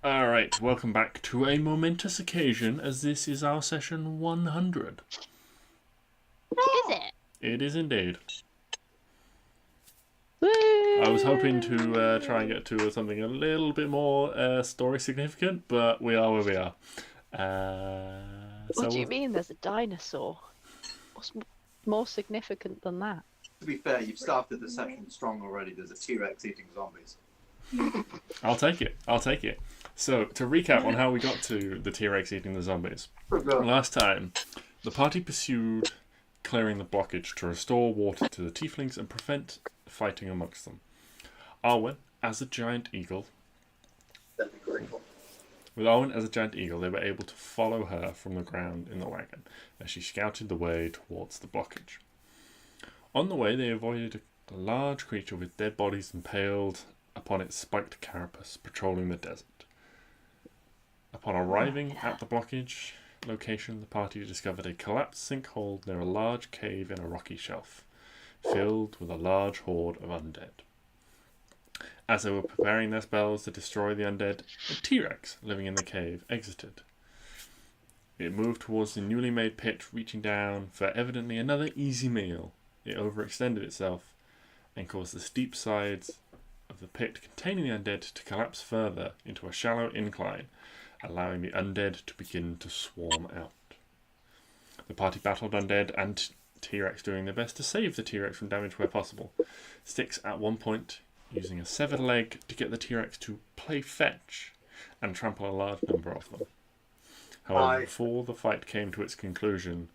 Alright, welcome back to a momentous occasion as this is our session 100. Is it? It is indeed. Woo! I was hoping to try and get to something a little bit more story significant, but we are where we are. What do you mean there's a dinosaur? What's more significant than that? To be fair, you've started the session strong already. There's a T-Rex eating zombies. I'll take it. So, to recap on how we got to the T-Rex eating the zombies. Last time, the party pursued clearing the blockage to restore water to the tieflings and prevent fighting amongst them. Arwen, as a giant eagle, That'd be great. With Arwen as a giant eagle, they were able to follow her from the ground in the wagon as she scouted the way towards the blockage. On the way, they avoided a large creature with dead bodies impaled upon its spiked carapace patrolling the desert. Upon arriving at the blockage location, the party discovered a collapsed sinkhole near a large cave in a rocky shelf, filled with a large horde of undead. As they were preparing their spells to destroy the undead, a T-Rex living in the cave exited. It moved towards the newly made pit, reaching down for evidently another easy meal. It overextended itself and caused the steep sides of the pit containing the undead to collapse further into a shallow incline, allowing the undead to begin to swarm out. The party battled undead and T-Rex, doing their best to save the T-Rex from damage where possible. Stix at one point using a severed leg to get the T-Rex to play fetch and trample a large number of them. However, before the fight came to its conclusion,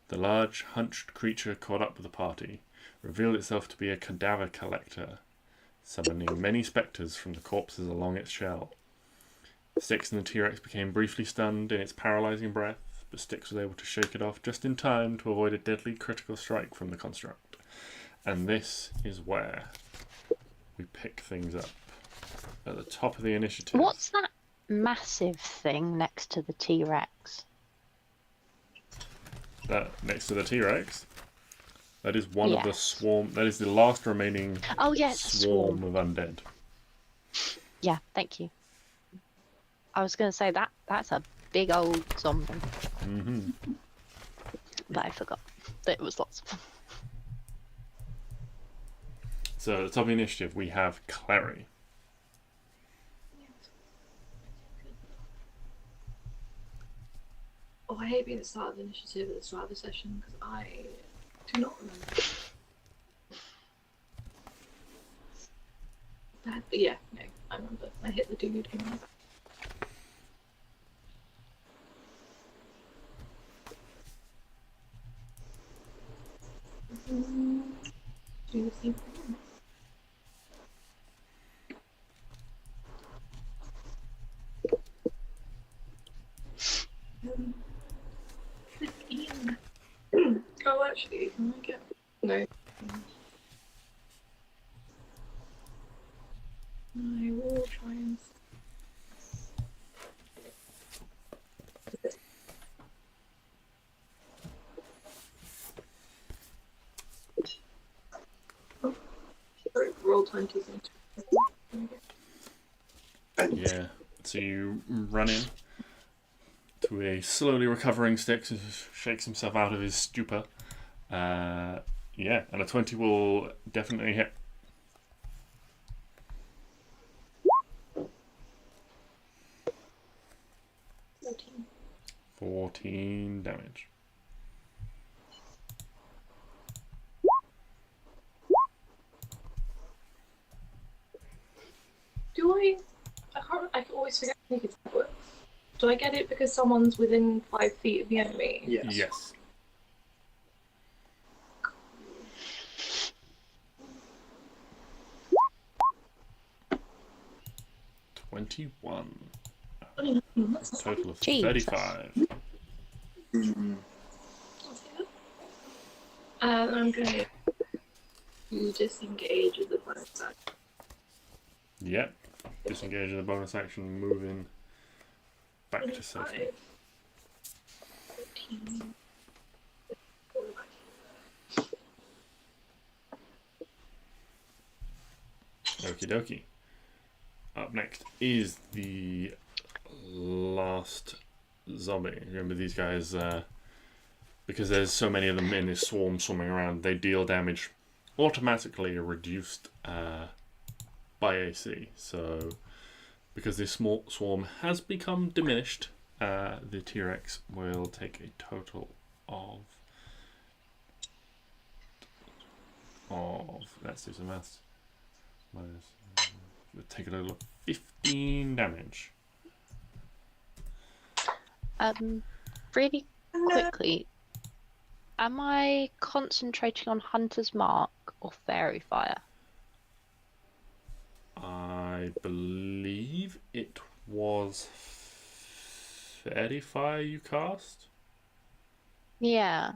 the large, hunched creature caught up with the party revealed itself to be a cadaver collector, summoning many spectres from the corpses along its shell. Stix and the T-Rex became briefly stunned in its paralysing breath, but Stix was able to shake it off just in time to avoid a deadly critical strike from the construct. And this is where we pick things up at the top of the initiative. What's that massive thing next to the T-Rex? That next to the T-Rex, that is one of the swarm. That is the last remaining swarm of undead. Yeah, thank you. I was going to say that's a big old zombie. Mm-hmm. But I forgot that it was lots of them. So at the top of the initiative, we have Klari. Oh, I hate being at the start of the initiative at the start of the session because I do not remember. But yeah, no, I remember. I hit the dude. Do the same thing. Um, 15. Oh, actually, can I get... No. I will try and... Oh, sorry, roll 20s into... Yeah. So you run in to a slowly recovering Stix who shakes himself out of his stupor. Yeah, and a 20 will definitely hit. 14 damage. Do I always forget to make it work. Do I get it because someone's within 5 feet of the enemy? Yes. 21. That's A total of Jesus. 35. I'm going to disengage with the bonus action. Yep. Disengage with the bonus action, moving back to safety. 13. Okie dokie. up next is the last zombie. Remember, these guys, because there's so many of them in this swarm swarming around, they deal damage automatically reduced by AC. So, because this small swarm has become diminished, the T-Rex will take a total of let's do some maths. We'll take a total of 15 damage. Really quickly, am I concentrating on Hunter's Mark or Fairy Fire? I believe it was Fairy Fire you cast? Yeah.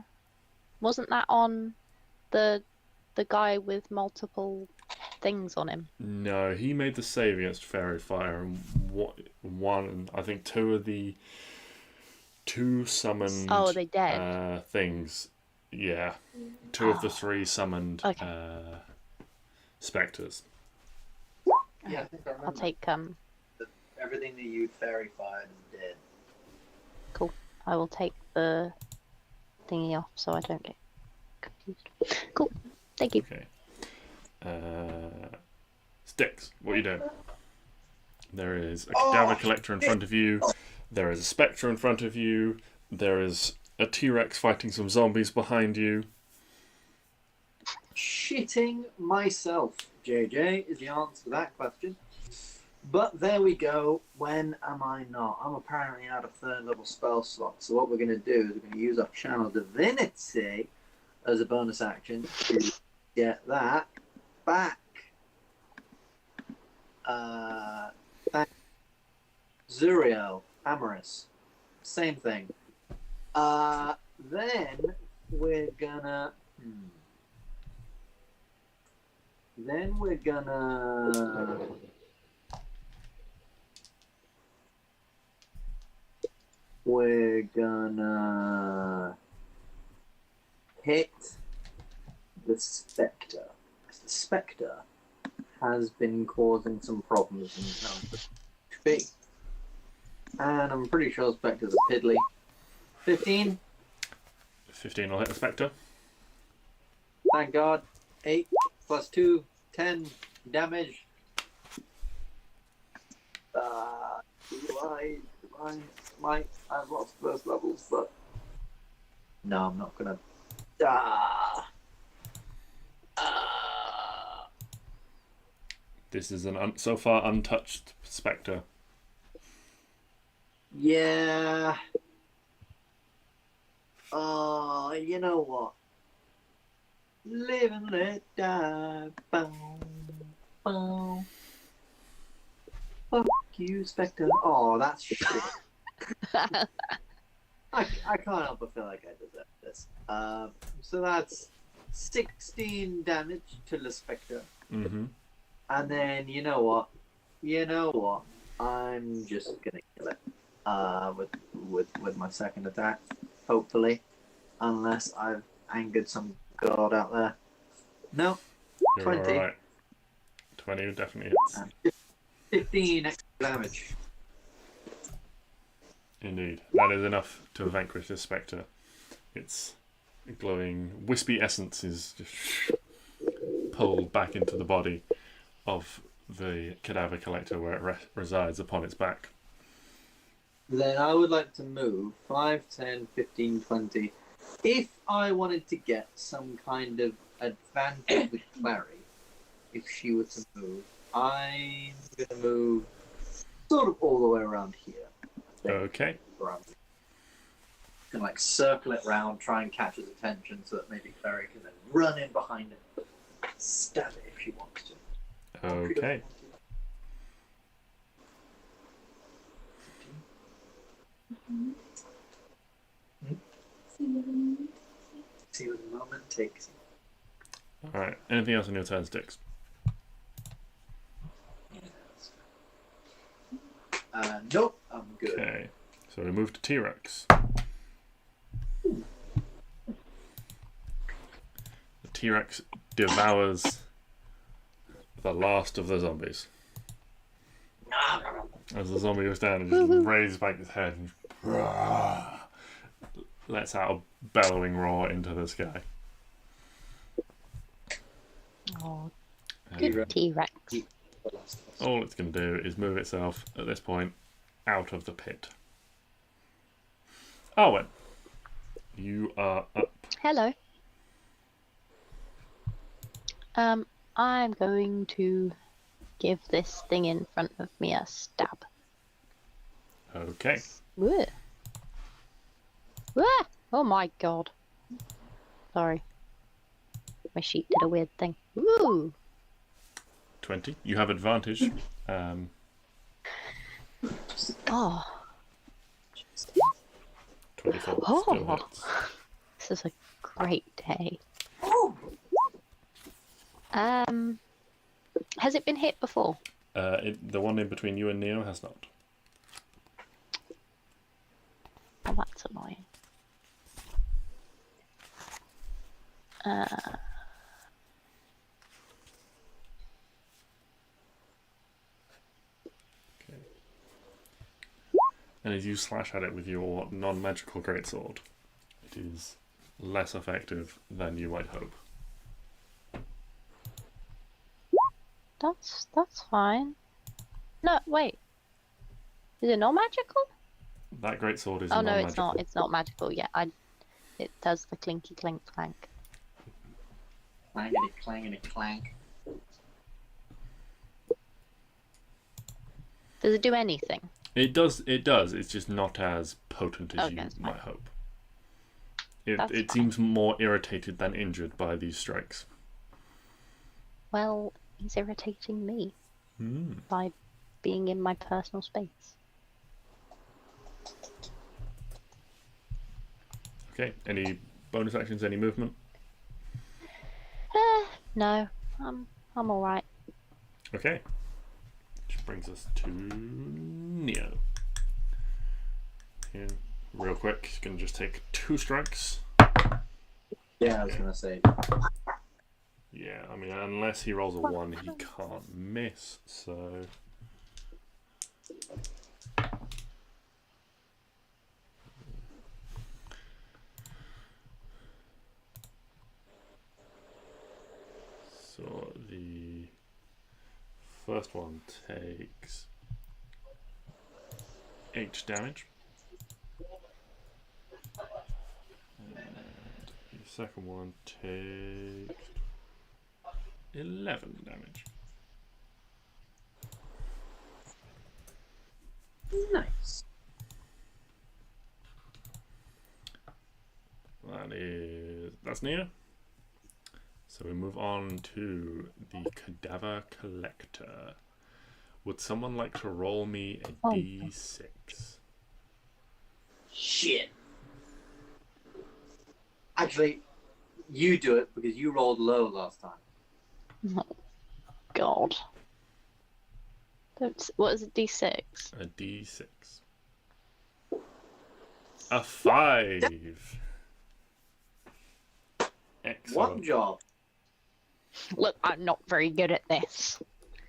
Wasn't that on the guy with multiple things on him? No, he made the save against Fairy Fire, and I think two summoned. Oh, are they dead? Things. Yeah, two of the three summoned Okay. specters. Yeah, I think I remember. I'll take Everything that you fairy fired is dead. Cool. I will take the thingy off so I don't get confused. Cool. Thank you. Okay. Stix, what are you doing? There is a cadaver collector in front of you. There is a spectre in front of you. There is a T-Rex fighting some zombies behind you. Shitting myself, JJ, is the answer to that question. But there we go. When am I not? I'm apparently out of 3rd level spell slot. So what we're going to do is we're going to use our Channel Divinity as a bonus action to get that back. Zuriel, Amaris, same thing. Then we're gonna. Then we're gonna. We're gonna hit the Spectre. The Spectre has been causing some problems in terms of HP. And I'm pretty sure Spectre's a piddly. 15. 15 will hit the spectre. Thank God. 8 plus 2, 10 damage. I've lost 1st levels, but no, I'm not gonna. This is an so far untouched spectre. Yeah. Oh, you know what? Live and let die. Boom, boom. Fuck you, Spectre. Oh, that's shit. I can't help but feel like I deserve this. So that's 16 damage to the Spectre. Mm-hmm. And then, you know what? I'm just gonna kill it. With my 2nd attack, hopefully. Unless I've angered some god out there. No. You're 20. alright. 20 definitely hits. 15 extra damage. Indeed. That is enough to vanquish this spectre. Its glowing, wispy essence is just pulled back into the body of the cadaver collector where it resides upon its back. Then I would like to move 5, 10, 15, 20. If I wanted to get some kind of advantage with Klari, if she were to move, I'm going to move sort of all the way around here. Okay. Can like circle it round, try and catch his attention so that maybe Klari can then run in behind him, stab it if she wants to. Okay. See what the moment takes. Alright. Anything else on your turn, Stix? Nope, I'm good. Okay. So we move to T-Rex. The T-Rex devours the last of the zombies. As the zombie goes down and just raises back his head and lets out a bellowing roar into the sky. Oh, Good. good T-Rex. All it's going to do is move itself, at this point, out of the pit. Arwen, you are up. Hello. I'm going to give this thing in front of me a stab. Okay. Whoa. Whoa! Oh my god. Sorry. My sheet did a weird thing. Woo! 20. You have advantage. Oh. 24 Oh. still hits. This is a great day. Oh, Has it been hit before? The one in between you and Neo has not. Oh, that's annoying. Okay. And as you slash at it with your non-magical greatsword, it is less effective than you might hope. That's fine. No, wait. Is it not magical? That greatsword is Oh no, non-magical. it's not. It's not magical. Yeah, it does the clinky clink clank. clangity, clangity, clank. Does it do anything? It does. It's just not as potent as Okay, you that's fine. might hope. It That's fine. seems more irritated than injured by these strikes. Well, he's irritating me Hmm. by being in my personal space. Okay. Any bonus actions? Any movement? No, I'm all right. Okay. Which brings us to Neo. Here, real quick, he's gonna just take 2 strikes. Yeah, I was gonna say. Yeah, I mean, unless he rolls a 1, he can't miss, so... So the first one takes 8 damage. And the second one takes 11 damage. Nice. That's Neo. So we move on to the cadaver collector. Would someone like to roll me a Oh. d6? Shit. Actually, you do it because you rolled low last time. Oh, God. What is it, D6? A d6. A 5. Excellent. One job. Look, I'm not very good at this.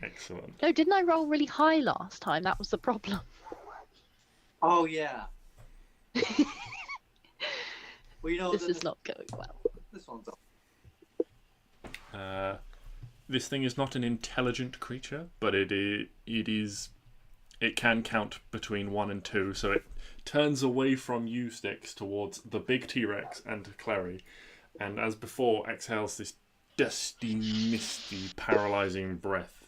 Excellent. No, didn't I roll really high last time? That was the problem. Oh yeah. Well, you know This is not going well. This one's up. This thing is not an intelligent creature, but it can count between 1 and 2, so it turns away from you, Stix, towards the big T-Rex and Klari, and as before exhales this dusty, misty, paralysing breath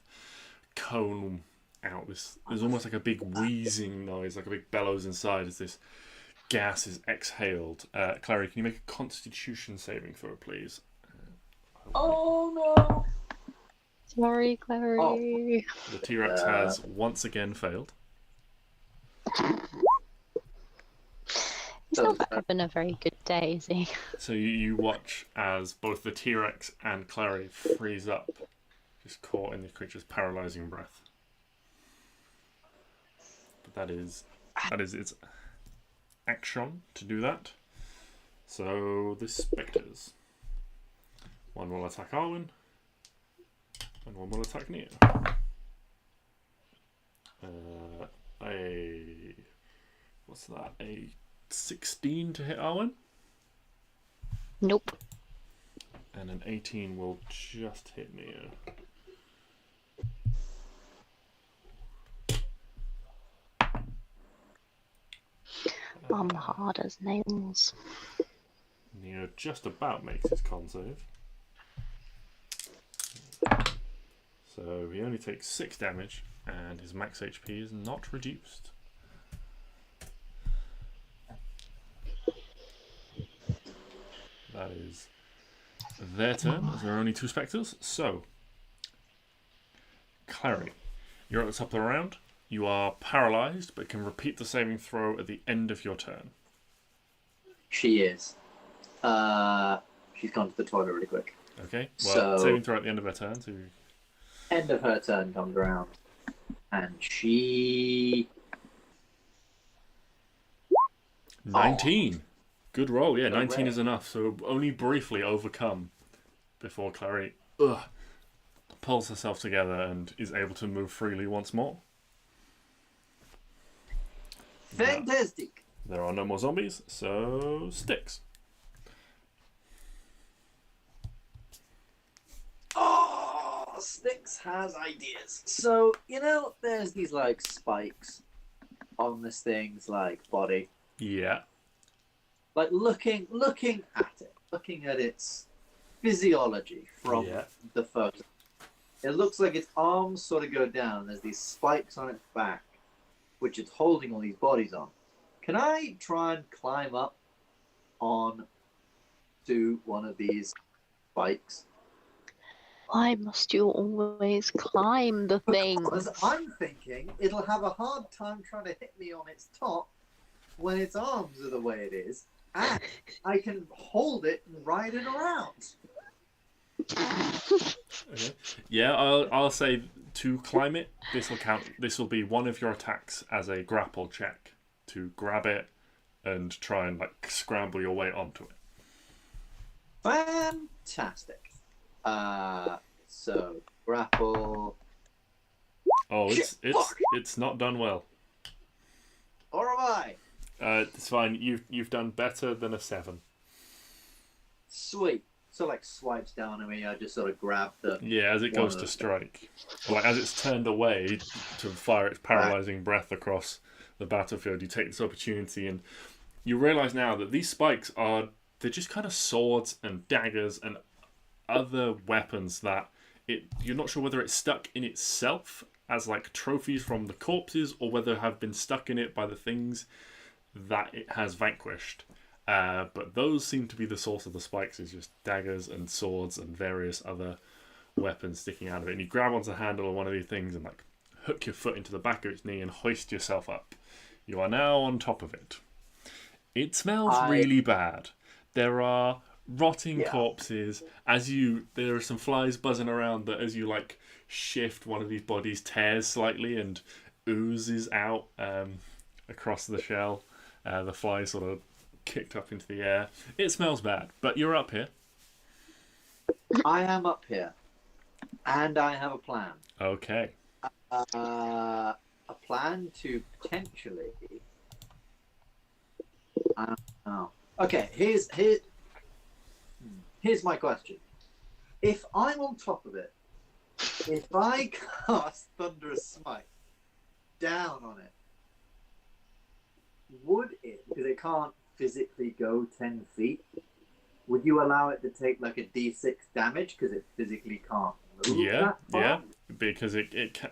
cone out. There's almost like a big wheezing noise, like a big bellows inside as this gas is exhaled. Klari, can you make a Constitution saving throw, please? Oh no! Sorry, Clary. The T-Rex has once again failed. He's not having a very good day, is he? So you watch as both the T-Rex and Klari freeze up, just caught in the creature's paralysing breath. But that is its action to do that. So the spectres. One will attack Arwen, and one will attack Neo. what's that? A 16 to hit Arwen? Nope. And an 18 will just hit Neo. I'm hard as nails. Neo just about makes his con save. So he only takes 6 damage, and his max HP is not reduced. That is their turn, as there are only 2 spectres. So, Klari, you're at the top of the round. You are paralysed, but can repeat the saving throw at the end of your turn. She is. She's gone to the toilet really quick. Okay, well, So- saving throw at the end of her turn, so End of her turn comes around, and she 19. Good roll, yeah, No 19 way. is enough, so only briefly overcome before Klari pulls herself together and is able to move freely once more. fantastic. There are no more zombies, so Stix. Oh, Stix has ideas. So, there's these like spikes on this thing's like body. Yeah. Like looking at it, looking at its physiology from Yeah. the photo. It looks like its arms sort of go down. There's these spikes on its back, which it's holding all these bodies on. Can I try and climb up on to one of these spikes? Why must you always climb the thing? Because I'm thinking it'll have a hard time trying to hit me on its top when its arms are the way it is, and I can hold it and ride it around. Okay. Yeah, I'll say to climb it, this will count. This will be one of your attacks as a grapple check to grab it and try and like scramble your way onto it. Fantastic. So grapple. Oh, Shit, fuck. it's not done well. Or am I? It's fine. You've done better than a 7. Sweet. So like swipes down at me. I just sort of grab the. Yeah, as it One goes of to those. strike, like as it's turned away to fire its paralyzing breath across the battlefield, you take this opportunity and you realise now that these spikes they're just kind of swords and daggers and other weapons that you're not sure whether it's stuck in itself as like trophies from the corpses or whether have been stuck in it by the things that it has vanquished. But those seem to be the source of the spikes, is just daggers and swords and various other weapons sticking out of it. And you grab onto the handle of one of these things and like hook your foot into the back of its knee and hoist yourself up. You are now on top of it. It smells really bad. There are rotting corpses. There are some flies buzzing around that as you like shift, one of these bodies tears slightly and oozes out across the shell. The fly sort of kicked up into the air. It smells bad, but you're up here. I am up here, and I have a plan. Okay. A plan to potentially. I don't know. Okay, here's my question. If I'm on top of it, if I cast Thunderous Smite down on it, would it, because it can't physically go 10 feet, would you allow it to take like a d6 damage because it physically can't move that far? Yeah, because it can,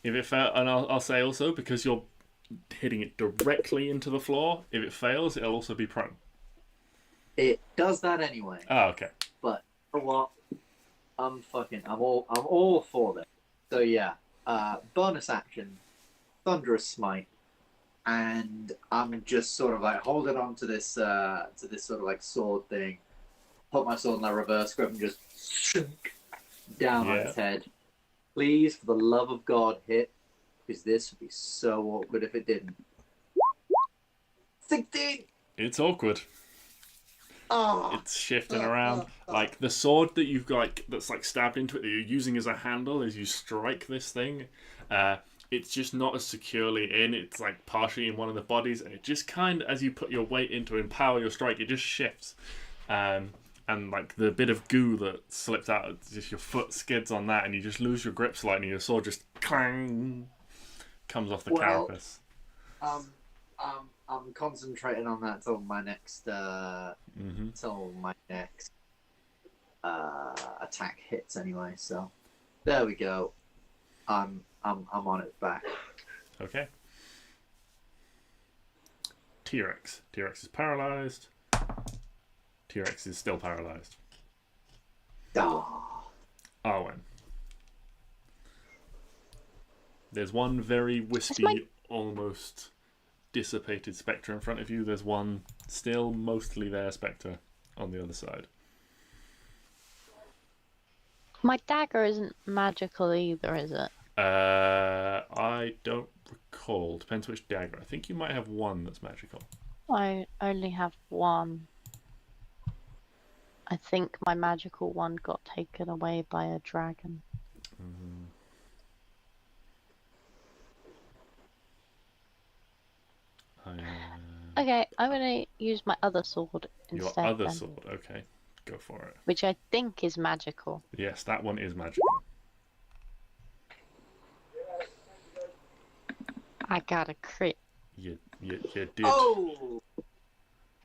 if it fails, and I'll say also because you're hitting it directly into the floor, if it fails, it'll also be prone. It does that anyway. Oh, okay. But you know what? I'm all for this. So yeah, bonus action, Thunderous Smite, and I'm just sort of like holding on to this sort of like sword thing. Put my sword in like reverse grip and just shunk down on its head. Please, for the love of God, hit, because this would be so awkward if it didn't. 16. It's awkward. Oh. It's shifting around. Like the sword that you've got, that's like stabbed into it, that you're using as a handle as you strike this thing, it's just not as securely in. It's like partially in one of the bodies, and it just kind of, as you put your weight into empower your strike, it just shifts. And like the bit of goo that slipped out, just your foot skids on that, and you just lose your grip slightly, and your sword just clang comes off the carapace. I'm concentrating on that till my next attack hits anyway. So there we go. I'm on its back. Okay. T-Rex. T-Rex is paralyzed. T-Rex is still paralyzed. Arwen. There's one very wispy, almost dissipated spectre in front of you. There's one still mostly there spectre on the other side. My dagger isn't magical either, is it? I don't recall. Depends which dagger. I think you might have one that's magical. I only have one. I think my magical one got taken away by a dragon. Okay, I'm gonna use my other sword instead. Your other then, sword, okay. Go for it. which I think is magical. Yes, that one is magical. I got a crit. You did. Oh,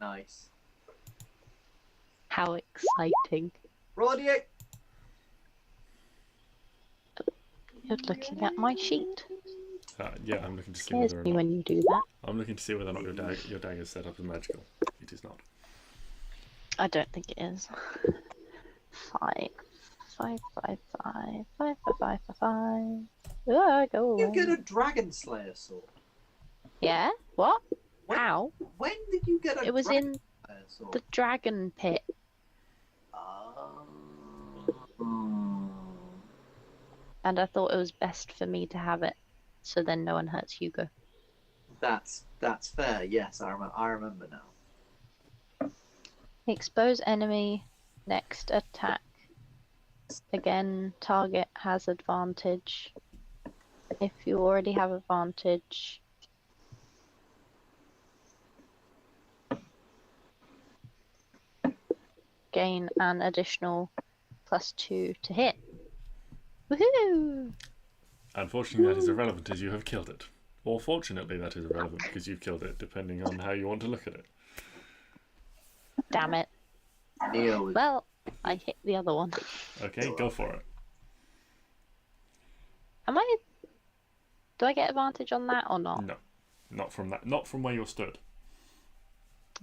nice. How exciting. Roll a d8. You're looking at my sheet. Yeah, I'm looking to see Scares whether or me not. when you do that. I'm looking to see whether or not your dagger is set up as magical. It is not. I don't think it is. 5, 5, 5, 5, 5, 5, 5, 5. Go away. You get a dragon slayer sword. Yeah? What? When- How? When did you get a? It was dragon in slayer sword? the dragon pit. And I thought it was best for me to have it, so then no one hurts Hugo. That's fair. Yes, I remember now. Expose enemy, next attack. Again, target has advantage. If you already have advantage, gain an additional +2 to hit. Woohoo! Unfortunately, that is irrelevant as you have killed it. Or fortunately, that is irrelevant because you've killed it, depending on how you want to look at it. Damn it. Neo was Well, I hit the other one. Okay, go for it. Do I get advantage on that or not? No, not from that. Not from where you're stood.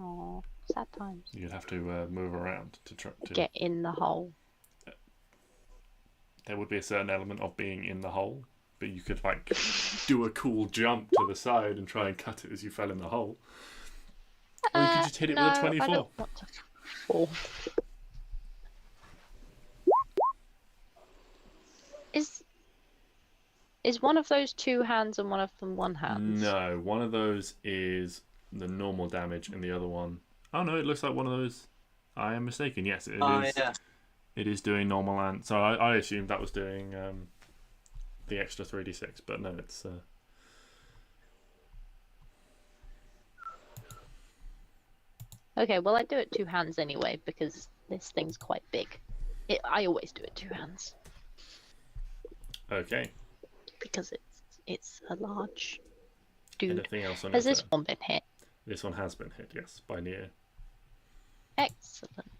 Oh, sad times. You'd have to move around to try to. Get in the hole. There would be a certain element of being in the hole, but you could like do a cool jump to the side and try and cut it as you fell in the hole. Or you could just hit it with a 24. I don't want to fall. Is one of those 2 hands and one of them 1 hand? No, one of those is the normal damage, and the other one. Oh no, it looks like one of those. I am mistaken. Yes, it is. yeah. It is doing normal, and so I assumed that was doing the extra 3d6, but no, it's. Okay, well I do it 2 hands anyway because this thing's quite big. I always do it 2 hands Okay. because it's a large dude. Anything else on Has your this turn? one been hit? This one has been hit, yes, by Neo. Excellent.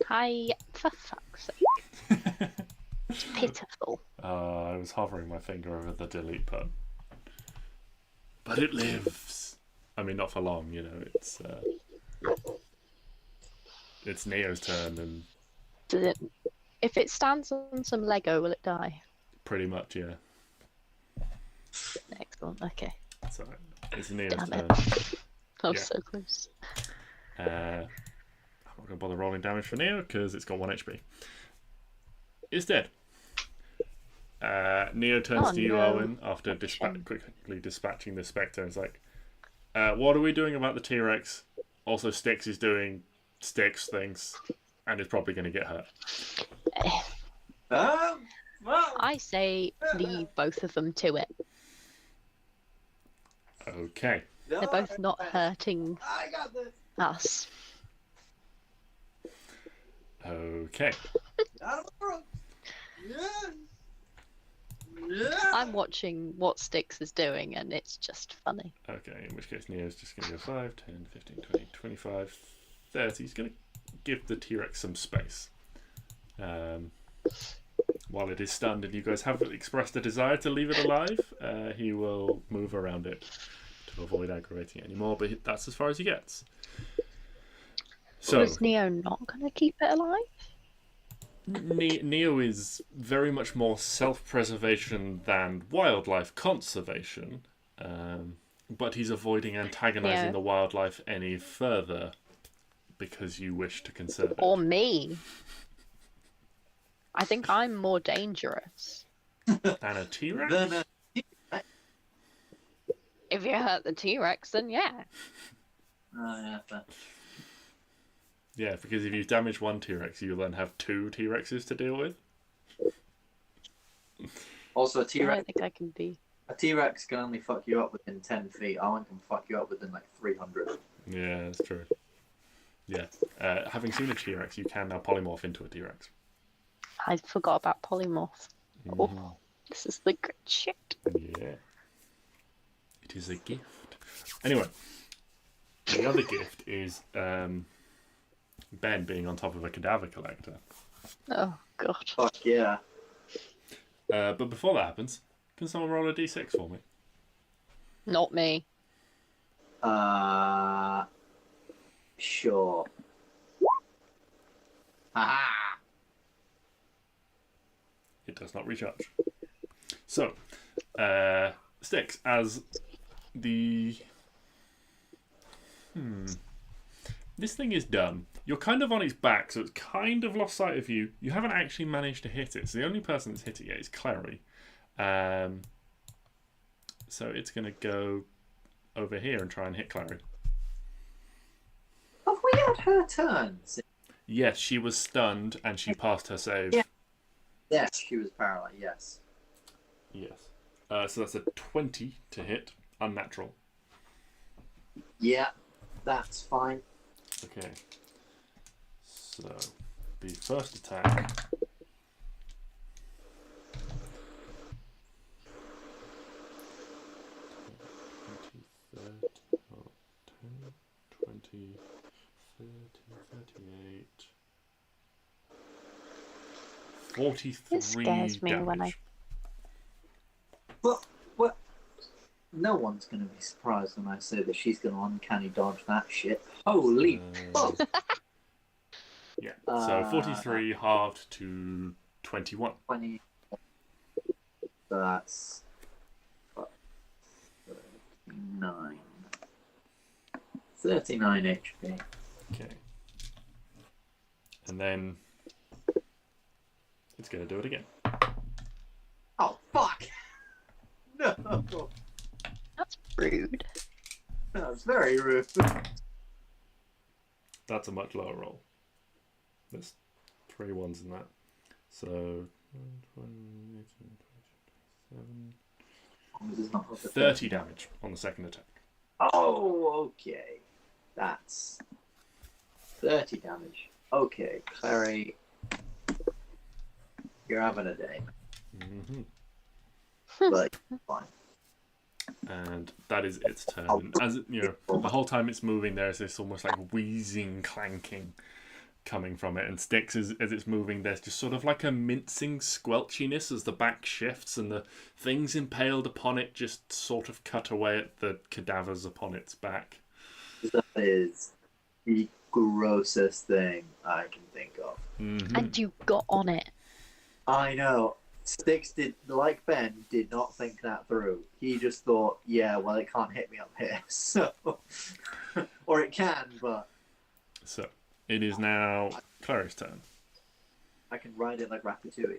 Hi, for fuck's sake. It's pitiful. I was hovering my finger over the delete button. But it lives. I mean, not for long, you know. It's Neo's turn, and If it stands on some Lego, will it die? pretty much, yeah. Excellent. Okay. So it's Neo's Damn turn. it. I was Yeah. so close. I'm not going to bother rolling damage for Neo because it's got 1 HP. It's dead. Neo turns Oh, to you, no. Arwen, after Shame. quickly dispatching the Spectre. And it's like, what are we doing about the T-Rex? Also, Stix is doing Stix things and is probably going to get hurt. Well, I say leave both of them to it. Okay. no, They're both not hurting I got this. us. Okay. Out of the room. Yeah. Yeah. I'm watching what Stix is doing, and it's just funny. Okay, in which case Neo's just going to go 5, 10, 15, 20, 25, 30. He's going to give the T-Rex some space. While it is stunned and you guys have expressed a desire to leave it alive, he will move around it to avoid aggravating it anymore, but that's as far as he gets. So, Is Neo not going to keep it alive? Neo is very much more self-preservation than wildlife conservation, but he's avoiding antagonizing Neo. the wildlife any further because you wish to conserve it. Or me? I think I'm more dangerous. And a T-Rex? Then, If you hurt the T-Rex, then yeah. yeah, fair. Yeah, because if you damage one T-Rex, you then have 2 T-Rexes to deal with. Also, a I T-Rex. don't think I can be. A T-Rex can only fuck you up within 10 feet. Arwen can fuck you up within like 300. Yeah, that's true. Yeah. Having seen a T-Rex, you can now polymorph into a T-Rex. I forgot about polymorph. Oh, Mhm. this is the good shit. Yeah. It is a gift. Anyway, the other gift is Ben being on top of a cadaver collector. Oh god. Fuck yeah. But before that happens, can someone roll a d6 for me? Not me. Sure. Haha! It does not recharge. So, Stix, as the... This thing is done. You're kind of on its back, so it's kind of lost sight of you. You haven't actually managed to hit it. So the only person that's hit it yet is Klari. So it's going to go over here and try and hit Klari. Have we had her turns? Yes, she was stunned and she passed her save. Yeah. Yes, she was paralyzed, yes. Yes. So that's a 20 to hit. Unnatural. Yeah, that's fine. Okay. So, the first attack. Oh, 10, 20, 30, 38, 43 It scares me damage. when I- But no one's going to be surprised when I say that she's going to uncanny dodge that shit. Holy fuck! Yeah, so 43 halved to 21. 20. So that's 39. 39 HP. Okay. And then it's going to do it again. Oh, fuck! No! That's rude. That's very rude. That's a much lower roll. There's 3 ones in that. So 30 damage on the second attack. Oh, okay. That's 30 damage. Okay, Clary, you're having a day, Mm-hmm. but fine. And that is its turn. And as it, the whole time it's moving, there's this almost like wheezing, clanking coming from it. And Stix, as it's moving, there's just sort of like a mincing squelchiness as the back shifts and the things impaled upon it just sort of cut away at the cadavers upon its back. That is the grossest thing I can think of. Mm-hmm. And you got on it. I know. Stix did, like Ben, did not think that through. He just thought, yeah, well, it can't hit me up here, so... or it can, but... So, it is now Clary's turn. I can ride it like Ratatouille.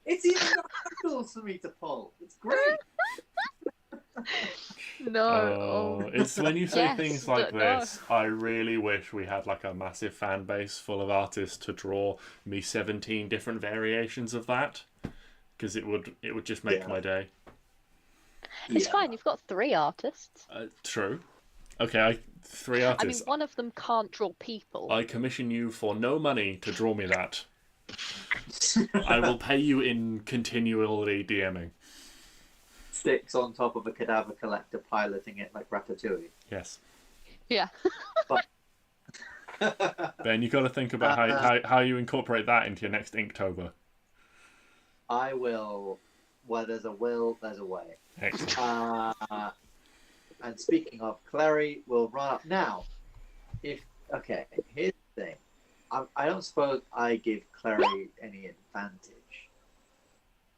It's even got handles for me to pull. It's great. no. Oh. It's when you say Yes, things like but no. this, I really wish we had like a massive fan base full of artists to draw me 17 different variations of that, because it would just make my day. It's fine. You've got 3 artists. True. Okay, 3 I mean, artists. one of them can't draw people. I commission you for no money to draw me that. I will pay you in continually DMing. Stix on top of a cadaver collector piloting it like Ratatouille. Yes. Yeah. Ben, you got to think about how you incorporate that into your next Inktober. I will. Where there's a will, there's a way. Excellent. And speaking of, Klari will run up now. Here's the thing. I don't suppose I give Klari any advantage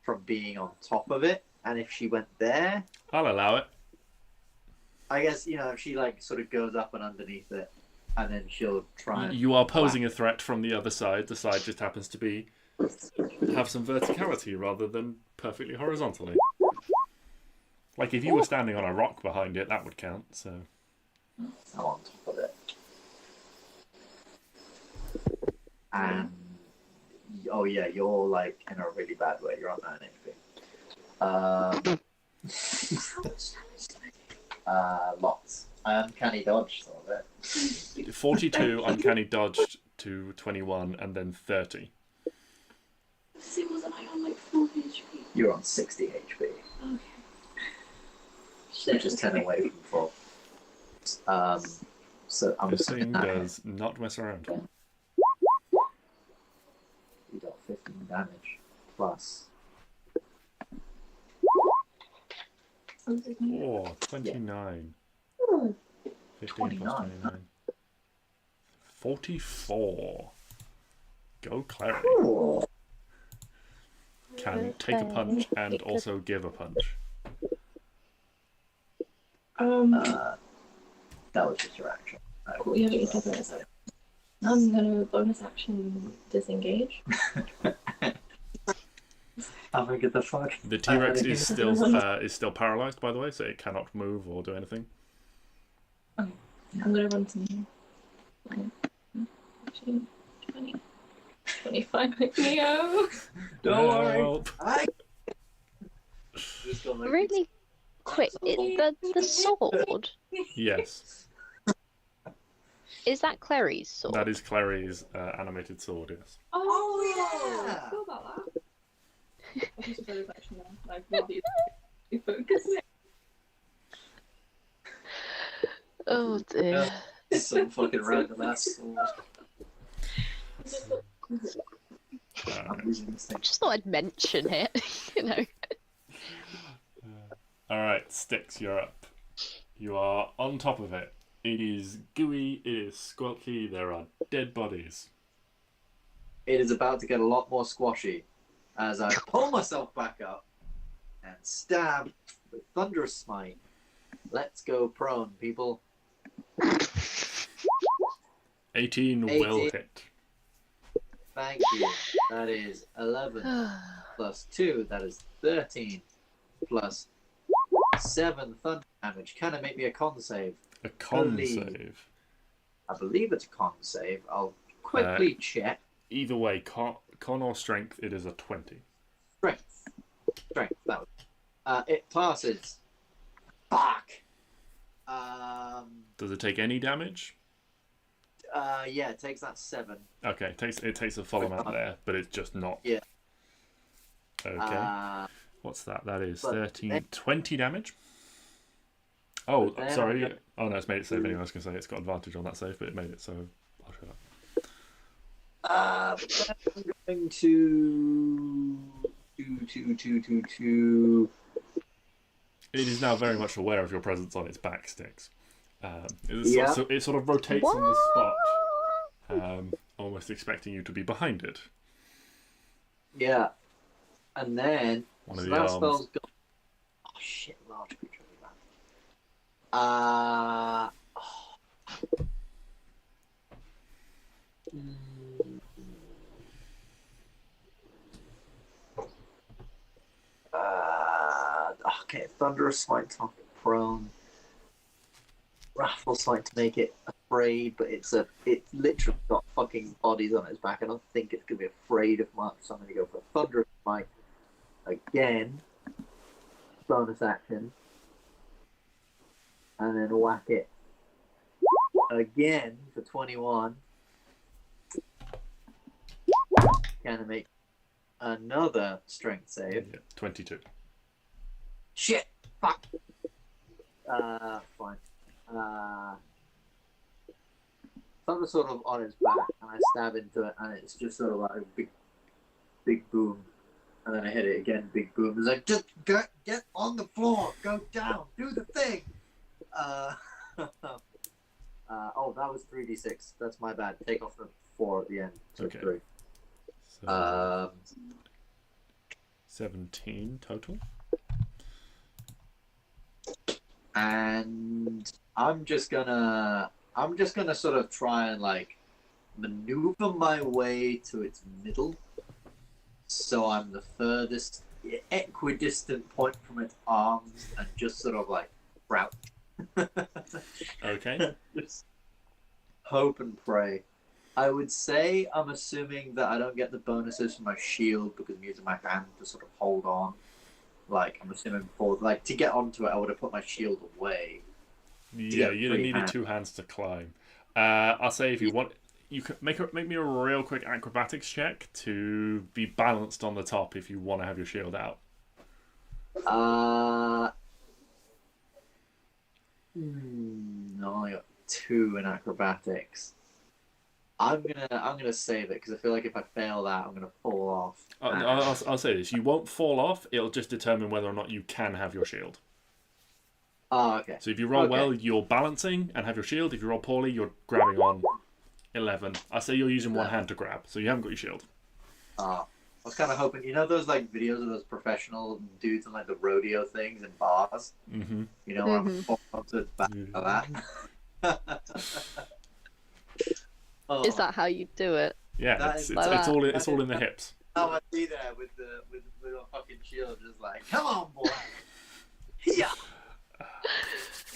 from being on top of it. And if she went there, I'll allow it. I guess, if she like sort of goes up and underneath it, and then she'll try and... You are posing a threat from the other side. The side just happens to have some verticality rather than perfectly horizontally. Like if you were standing on a rock behind it, that would count, so... I'm on top of it. And... Oh yeah, you're like in a really bad way. You're on 9 HP. Lots. Uncanny dodge, some of it. 42 uncanny dodged to 21 and then 30. See, wasn't I on like 4 HP? You're on 60 HP. Okay. Which is 10 away from 4. So I'm This just thing does not mess around. You got 15 damage plus. Oh, 29. 15 plus 29. 44. Go Klari. Ooh. Can take a punch and also give a punch. That was just your action. Cool, you haven't used it. I'm gonna bonus action disengage. I'm gonna get the fuck. The T-Rex is still paralyzed, by the way, so it cannot move or do anything. I'm gonna run to Neo. 20, 25 like Neo. Don't Help. worry. Really quick, the sword, Yes, is that Clary's sword? that is Klari's animated sword, yes. Oh, yeah. I feel about that. I'm just very reflection now. Like, really focus. Oh dear. Some fucking random ass sword. I'm losing this thing. Just thought I'd mention it, you know. Alright, Stix, you're up. You are on top of it. It is gooey, it is squelchy, there are dead bodies. It is about to get a lot more squashy as I pull myself back up and stab with Thunderous Smite. Let's go prone, people. 18 will hit. Thank you. That is 11 plus 2. That is 13 plus 7 thunder damage. Can it make me a con save? A con save. I believe it's a con save. I'll quickly check. Either way, con or strength, it is a 20. Strength. That was. It passes. Fuck. Does it take any damage? Yeah, it takes that 7. Okay, it takes a full amount there, but it's just not. Yeah. Okay. What's that? That is but 13, then- 20 damage. Oh, but then sorry. I'm Oh no, it's made it save anyway. I was going to say it's got advantage on that save, but it made it, so I'll shut up. But then I'm going to It is now very much aware of your presence on its back, Stix. Yeah. It sort of rotates on the spot, almost expecting you to be behind it. Yeah. And then One of the that arms. spell's gone. Oh shit, large creature. Okay, Thunderous Smite target prone. raffle something to make it afraid, but it's literally got fucking bodies on its back. I don't think it's gonna be afraid of much, so I'm gonna go for Thunderous Smite again. Bonus action. And then whack it again for 21. Can I make another strength save? Yeah, 22. Shit! Fuck! Fine. So I'm sort of on its back, and I stab into it, and it's just sort of like a big boom. And then I hit it again, big boom. It's like, just get on the floor, go down, do the thing! Oh, that was 3d6. That's my bad. Take off the 4 at the end. So Okay. 3. So 17 total. And I'm just gonna sort of try and like maneuver my way to its middle, so I'm the furthest equidistant point from its arms, and just sort of like crouch. Okay. Just hope and pray. I would say I'm assuming that I don't get the bonuses from my shield because I'm using my hand to sort of hold on. Like, I'm assuming for like to get onto it, I would have put my shield away. Yeah, you'd have needed 2 hands to climb. I'll say if you want, you can make me a real quick acrobatics check to be balanced on the top if you want to have your shield out. No, I got 2 in acrobatics. I'm gonna save it because I feel like if I fail that, I'm gonna fall off. I'll say this: you won't fall off. It'll just determine whether or not you can have your shield. Oh, okay. So if you roll well, you're balancing and have your shield. If you roll poorly, you're grabbing on 11. I say you're using one hand to grab, so you haven't got your shield. I was kind of hoping, you know, those like videos of those professional dudes in like the rodeo things and bars. Mm-hmm. You know, I'm falling onto the back of that. Oh. Is that how you do it? Yeah, it's all in the hips. How I be there with a fucking shield, just like, come on, boy. Yeah.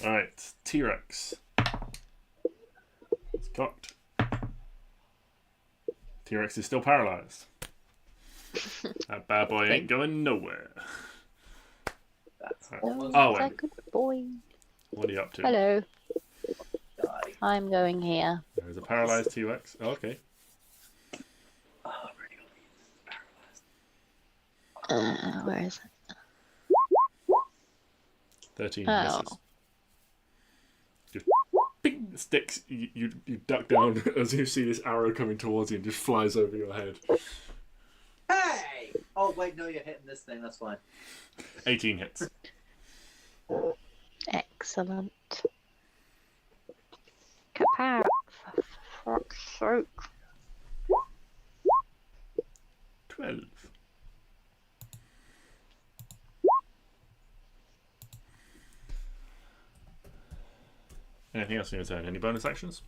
All right, T-Rex. It's cocked. T-Rex is still paralyzed. That bad boy ain't going nowhere. That's Arwen, Good boy. what are you up to? Hello. I'm going here. There's a paralyzed T-Rex. Oh, okay. Where is it? 13 Oh. misses. Just ping, Stix. You duck down as you see this arrow coming towards you and just flies over your head. Hey! Oh, wait, no, you're hitting this thing. That's fine. 18 hits. Excellent. Kapow! For fuck's sake. 12. Anything else in your turn? Any bonus actions?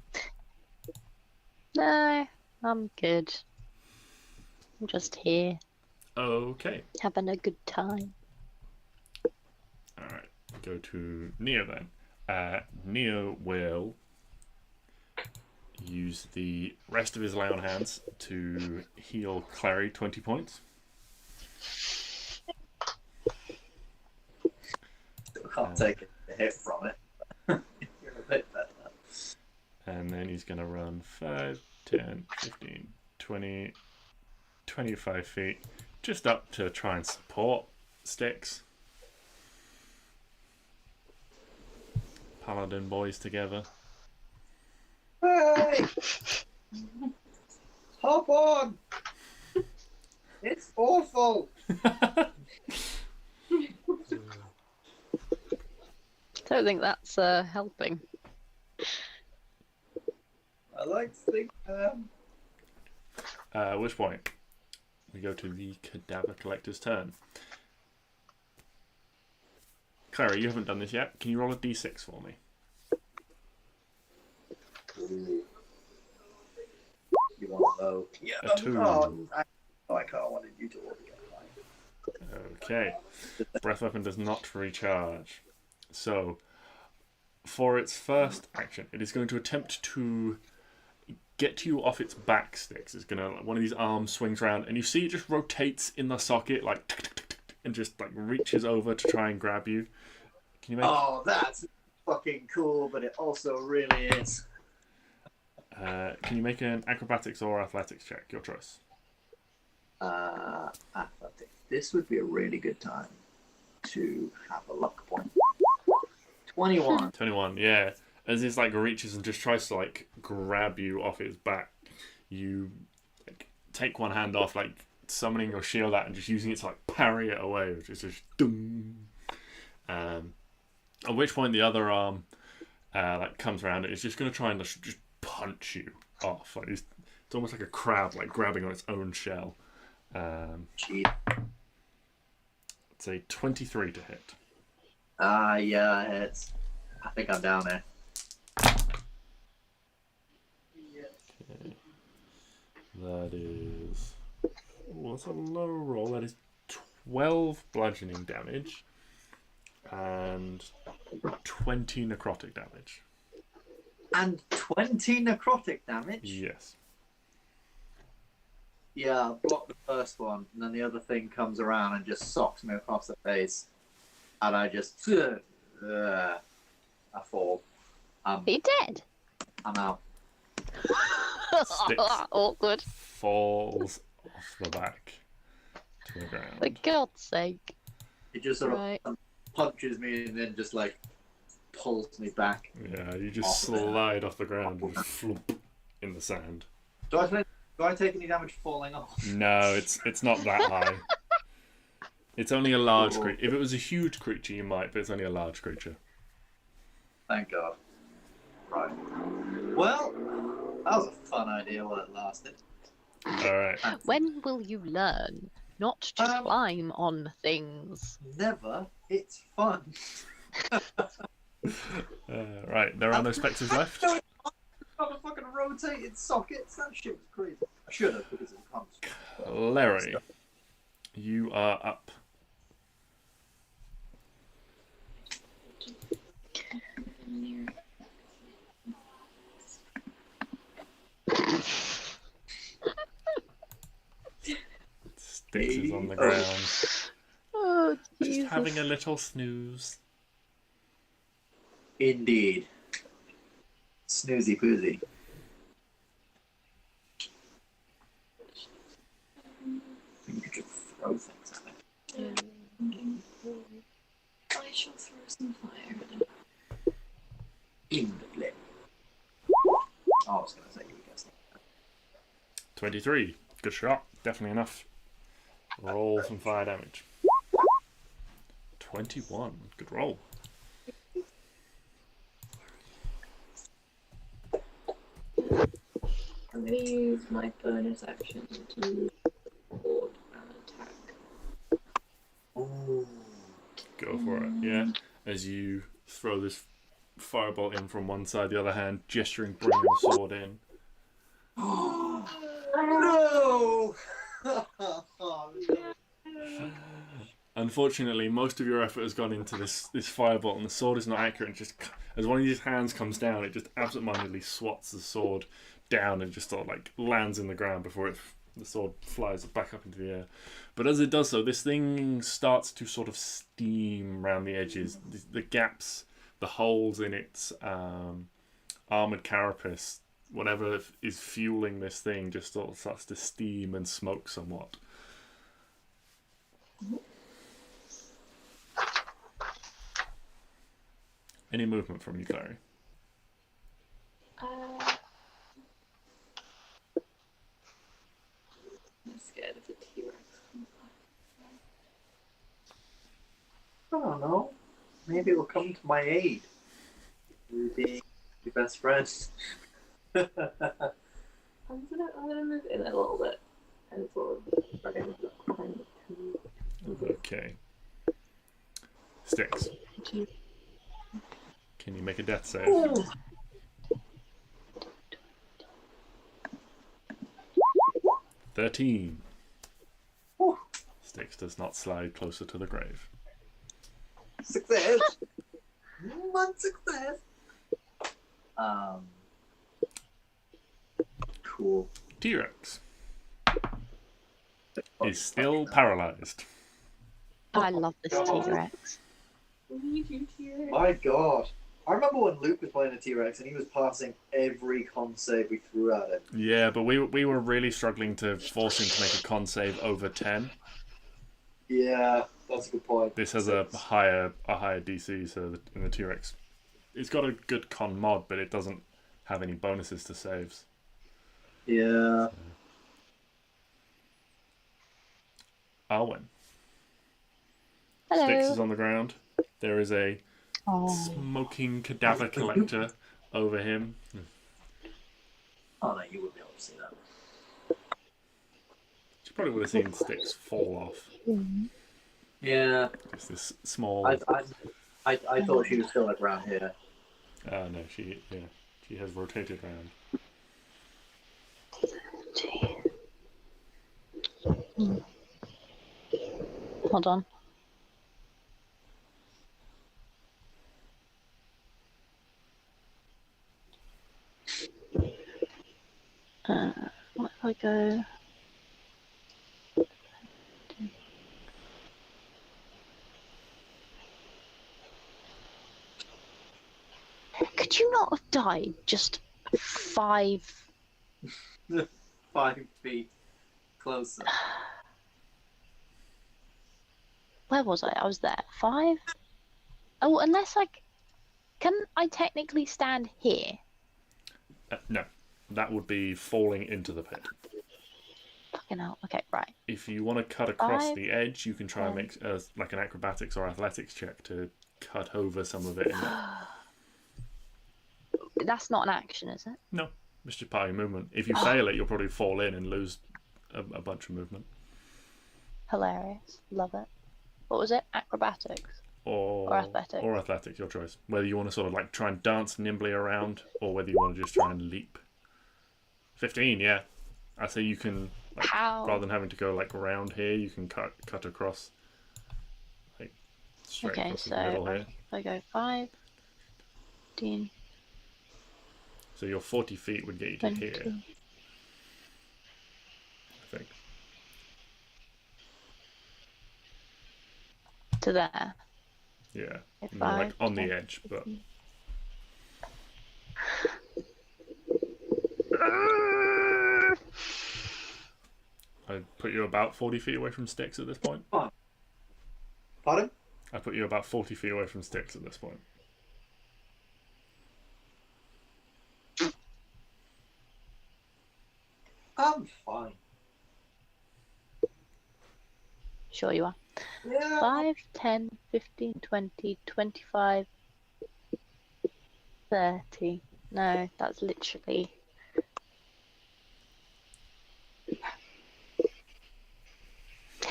No, I'm good. I'm just here, Okay. having a good time. Alright. Go to Neo then. Neo will use the rest of his lay on hands to heal Klari 20 points. Still can't take a hit from it. You're a bit better. And then he's going to run 5, 10, 15, 20, 25 feet, just up to try and support Stix. Paladin boys together. Hey! Hop on! It's awful! Don't think that's helping. I like to think, At which point, we go to the cadaver collector's turn. Clara, you haven't done this yet. Can you roll a d6 for me? You want to know? Yeah, A 2. I can't wanted you to order it. Okay. Breath weapon does not recharge. So, for its first action, it is going to attempt to get you off its back, Stix. It's gonna, one of these arms swings around, and you see it just rotates in the socket, like tick, tick, tick, tick, and just like reaches over to try and grab you. Can you make? Oh, that's fucking cool, but it also really is. Can you make an acrobatics or athletics check? Your choice. Athletics. This would be a really good time to have a luck point. 21. 21. Yeah. As it like reaches and just tries to like grab you off its back, you like, take one hand off, like summoning your shield out and just using it to like parry it away, which is just dum. At which point the other arm like comes around and it's just going to try and just punch you off. Like it's almost like a crab like grabbing on its own shell. Cheat. It's a 23 to hit. Yeah, it's. I think I'm down there. Okay. That is. Oh, that's a low roll. That is 12 bludgeoning damage and 20 necrotic damage. And 20 necrotic damage? Yes. Yeah, block the first one, and then the other thing comes around and just socks me across the face. And I just. I fall. Are you dead? I'm out. Stix Awkward. falls off the back to the ground. For God's sake. It just sort Right. of punches me and then just like pulls me back. Yeah, you just slide off the ground and flump in the sand. Do I take any damage falling off? No, it's not that high. It's only a large creature. If it was a huge creature, you might, but it's only a large creature. Thank God. Right. Well, that was a fun idea while it lasted. Alright. When will you learn not to climb on things? Never. It's fun. Right, there are no spectres left. Got a fucking rotated sockets. That shit was crazy. I should have because it comes. Larry, you are up. Stix is on the ground. Oh, Just Jesus. having a little snooze. Indeed. Snoozy poozy. You could just throw things at it. I shall throw some fire at him. In the blip. I was going to say you would guess that. 23. Good shot. Definitely enough. Roll some fire damage. 21. Good roll. I'm going to use my bonus action to ward an attack. Ooh. Go for it. Yeah. As you throw this firebolt in from one side, the other hand gesturing, bringing the sword in. No! Unfortunately, most of your effort has gone into this firebolt, and the sword is not accurate. And just as one of these hands comes down, it just absentmindedly swats the sword down and just sort of like lands in the ground before the sword flies back up into the air. But as it does so, this thing starts to sort of steam around the edges, the gaps, the holes in its armored carapace. Whatever is fueling this thing just sort of starts to steam and smoke somewhat. Any movement from you, Klari? I'm scared of the T-Rex. I don't know. Maybe it will come to my aid. You being your best friend. I'm gonna move in a little bit and sort of try and find the Okay. Stix. Can you make a death save? Ooh. 13. Ooh. Stix does not slide closer to the grave. Success! One success! Cool. T-Rex is still paralyzed. I love this T-Rex. Leave you here. My God. I remember when Luke was playing a T-Rex and he was passing every con save we threw at him. Yeah, but we were really struggling to force him to make a con save over 10. Yeah, that's a good point. This has a higher DC, so in the T-Rex, it's got a good con mod, but it doesn't have any bonuses to saves. Yeah. Arwen. Hello. Stix is on the ground. There is a Oh. smoking cadaver collector over him. Oh no, you wouldn't be able to see that. You probably would have seen Stix fall off. Yeah. It's this small. I thought she was still like around here. No, she has rotated around. Hold on. What if I go? Could you not have died just 5? 5 feet closer. Where was I? I was there. 5? Oh, unless can I technically stand here? No, that would be falling into the pit. Fucking hell. Okay, right. If you want to cut across 5, the edge, you can try and make like an acrobatics or athletics check to cut over some of it. That's not an action, is it? No, it's just part of your movement. If you fail it, you'll probably fall in and lose a bunch of movement. Hilarious. Love it. What was it? Acrobatics? Or athletics. Or athletics, your choice. Whether you want to sort of like try and dance nimbly around, or whether you want to just try and leap. 15, yeah. I say you can, like, How? rather than having to go like around here, you can cut across, like straight Okay, across the so middle here. if I go 5, 15, So your 40 feet would get you to 20. here, I think. To there. Yeah, If and you're like 5, on 10, the edge, but 15. I put you about 40 feet away from Stix at this point. Pardon? I put you about 40 feet away from Stix at this point. I'm fine. Sure you are. Yeah. 5, 10, 15, 20, 25, 30. No, that's literally...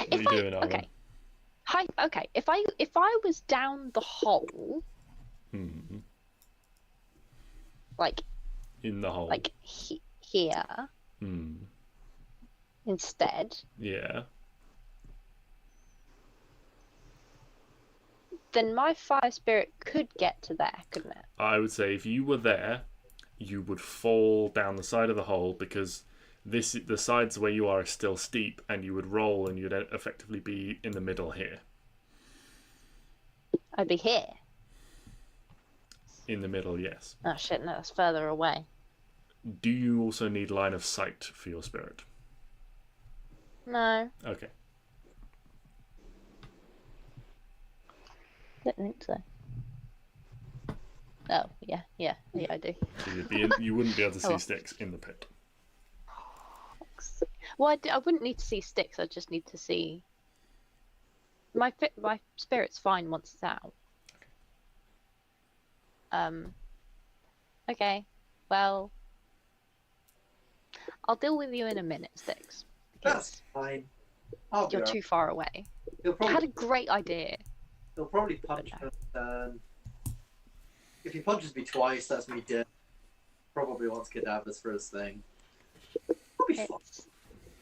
What are you doing, Arwen? Okay. Hi. Okay. If I was down the hole, Hmm. like In the hole. here Hmm. instead, Yeah. then my fire spirit could get to there, couldn't it? I would say if you were there, you would fall down the side of the hole because the sides where you are still steep, and you would roll, and you'd effectively be in the middle here. I'd be here. In the middle, yes. Oh shit! No, that's further away. Do you also need line of sight for your spirit? No, Okay. don't think so. Oh yeah, I do. So you wouldn't be able to see Oh. Stix in the pit. Well, I wouldn't need to see Stix. I just need to see my spirit's fine once it's out. Okay. Well, I'll deal with you in a minute, Stix. That's fine. I'll be You're alright. too far away. He'll I had probably, a great idea. he'll probably punch me. If he punches me twice, that's me dead. Probably wants cadavers for his thing. It'll be fine.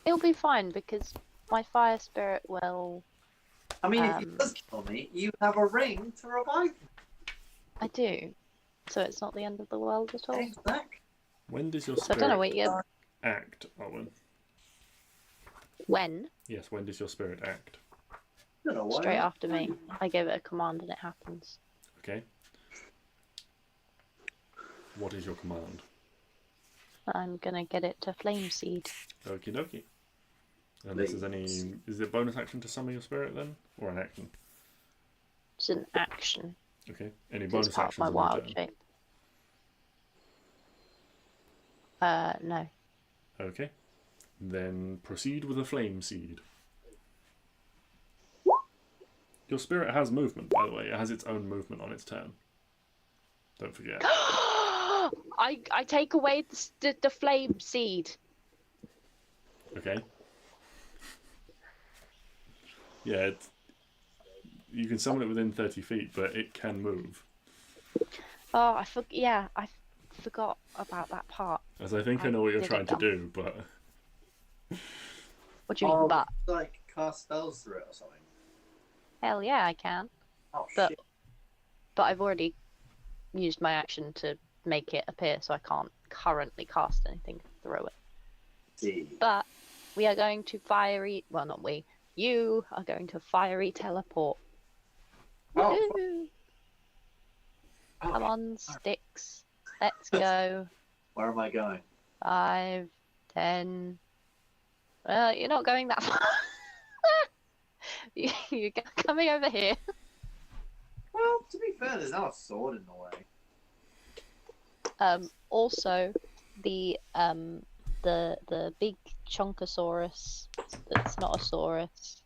It'll be fine because my fire spirit will. I mean, if he does kill me, you have a ring to revive me. I do. so it's not the end of the world at all. Thanks, Zach. When does your So I don't know spirit what you act, Owen? when. Yes, when does your spirit act? Don't know why. Straight after me. I give it a command and it happens. Okay. What is your command? I'm gonna get it to flame seed. Okie dokie. Unless there's any... Is it bonus action to summon your spirit then? Or an action? It's an action. Okay. Any 'Cause bonus it's part of actions my on your wild turn? shape. No. Okay. Then proceed with a flame seed. Your spirit has movement, by the way. It has its own movement on its turn. Don't forget. I take away the flame seed. Okay. Yeah, you can summon it within 30 feet, but it can move. Oh, I forgot about that part. As I think I know what you're did it trying to dumb. do, but... What do you mean, but? Like cast spells through it or something. Hell yeah, I can. Oh But shit. but I've already used my action to make it appear, so I can't currently cast anything through it. See. But we are going to fiery. Well, not we. You are going to fiery teleport. Oh, Woohoo! Oh, Come on, Stix. Let's go. where am I going? 5, 10. You're not going that far. You're coming over here. Well, to be fair, there's not a sword in the way. Also, the big chunkosaurus that's not a saurus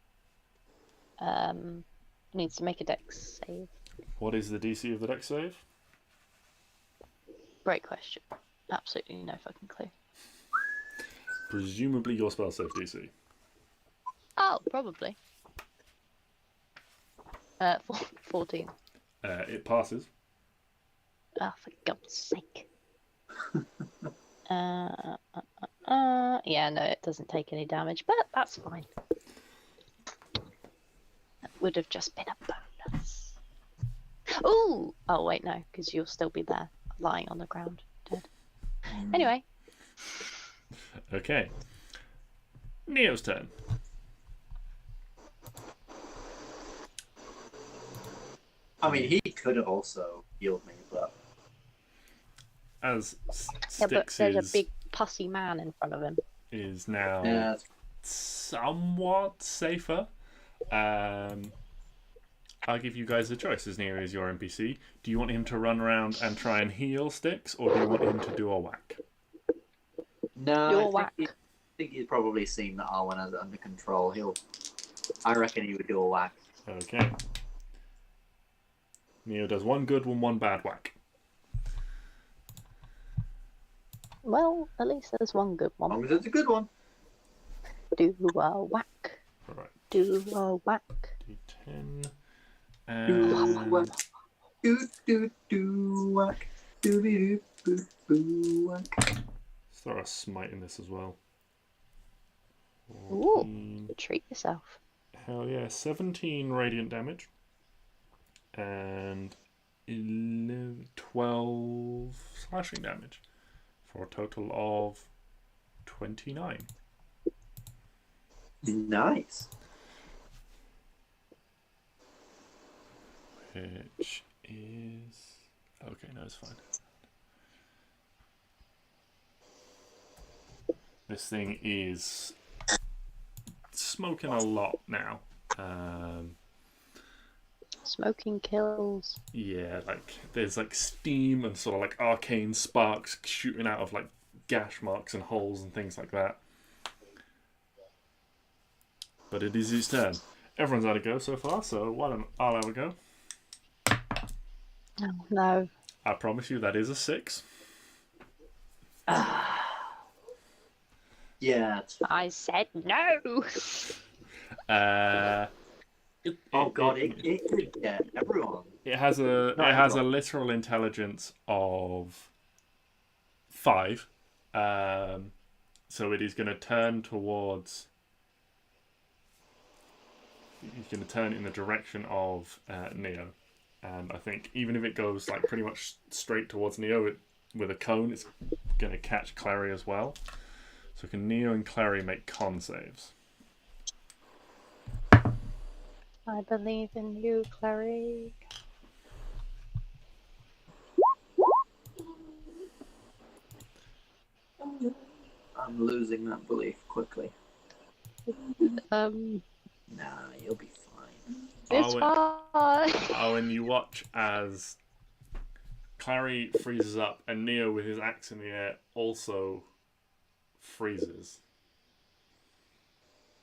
needs to make a dex save. What is the DC of the dex save? Great question. Absolutely no fucking clue. Presumably your spell save DC. Oh, probably. 14. It passes. Oh, for God's sake. Yeah, no, it doesn't take any damage, but that's fine. That would have just been a bonus. Ooh! Oh, wait, no, because you'll still be there, lying on the ground, dead. Anyway. Okay. Neo's turn. I mean, he could have also healed me, but As Yeah, but Stix there's a big pussy man in front of him. is now yeah, somewhat safer. I'll give you guys a choice, as Neo is your NPC. Do you want him to run around and try and heal Stix, or do you want him to do a whack? no, You're I whack. think he's probably seen that Arwen has it under control. I reckon he would do a whack. Okay. Neo does one good and one bad whack. Well, at least there's one good As long one. as it's a good one. Do a whack. Alright, Do a whack. D10. Do And whack. Do whack. Do whack. let's throw a smite in this as well. Ooh. 14. Treat yourself. Hell yeah, 17 radiant damage. And 12 slashing damage. For a total of 29. Nice. Which is... Okay, no, it's fine. This thing is smoking a lot now. Smoking kills. Yeah, like there's like steam and sort of like arcane sparks shooting out of like gash marks and holes and things like that. But it is his turn. Everyone's had a go so far, so why don't I'll have a go. Oh, no. I promise you that is a 6. Yeah. I said no. Oh god, it could get everyone. It has a Not it has a everyone. literal intelligence of 5. So it is going to turn towards. He's going to turn in the direction of Neo. And I think even if it goes like pretty much straight towards Neo with a cone, it's going to catch Klari as well. So can Neo and Klari make con saves? I believe in you, Clary. I'm losing that belief quickly. Nah, you'll be fine. It's fine. Arwen, you watch as Klari freezes up and Neo with his axe in the air also freezes.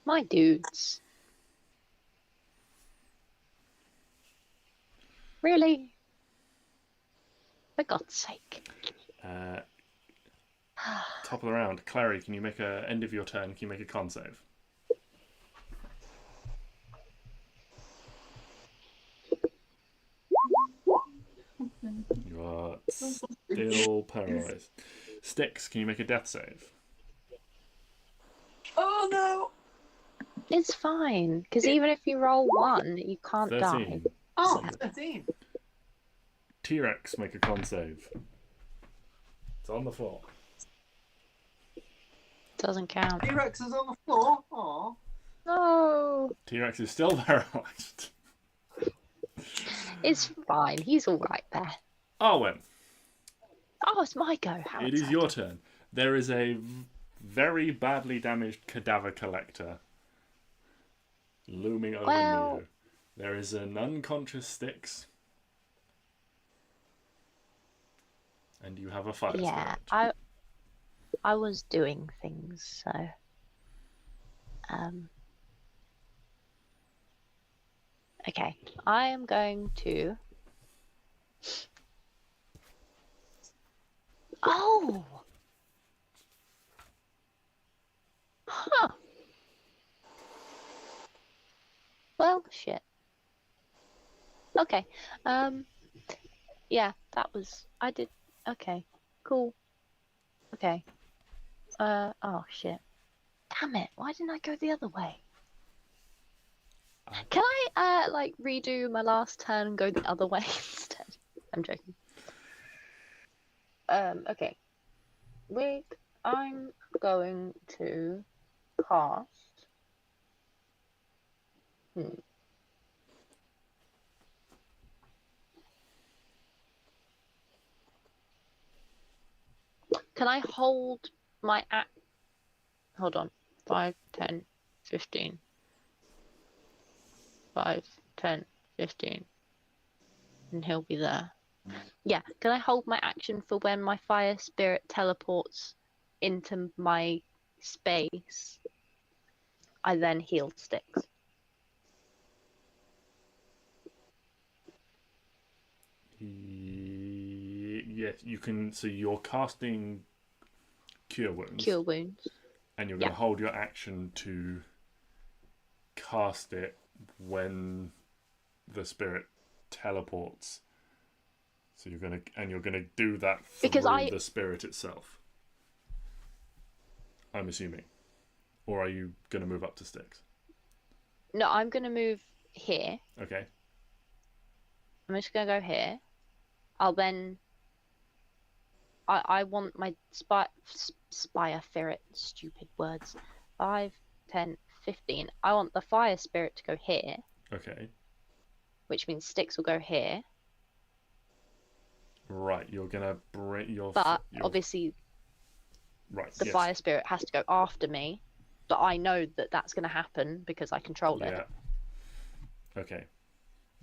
My dudes. Really? For God's sake. Top of the round. Klari, can you make a end of your turn? Can you make a con save? You are still paralyzed. Stix, can you make a death save? Oh no! It's fine, because even if you roll 1, you can't 13. die. Oh, 13. T-Rex, make a con save. It's on the floor. Doesn't count. T-Rex is on the floor. Aw. No! T-Rex is still paralyzed. It's fine, he's alright there. Arwen, Oh, it's my go. How it is your turn. There is a very badly damaged cadaver collector looming over Neo. There is an unconscious Stix. And you have a fire Yeah, spirit. I was doing things, so... Okay, I am going to... Oh! Huh. Well, shit. Okay, yeah, that was... I did... Okay, cool. Okay. Oh shit. Damn it, why didn't I go the other way? Can I, like, redo my last turn and go the other way instead? I'm joking. Okay. I'm going to cast... Can I hold my act? Hold on. 5, 10, 15. 5, 10, 15. And he'll be there. Yeah. Can I hold my action for when my fire spirit teleports into my space? I then heal Stix. Yes, you can. So you're casting Cure Wounds. Cure wounds. And you're going to hold your action to cast it when the spirit teleports. So you're going to do that through the spirit itself. I'm assuming. Or are you going to move up to Stix? No, I'm going to move here. Okay. I'm just going to go here. I'll then... I want my spire ferret, stupid words. 5, 10, 15. I want the fire spirit to go here. Okay. Which means Stix will go here. Right, you're going to bring your... But, obviously, the fire spirit has to go after me. But I know that that's going to happen because I control it. Okay.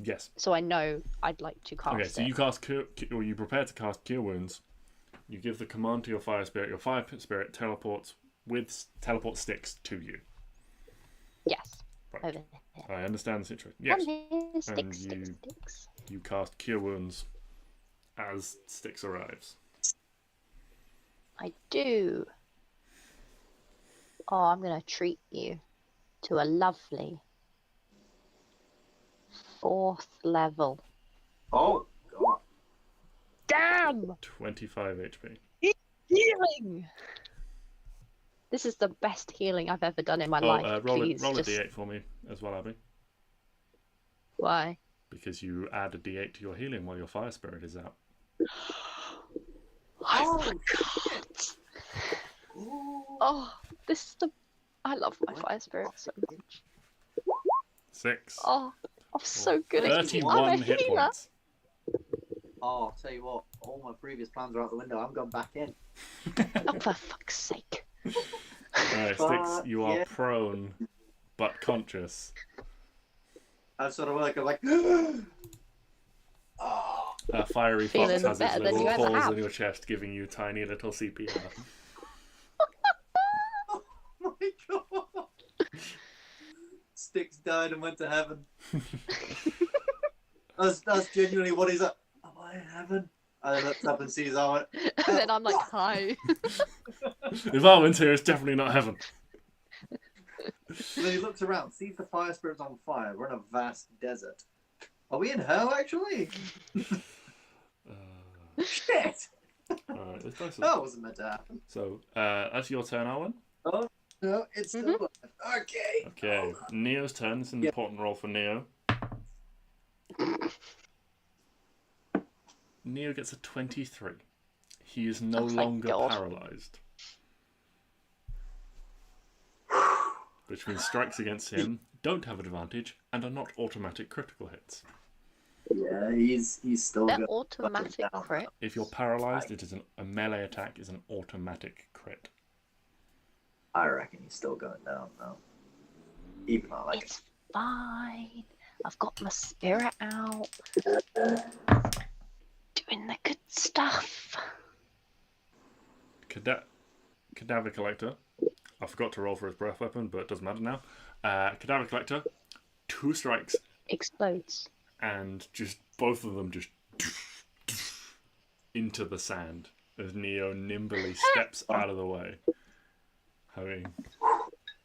Yes. So I know I'd like to cast it. Okay, so you cast or you prepare to cast Cure Wounds. You give the command to your fire spirit. Your fire spirit teleports Stix to you. Yes. Right. Over here. I understand the situation. Yes. Come here, Stix. You cast Cure Wounds as Stix arrives. I do. Oh, I'm going to treat you to a lovely 4th level. Oh, God. Damn! 25 HP. Healing! This is the best healing I've ever done in my life. Roll Please, a d8 for me as well, Abby. Why? because you add a d8 to your healing while your fire spirit is out. I forgot. Oh, this is the. I love my fire spirit so much. 6. Oh, I'm so good at it. 31 I'm a hit healer. points. Oh, I'll tell you what, all my previous plans are out the window. I'm going back in. Oh, for fuck's sake. Alright, Stix, you are prone but conscious. I'm sort of like, oh. Fiery Feeling Fox has its better than little you ever claws have. on your chest, giving you tiny little CPR. Oh my god! Stix died and went to heaven. That's genuinely what he's like. Am I in heaven? I looked up and sees Arwen. And then I'm like, hi. If Arwen's here, it's definitely not heaven. And then he looks around, sees the fire spirit's on fire. We're in a vast desert. Are we in hell, actually? Shit! Alright, this dice is... That wasn't meant to happen. So, that's your turn, Arwen. Oh, no, it's still alive. Okay. Okay, Neo's turn. It's an important roll for Neo. Neo gets a 23. He is no Oh, thank longer God. paralyzed. Which means strikes against him don't have advantage and are not automatic critical hits. Yeah, he's still They're good. automatic crit. If you're paralyzed, it is a melee attack is an automatic crit. I reckon he's still going down now. Even though, like, It's fine. I've got my spirit out. Doing the good stuff. Cadaver Collector. I forgot to roll for his breath weapon, but it doesn't matter now. Cadaver Collector, 2 strikes, Explodes. and just both of them just into the sand as Neo nimbly steps out of the way. Having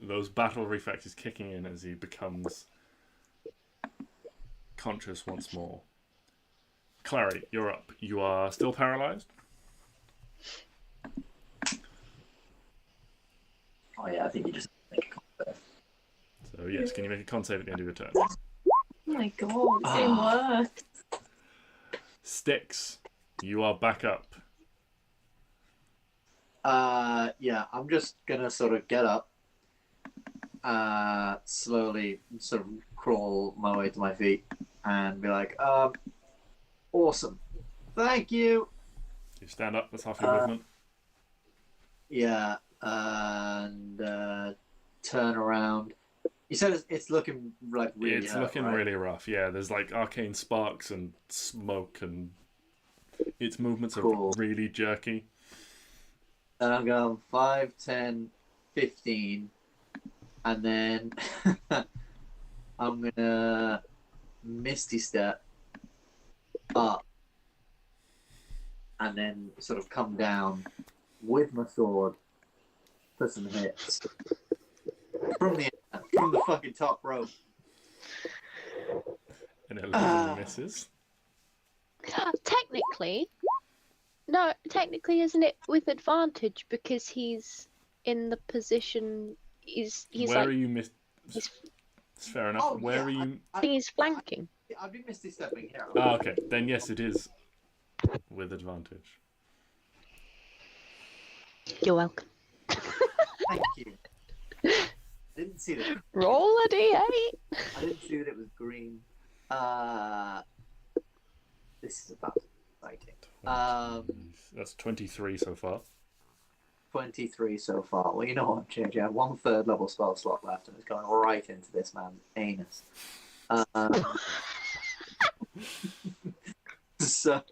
those battle reflexes kicking in as he becomes conscious once more. Klari, you're up. You are still paralyzed? oh yeah, I think you just make a comment. So yes, can you make a con save at the end of your turn? Oh my god, it's getting worse. Stix, you are back up. Yeah, I'm just gonna sort of get up, slowly sort of crawl my way to my feet and be like, awesome. Thank you. You stand up, that's half your movement. Yeah, and turn around. You said it's looking like really It's hurt, looking right? really rough, yeah. There's like arcane sparks and smoke and its movements Cool. are really jerky. And I'm going 5, 10, 15, and then I'm gonna Misty Step up, and then sort of come down with my sword for some hits from the fucking top rope. And 11 misses. Technically, isn't it with advantage because he's in the position? He's Where like are you miss? he's, It's fair enough. Oh, Where yeah, are you? he's flanking. I've been Misty Stepping here. Oh, okay. Then yes, it is with advantage. You're welcome. Thank you. I didn't see that. Roll a d8. I didn't see that it was green. This is about fighting. That's 23 so far. 23 so far. Well, you know what, JJ? I have 1/3 level spell slot left, and it's going right into this man's anus. So,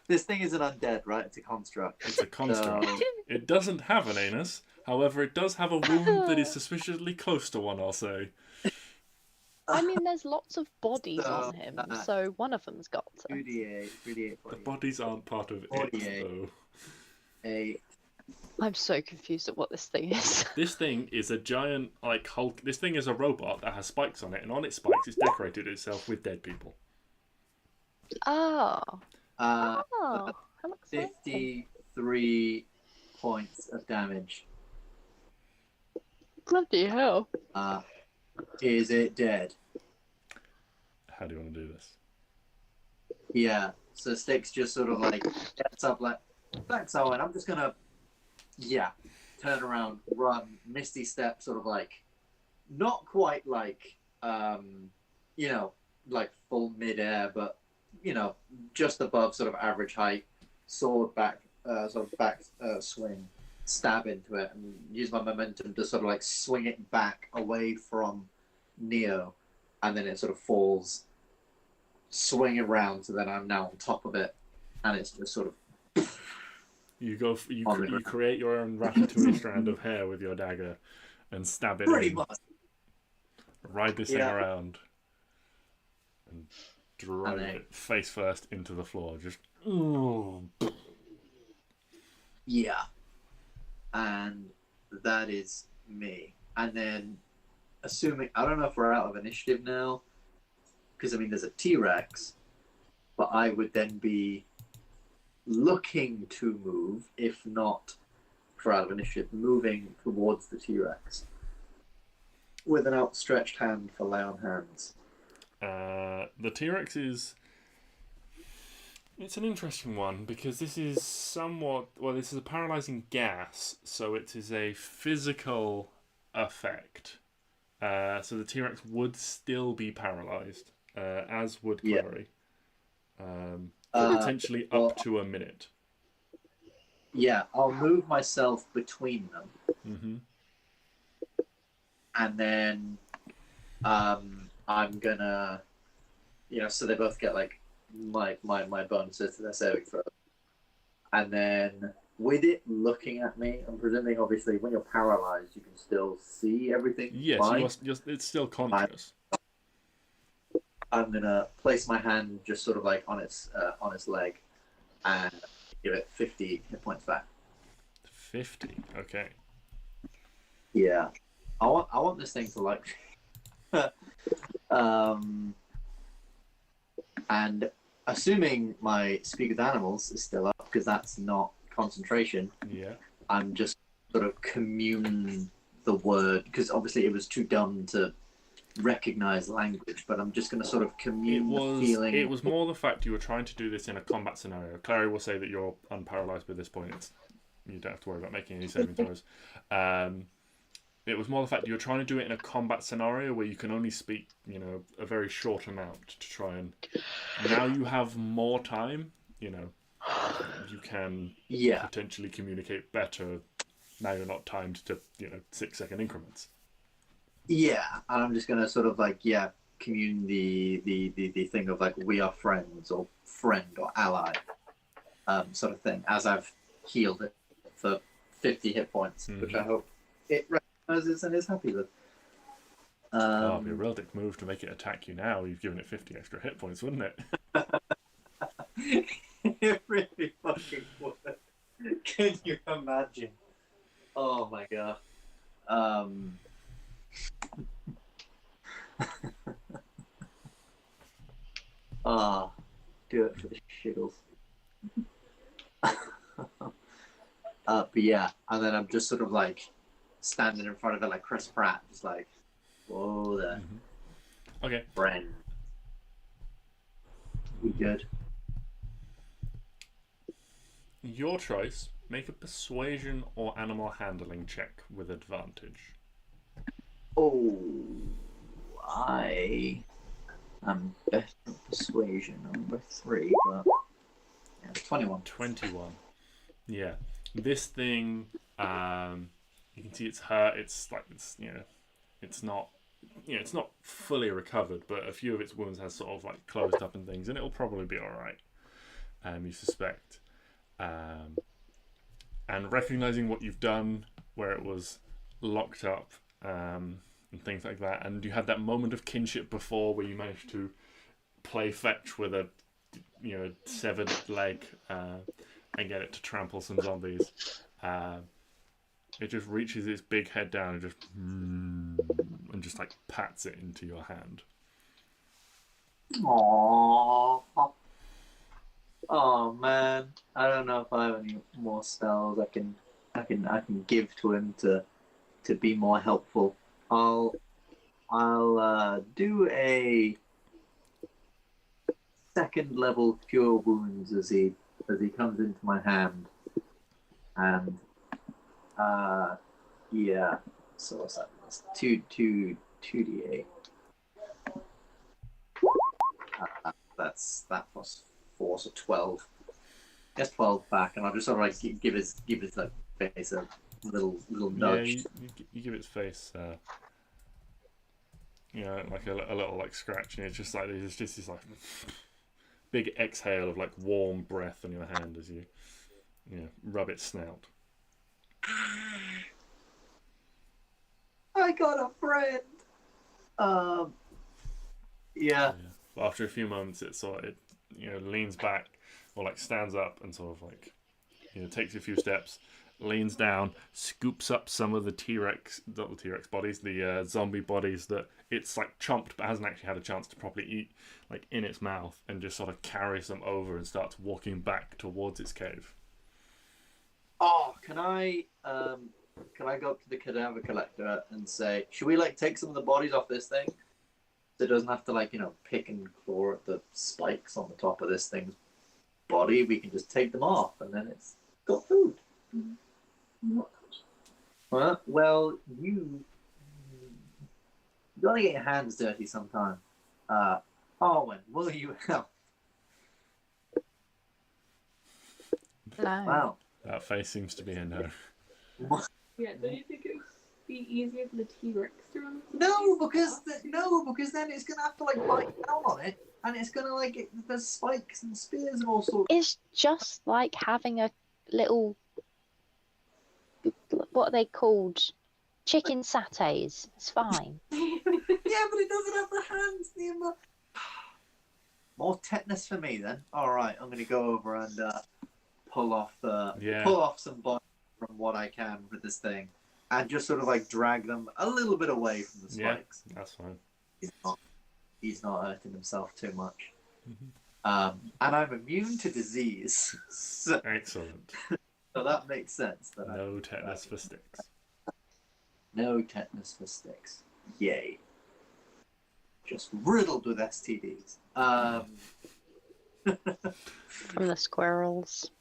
this thing is an undead, right? It's a construct. It's a construct. So, It doesn't have an anus. However, it does have a wound that is suspiciously close to one, I'll say. I mean, there's lots of bodies on him, so one of them's got to. 2d8, 3d8, The bodies aren't part of it, 48. though. 8. I'm so confused at what this thing is. This thing is a giant, like, Hulk. This thing is a robot that has spikes on it, and on its spikes, it's decorated itself with dead people. Oh. Uh, Oh. How exciting. 53 points of damage. Bloody hell. Is it dead? How do you want to do this? Yeah. So Stix just sort of like gets up like, thanks, Owen. I'm just gonna, turn around, run, misty step, sort of like, not quite like, like full midair, but just above sort of average height, sword back, swing, stab into it, and use my momentum to sort of like swing it back away from Neo, and then it sort of falls, swing around, so then I'm now on top of it, and it's just sort of. You create your own ratatouille strand of hair with your dagger, and stab it. Pretty in. much. Ride this thing around, and drive it face first into the floor. Just. Yeah. And that is me. And then, assuming, I don't know if we're out of initiative now, because I mean, there's a T-Rex, but I would then be looking to move, if not for out of initiative, moving towards the T-Rex with an outstretched hand for lay on hands. The T-Rex is. It's an interesting one because this is this is a paralyzing gas, so it is a physical effect. So the T-Rex would still be paralyzed, as would Klari. For potentially up to a minute. Yeah, I'll move myself between them. Mm-hmm. And then I'm gonna, so they both get like my bonuses to their saving throw. And then with it looking at me, I'm presuming obviously when you're paralyzed you can still see everything. Yes, it's still conscious. I'm gonna place my hand just sort of like on its leg and give it 50 hit points back. 50, okay. Yeah, I want this thing to like, and assuming my speak with animals is still up because that's not concentration. Yeah, I'm just sort of commune the word because obviously it was too dumb to recognize language, but I'm just going to sort of commune the feeling. It was more the fact you were trying to do this in a combat scenario. Klari will say that you're unparalyzed by this point. You don't have to worry about making any saving throws. It was more the fact you were trying to do it in a combat scenario where you can only speak, a very short amount to try and. Now you have more time. You can potentially communicate better. Now you're not timed to 6-second increments. Yeah, and I'm just gonna sort of like commune the thing of like we are friends or friend or ally, sort of thing. As I've healed it for 50 hit points, which I hope it recognizes and is happy with. It'd be a real dick move to make it attack you now. You've given it 50 extra hit points, wouldn't it? It really fucking would. Can you imagine? Oh my god. Do it for the shiggles. But yeah, and then I'm just sort of like standing in front of it like Chris Pratt, just like, whoa there. Mm-hmm. Okay. Friend. We good? Your choice. Make a persuasion or animal handling check with advantage. Oh, I am better at persuasion, number 3, but 21. 21. Yeah. This thing, you can see it's hurt. It's not, it's not fully recovered, but a few of its wounds has sort of like closed up and things, and it'll probably be all right. You suspect. And recognizing what you've done, where it was locked up, and things like that, and you had that moment of kinship before where you managed to play fetch with a severed leg and get it to trample some zombies. It just reaches its big head down and just like pats it into your hand. Aww. Oh man, I don't know if I have any more spells I can give to him to be more helpful. I'll do a second level cure wounds as he comes into my hand, and yeah. So what's that? That's 2d8. That plus 4, so 12. Just 12 back, and I'll just sort of like give his like face a little nudge. Yeah, you give its face, like a little like scratch, and it's just like there's just this like big exhale of like warm breath on your hand as you rub its snout. I got a friend. Yeah. But after a few moments, it leans back or like stands up and sort of like takes a few steps, leans down, scoops up some of the not the T-Rex bodies, the zombie bodies that it's like chomped but hasn't actually had a chance to properly eat, like in its mouth, and just sort of carries them over and starts walking back towards its cave. Oh, can I go up to the cadaver collector and say, should we like take some of the bodies off this thing? So it doesn't have to like pick and claw at the spikes on the top of this thing's body. We can just take them off, and then it's got food. Well, you gotta get your hands dirty sometime. Arwen, will you help? No. Wow. That face seems to be a no. Yeah, don't you think it would be easier for the T-Rex to run? No, because then it's gonna have to like bite down on it, and it's gonna like there's spikes and spears and all sorts. It's just like having a little, what are they called? Chicken satays. It's fine. Yeah, but it doesn't have the hands. More tetanus for me then. All right, I'm gonna go over and pull off some bodies from what I can with this thing, and just sort of like drag them a little bit away from the spikes. Yeah, that's fine. He's not hurting himself too much. Mm-hmm. And I'm immune to disease. So Excellent. that makes sense. No tetanus for Stix. No tetanus for Stix. Yay. Just riddled with STDs. From the squirrels.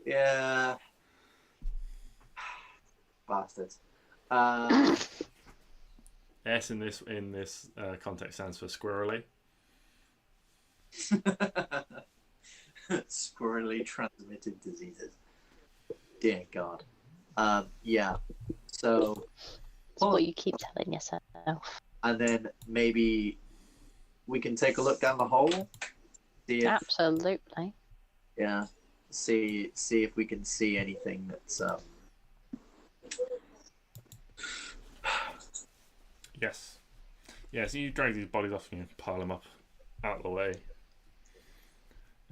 Yeah. Bastards. S in this context stands for squirrely. Squirrely transmitted diseases. Dear God. Yeah. So. That's what you keep telling yourself. And then maybe we can take a look down the hole. Absolutely. Yeah. See if we can see anything that's. Yes. Yeah, so you drag these bodies off and you pile them up out of the way.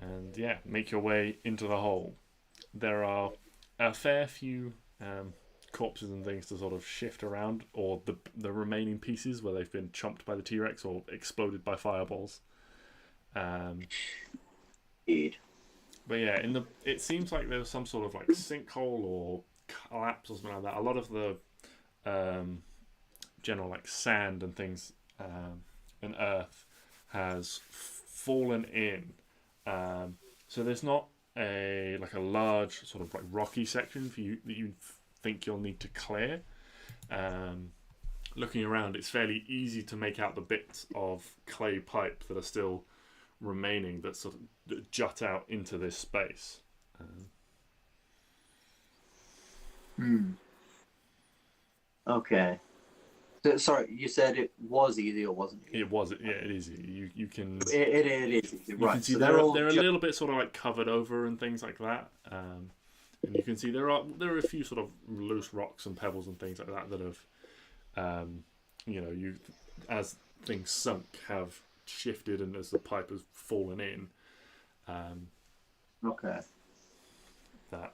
And yeah, make your way into the hole. There are a fair few corpses and things to sort of shift around, or the remaining pieces where they've been chomped by the T-Rex or exploded by fireballs. Indeed. But yeah, it seems like there was some sort of like sinkhole or collapse or something like that. A lot of the general like sand and things and earth has fallen in. So there's not a large sort of like rocky section for you that you think you'll need to clear. Looking around, it's fairly easy to make out the bits of clay pipe that are still remaining that sort of jut out into this space. Okay. So, sorry, you said it was easy or wasn't it? It was, yeah, it is. You can. It is easy, You right? can see so they're a little bit sort of like covered over and things like that. And you can see there are a few sort of loose rocks and pebbles and things like that that have, you as things sunk have shifted and as the pipe has fallen in. Okay. That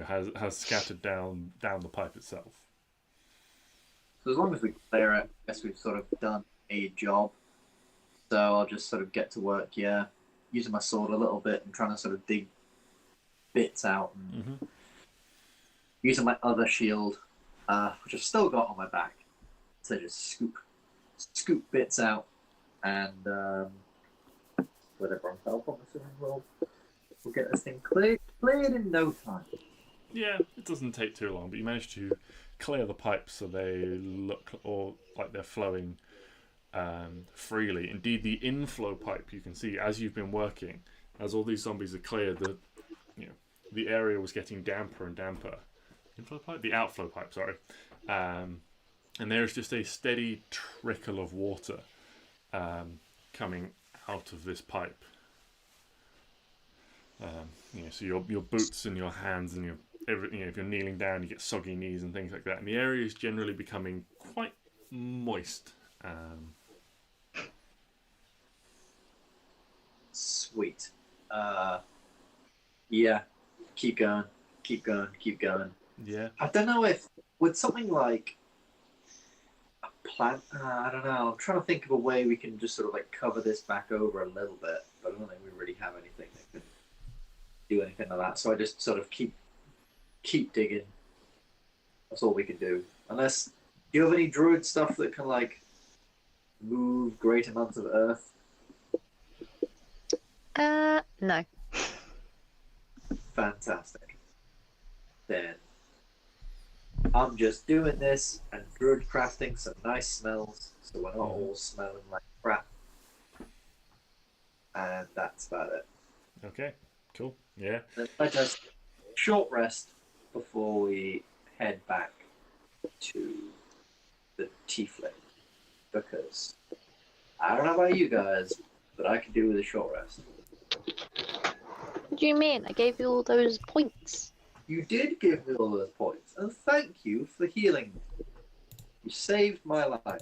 has scattered down the pipe itself. So as long as we clear it, I guess we've sort of done a job. So I'll just sort of get to work, using my sword a little bit and trying to sort of dig bits out. And using my other shield, which I've still got on my back, to just scoop bits out and with everyone's help, I'm assuming we'll get this thing cleared in no time. Yeah, it doesn't take too long, but you manage to clear the pipes so they look all like they're flowing freely. Indeed, the inflow pipe you can see as you've been working, as all these zombies are cleared, the area was getting damper and damper. Inflow pipe, the outflow pipe, sorry. And there's just a steady trickle of water coming out of this pipe. So your boots and your hands and if you're kneeling down, you get soggy knees and things like that. And the area is generally becoming quite moist. Sweet. Yeah. Keep going. Yeah. I don't know if with something like a plant. I don't know. I'm trying to think of a way we can just sort of like cover this back over a little bit, but I don't think we really have anything that can do anything like that. So I just sort of keep digging. That's all we can do. Unless, do you have any druid stuff that can like move great amounts of earth? No. Fantastic. Then I'm just doing this and druid crafting some nice smells, so we're not all smelling like crap. And that's about it. Okay. Cool. Yeah. Let us short rest before we head back to the tiefling, because I don't know about you guys, but I could do with a short rest. What do you mean? I gave you all those points. You did give me all those points, and thank you for healing me. You saved my life.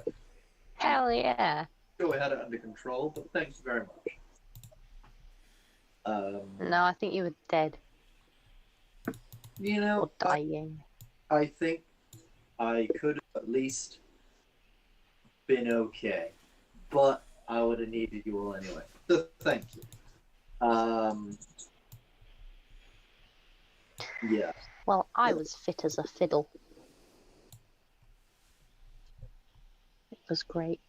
Hell yeah. Sure, we had it under control, but thank you very much. No, I think you were dead. You know, Or dying. I think I could have at least been okay, but I would have needed you all anyway. So thank you. Yeah. Well, I was fit as a fiddle. It was great.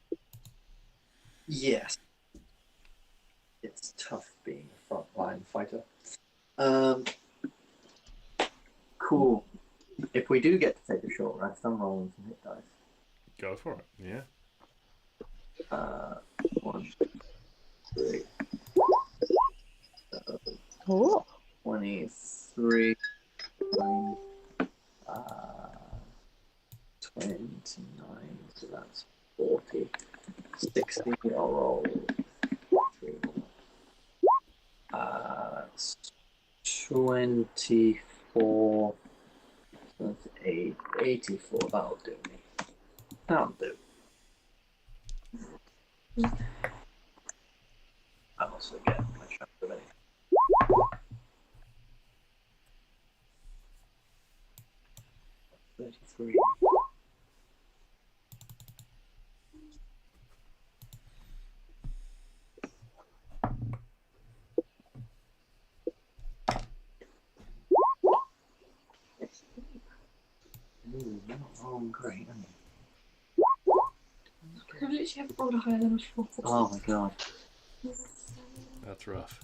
Yes. It's tough being a frontline fighter. Cool. If we do get to take a short rest, I'm rolling some hit dice. Go for it. Yeah. 1, 3, Oh. 23, 29, so that's 40, 60, I'll roll 3 more. That's 24, so that's 84, that'll do me. That'll do. I'm also getting my chance of anything. $33. Ooh, not rolling great, am I? I literally haven't rolled a higher than a 4. Oh my god. That's rough.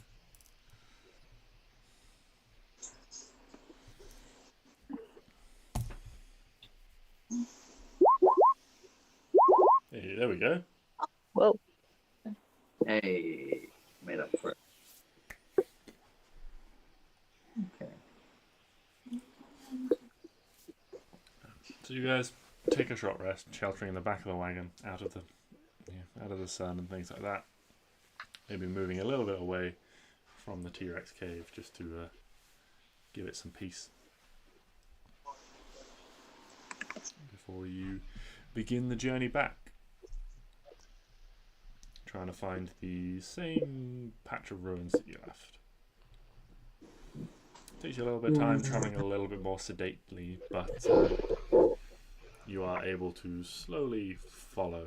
Hey, there we go. Whoa. Hey, made up for it. Okay. So you guys take a short rest, sheltering in the back of the wagon, out of the sun and things like that. Maybe moving a little bit away from the T-Rex cave just to give it some peace before you begin the journey back. Trying to find the same patch of ruins that you left. Takes you a little bit of time, traveling a little bit more sedately, but you are able to slowly follow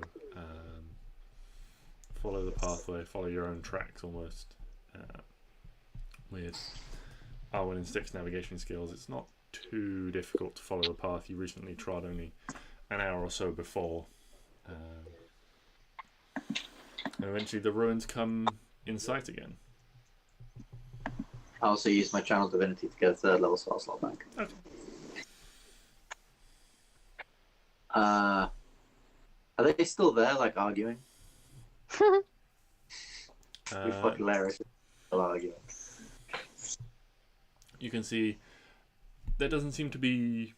the pathway, follow your own tracks almost. With Arwen and Stix navigation skills, it's not too difficult to follow the path you recently trod only an hour or so before. And eventually the ruins come in sight again. I also use my channel divinity to get a third level spell slot back. Okay. Are they still there, like arguing? It'd be fucking hilarious. Still arguing. You can see there doesn't seem to be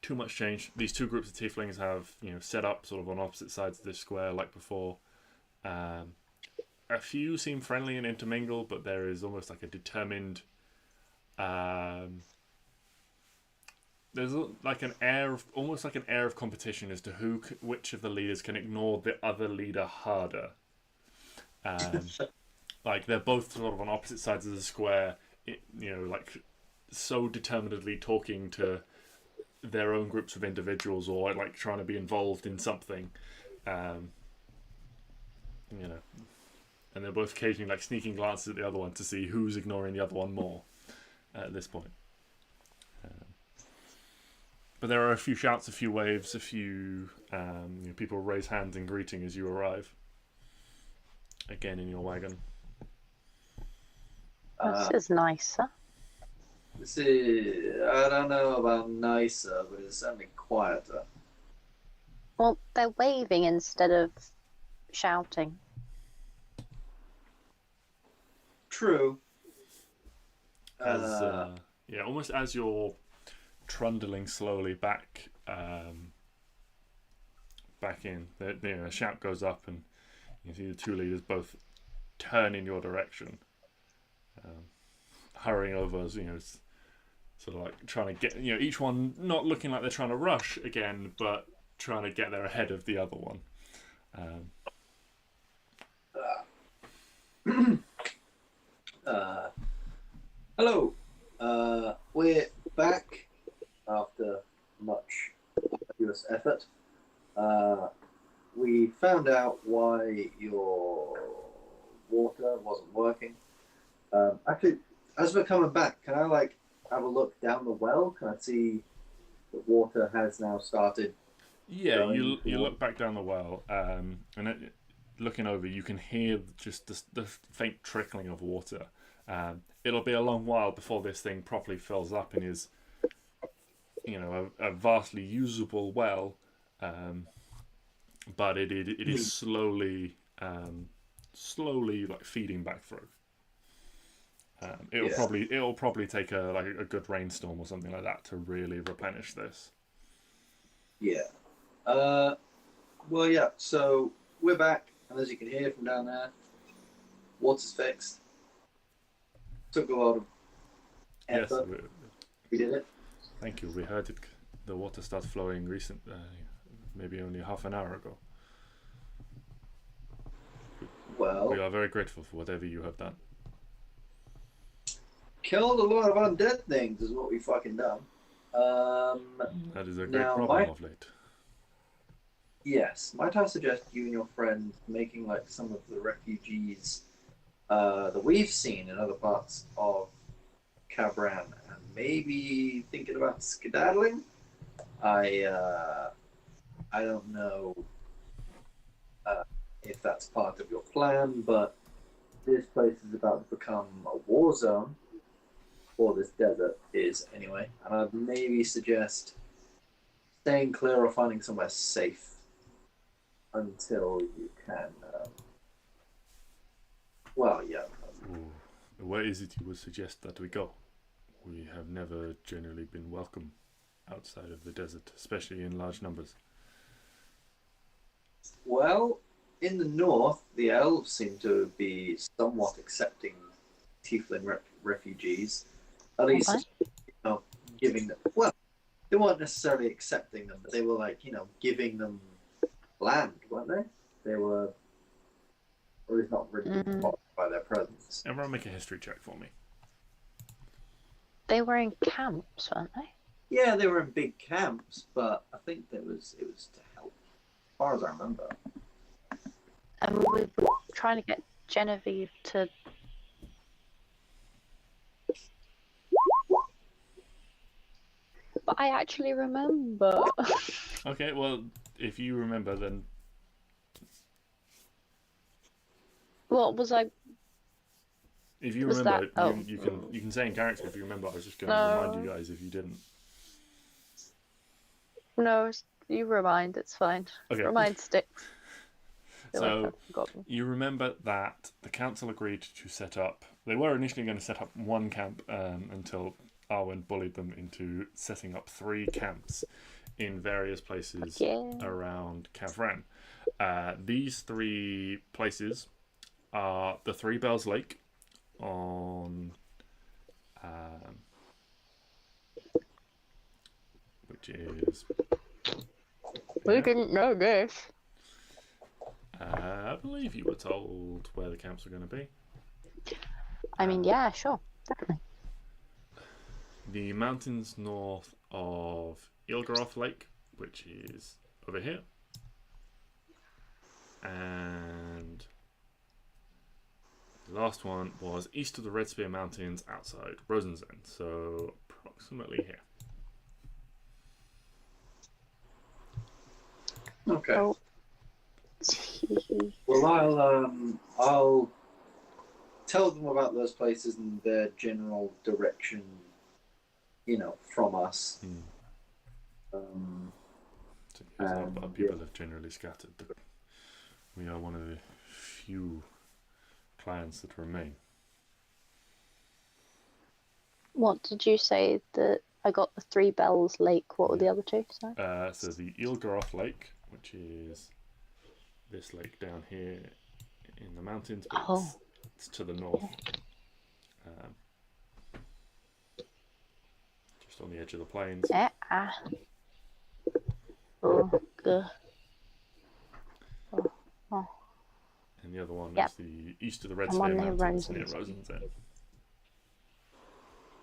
too much change. These two groups of tieflings have, set up sort of on opposite sides of this square like before. A few seem friendly and intermingle, but there is almost like a determined. There's like an air of almost like an air of competition as to which of the leaders can ignore the other leader harder. Like they're both sort of on opposite sides of the square, like so determinedly talking to their own groups of individuals or like trying to be involved in something, and they're both occasionally like sneaking glances at the other one to see who's ignoring the other one more at this point. But there are a few shouts, a few waves, a few people raise hands in greeting as you arrive. Again in your wagon. This is nicer. This is, I don't know about nicer, but it's certainly quieter. Well, they're waving instead of shouting. True. Almost as you're trundling slowly back in, a shout goes up and you see the two leaders both turn in your direction, hurrying over as sort of like trying to get each one not looking like they're trying to rush again, but trying to get there ahead of the other one. Hello. We're back after much arduous effort. We found out why your water wasn't working. Actually, as we're coming back, can I have a look down the well? Can I see the water has now started? Yeah, you look back down the well, and looking over, you can hear just the faint trickling of water. It'll be a long while before this thing properly fills up and is, a vastly usable well, but it is slowly like feeding back through. It'll probably take a good rainstorm or something like that to really replenish this. Yeah. Well, yeah. So we're back, and as you can hear from down there, water's fixed. Took a lot of effort. Yes, we did it. Thank you. We heard the water start flowing maybe only half an hour ago. Well, we are very grateful for whatever you have done. Killed a lot of undead things is what we fucking done. That is a great problem of late. Yes, might I suggest you and your friend making like some of the refugees that we've seen in other parts of Kavran, and maybe thinking about skedaddling? I don't know if that's part of your plan, but this place is about to become a war zone, or this desert is anyway, and I'd maybe suggest staying clear or finding somewhere safe until you can. Where is it you would suggest that we go? We have never generally been welcome outside of the desert, especially in large numbers. Well, in the north, the elves seem to be somewhat accepting tiefling refugees. At least, giving them. Well, they weren't necessarily accepting them, but they were giving them land, weren't they? They were, or is not really bothered by their presence. Everyone make a history check for me. They were in camps, weren't they? Yeah, they were in big camps, but I think it was to help, as far as I remember. And we were trying to get Genevieve to. But I actually remember. Okay, well, if you remember, then What was I? If you Was remember, that- oh. you can say in character if you remember. I was just going to No. remind you guys if you didn't. No, you remind. It's fine. Okay. Remind Stix. Feel like So I've forgotten. you remember that the council agreed to set up. They were initially going to set up one camp until Arwen bullied them into setting up 3 camps in various places Yeah. around Kavran. These 3 places are the Three Bells Lake on, which is. We didn't know this. I believe you were told where the camps were going to be. I mean, yeah, sure, definitely. The mountains north of Ilgaroth Lake, which is over here. And the last one was east of the Red Spear Mountains outside Rosenzen, so approximately here. Okay. Oh. Well, I'll tell them about those places and their general direction, from us. So our people have generally scattered. We are one of the few clans that remain. What did you say that I got the Three Bells Lake? What were the other 2? Sorry. So the Ilgaroth Lake, which is this lake down here in the mountains, but it's to the north. Just on the edge of the plains. Oh, good. And the other one Yep. is the east of the Red I'm Spear on near Mountains near Rosenzen. Rosenzen.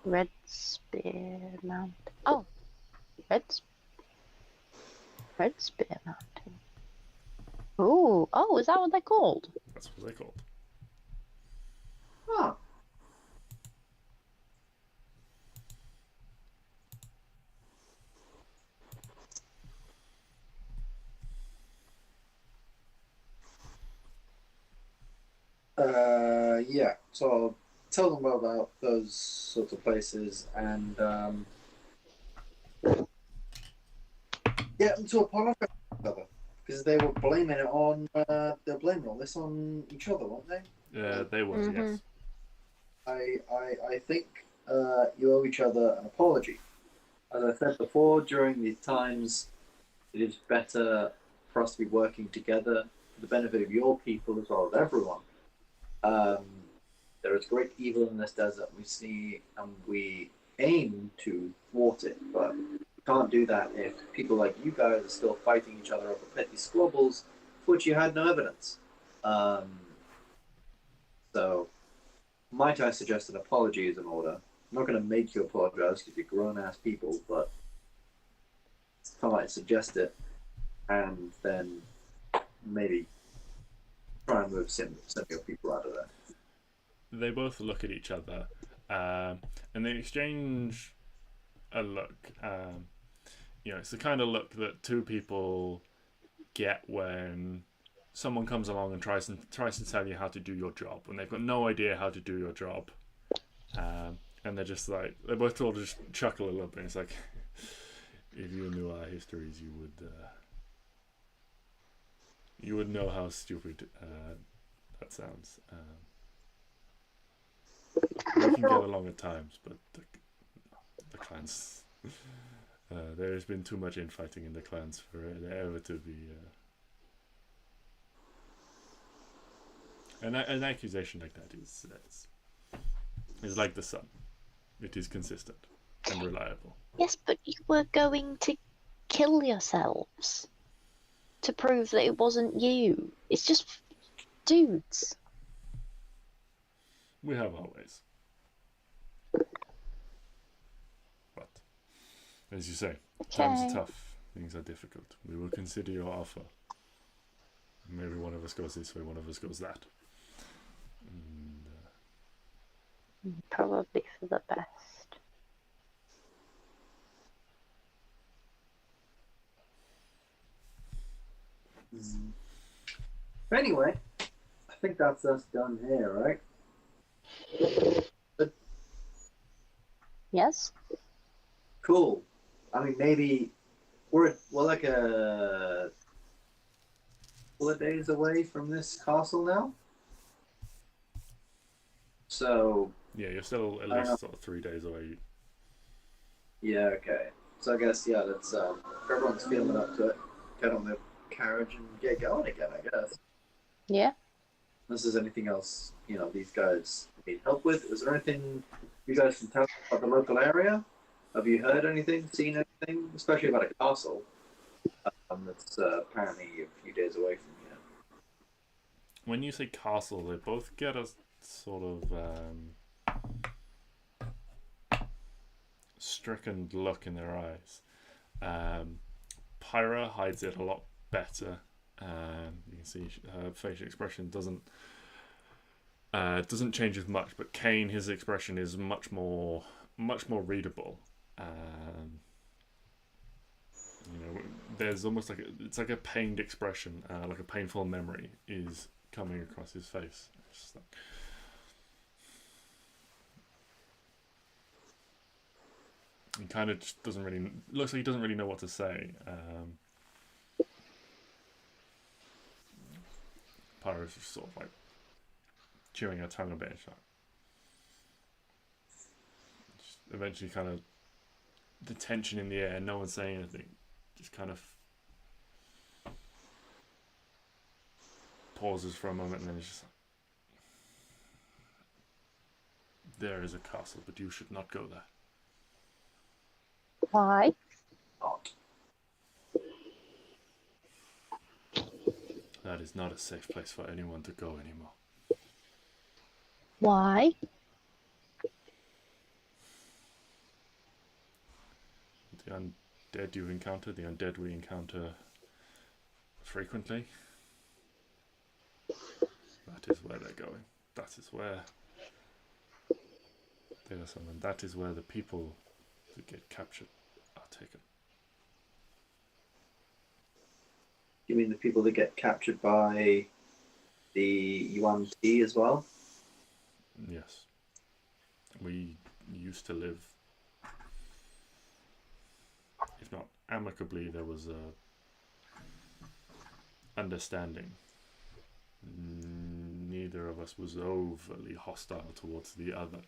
Red Spear Mountain. Oh, Red Spear Mountain. Oh, is that what they're called? That's what they're called. Huh. Yeah, so I'll tell them about those sorts of places and get them to apologize to each other because they were blaming it on they're blaming all this on each other, weren't they? They were, yes. I think you owe each other an apology. As I said before, during these times, it is better for us to be working together for the benefit of your people as well as everyone. There is great evil in this desert we see, and we aim to thwart it, but we can't do that if people like you guys are still fighting each other over petty squabbles for which you had no evidence. So, might I suggest an apology is in order? I'm not going to make you apologize because you're grown-ass people, but I might suggest it, and then maybe try and move some of your people out of there. They both look at each other and they exchange a look. It's the kind of look that 2 people get when someone comes along and tries to tell you how to do your job when they've got no idea how to do your job. And they're just like, they both all just chuckle a little bit. It's like, if you knew our histories, you would know how stupid that sounds. We can get along at times, but the clans, there has been too much infighting in the clans for there ever to be an accusation like that is like the sun. It is consistent and reliable. Yes, but you were going to kill yourselves to prove that it wasn't you. It's just dudes. We have our ways. But, as you say, times are tough. Things are difficult. We will consider your offer. Maybe one of us goes this way, one of us goes that. And, probably for the best. Anyway, I think that's us done here, right? Yes. Cool. I mean, maybe we're like a couple of days away from this castle now. So Yeah, you're still at I don't least know. sort of 3 days away. Yeah, okay. So I guess let's everyone's feeling up to it. Get on the carriage and get going again, I guess. Yeah. Unless there's anything else, these guys need help with. Is there anything you guys can tell us about the local area? Have you heard anything, seen anything, especially about a castle that's apparently a few days away from here? When you say castle, they both get a sort of stricken look in their eyes. Pyra hides it a lot better. You can see her facial expression doesn't change as much, but Kane, his expression is much more readable. There's almost it's like a pained expression, like a painful memory is coming across his face. It's just like, he kind of just looks like he doesn't really know what to say. Pyra's just sort of like chewing her tongue a bit. Just eventually, kind of the tension in the air, no one's saying anything, just kind of pauses for a moment, and then it's just like, there is a castle, but you should not go there. Why? Not. That is not a safe place for anyone to go anymore. Why? The undead you encounter, the undead we encounter frequently, that is where they're going. That is where they are summoned. That is where the people who get captured are taken. You mean the people that get captured by the UNT as well? Yes. We used to live, if not amicably, there was a understanding. Neither of us was overly hostile towards the other.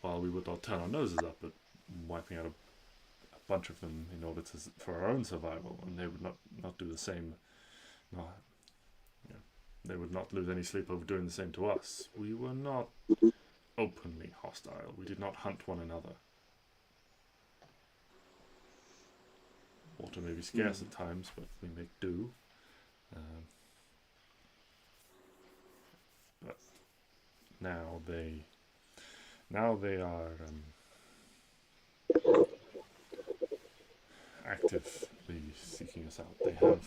While we would not turn our noses up at wiping out a bunch of them in order for our own survival, and they would not do the same. They would not lose any sleep over doing the same to us. We were not openly hostile. We did not hunt one another. Water may be scarce at times, but we make do. But now they are actively seeking us out. They have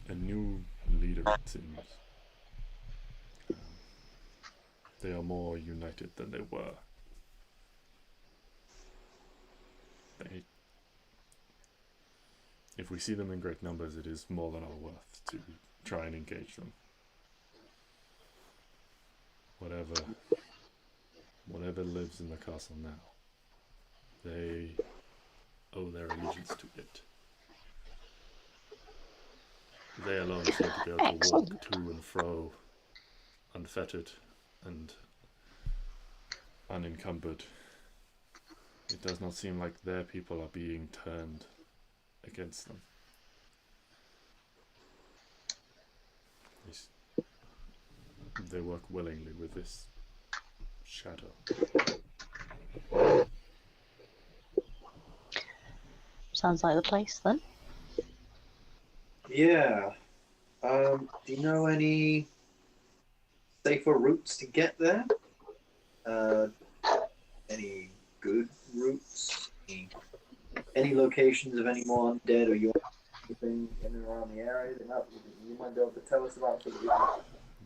a new leader, it seems. They are more united than they were. If we see them in great numbers, it is more than our worth to try and engage them. Whatever lives in the castle now, they owe their allegiance to it. They alone seem to be able to walk to and fro, unfettered and unencumbered. It does not seem like their people are being turned against them. They work willingly with this shadow. Sounds like the place then. Yeah. Do you know any safer routes to get there? Any good routes? Any locations of any more undead or anything in and around the area that you might be able to tell us about?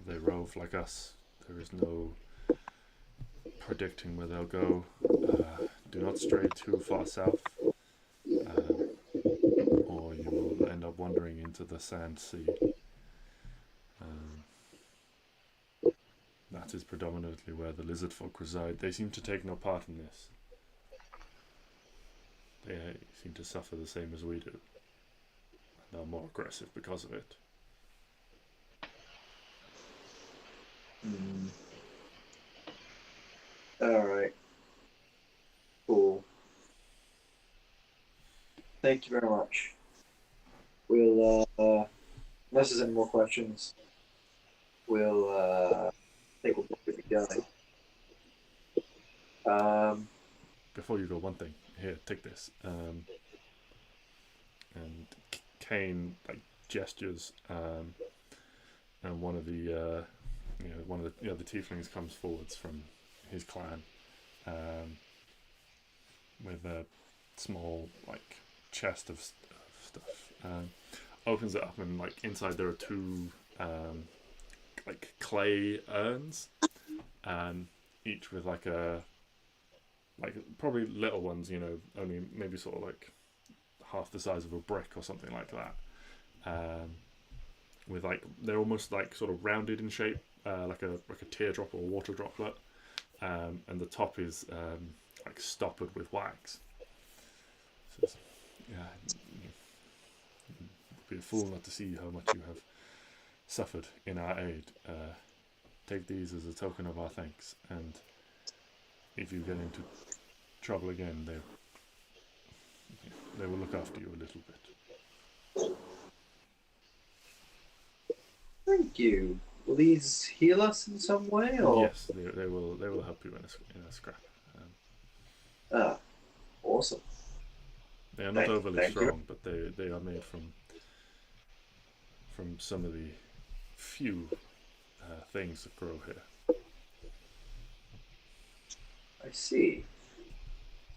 They rove like us. There is no predicting where they'll go. Do not stray too far south, or you will end up wandering into the sand sea. That is predominantly where the lizard folk reside. They seem to take no part in this. They seem to suffer the same as we do, and are more aggressive because of it. Alright. Cool. Thank you very much. We'll, unless there's any more questions, we'll, think we'll probably be going. Before you go, one thing. Here, take this. And Kane gestures, and one of the other tieflings comes forwards from his clan, with a small chest of stuff. Opens it up, and inside there are two clay urns, each with probably little ones, only maybe sort of half the size of a brick or something like that. With they're almost sort of rounded in shape, like a teardrop or a water droplet, and the top is stoppered with wax. So you'd be a fool not to see how much you have suffered in our aid. Take these as a token of our thanks, and if you get into trouble again, they will look after you a little bit. Thank you. Will these heal us in some way, or? Yes, they will help you in a scrap. Awesome. They are not overly strong, but they are made from some of the few things that grow here. I see.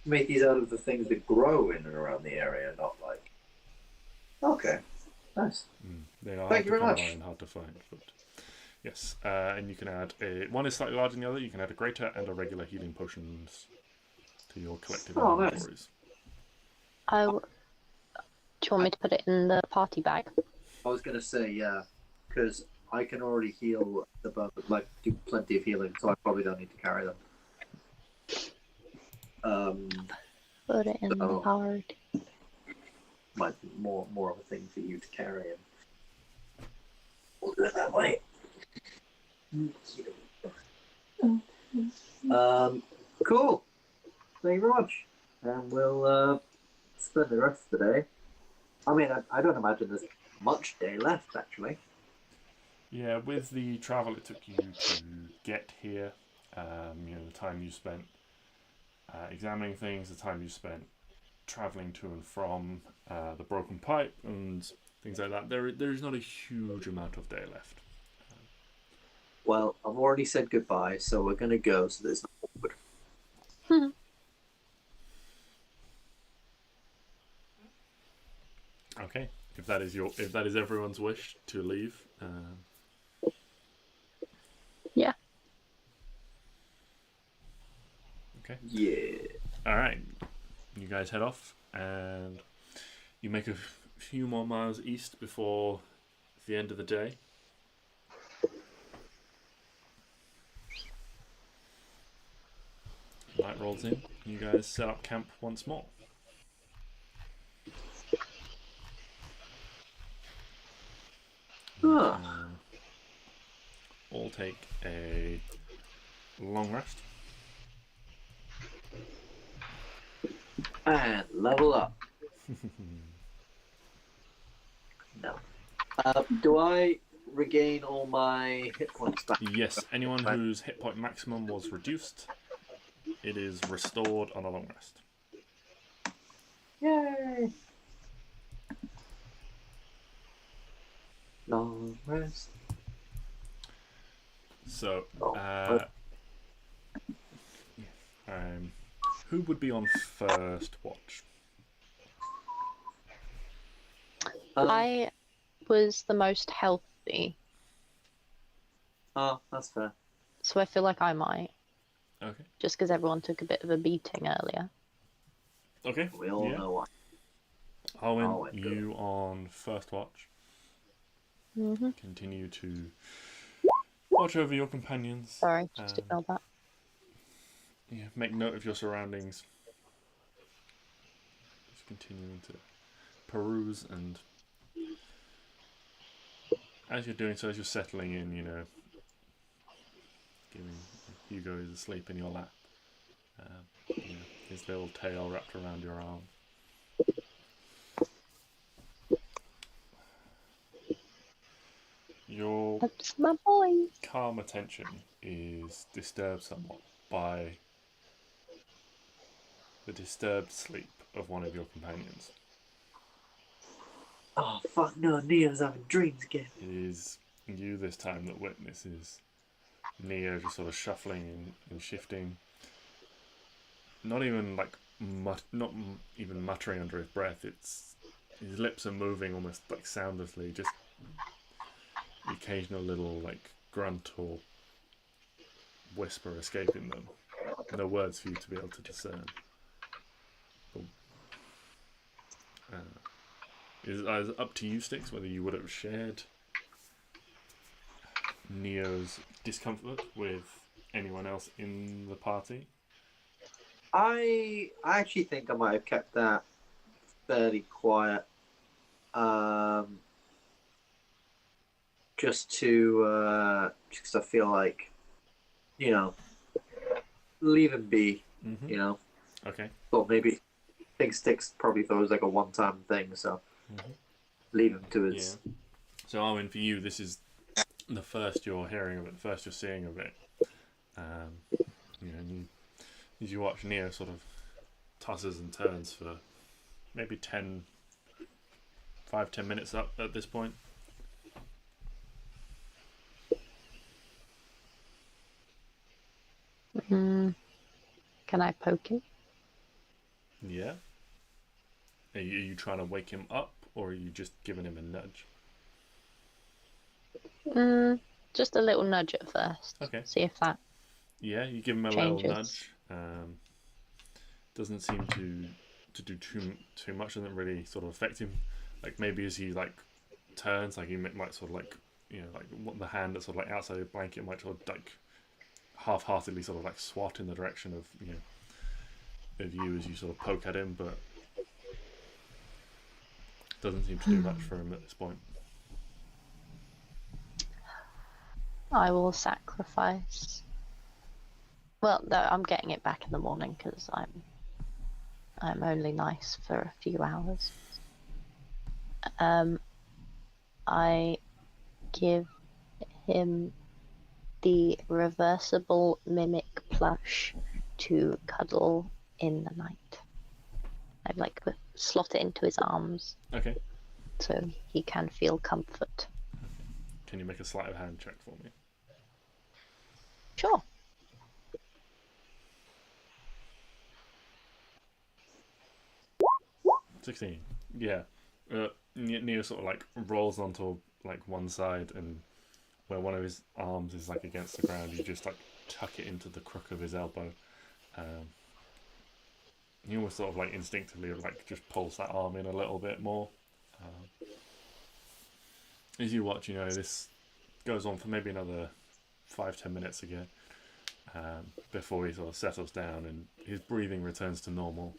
Make these out of the things that grow in and around the area, not Okay, nice. They are Thank you very much. And hard to find, but yes. And you can add one is slightly larger than the other. You can add a greater and a regular healing potions to your collective inventories. Do you want me to put it in the party bag? I was gonna say because I can already heal the boat, do plenty of healing, so I probably don't need to carry them. Put it in the card. Might be more of a thing for you to carry, and we'll do it that way. Cool. Thank you very much, and we'll spend the rest of the day. I mean, I don't imagine there's much day left, actually. Yeah, with the travel it took you to get here, the time you spent examining things, the time you spent travelling to and from the broken pipe and things like that, there is not a huge amount of day left. Well, I've already said goodbye, so we're going to go, so there's no awkward. Okay, if that is everyone's wish to leave. Yeah. Okay. Yeah. All right. You guys head off, and you make a few more miles east before the end of the day. Night rolls in. You guys set up camp once more. All take a long rest. And level up. No. Do I regain all my hit points back? Yes, anyone whose hit point maximum was reduced, it is restored on a long rest. Yay! Long rest. So, who would be on first watch? I was the most healthy, Oh, that's fair. so I feel like I might, Okay. just because everyone took a bit of a beating earlier. Okay. We all know why. Arwen, you on first watch. Mm-hmm. Continue to watch over your companions. Sorry, just ignore that. Yeah, make note of your surroundings. Just continuing to peruse, and as you're doing so, as you're settling in, you know, giving Hugo is asleep in your lap. You know, his little tail wrapped around your arm. Your That's my boy. calm attention is disturbed somewhat by the disturbed sleep of one of your companions. Oh fuck no, Neo's having dreams again. It is you this time that witnesses Neo just sort of shuffling and shifting. Not even like not even muttering under his breath. It's his lips are moving almost like soundlessly, just the occasional little like grunt or whisper escaping them. No words for you to be able to discern. But, it's up to you, Stix, whether you would have shared Neo's discomfort with anyone else in the party. I actually think I might have kept that fairly quiet. Just because I feel like, you know, leave him be, you know. Okay. But maybe I think Stix probably thought it was like a one-time thing, so leave him to his... Yeah. So, Arwen, for you, this is the first you're hearing of it, the first you're seeing of it. You know, as you watch Neo sort of tosses and turns for maybe 5-10 minutes up at this point. Can I poke him? Yeah. Are you trying to wake him up, or are you just giving him a nudge? Just a little nudge at first. Okay. See if that. Yeah, you give him a changes. little nudge. Doesn't seem to do too much. Doesn't really sort of affect him. Like maybe as he like turns, like he might sort of like, you know, like the hand that's sort of like outside the blanket might sort of like half-heartedly sort of like swat in the direction of, you know, of you as you sort of poke at him, but doesn't seem to do much for him at this point. I will sacrifice. Well, no, I'm getting it back in the morning because I'm only nice for a few hours. I give him the reversible mimic plush to cuddle in the night. I like slot it into his arms. Okay. So he can feel comfort. Can you make a sleight of hand check for me? Sure. $16. Yeah. Neo sort of like rolls onto like one side, and where one of his arms is like against the ground, you just like tuck it into the crook of his elbow. He almost sort of like instinctively like just pulls that arm in a little bit more. As you watch, you know, this goes on for maybe another 5-10 minutes again, before he sort of settles down and his breathing returns to normal.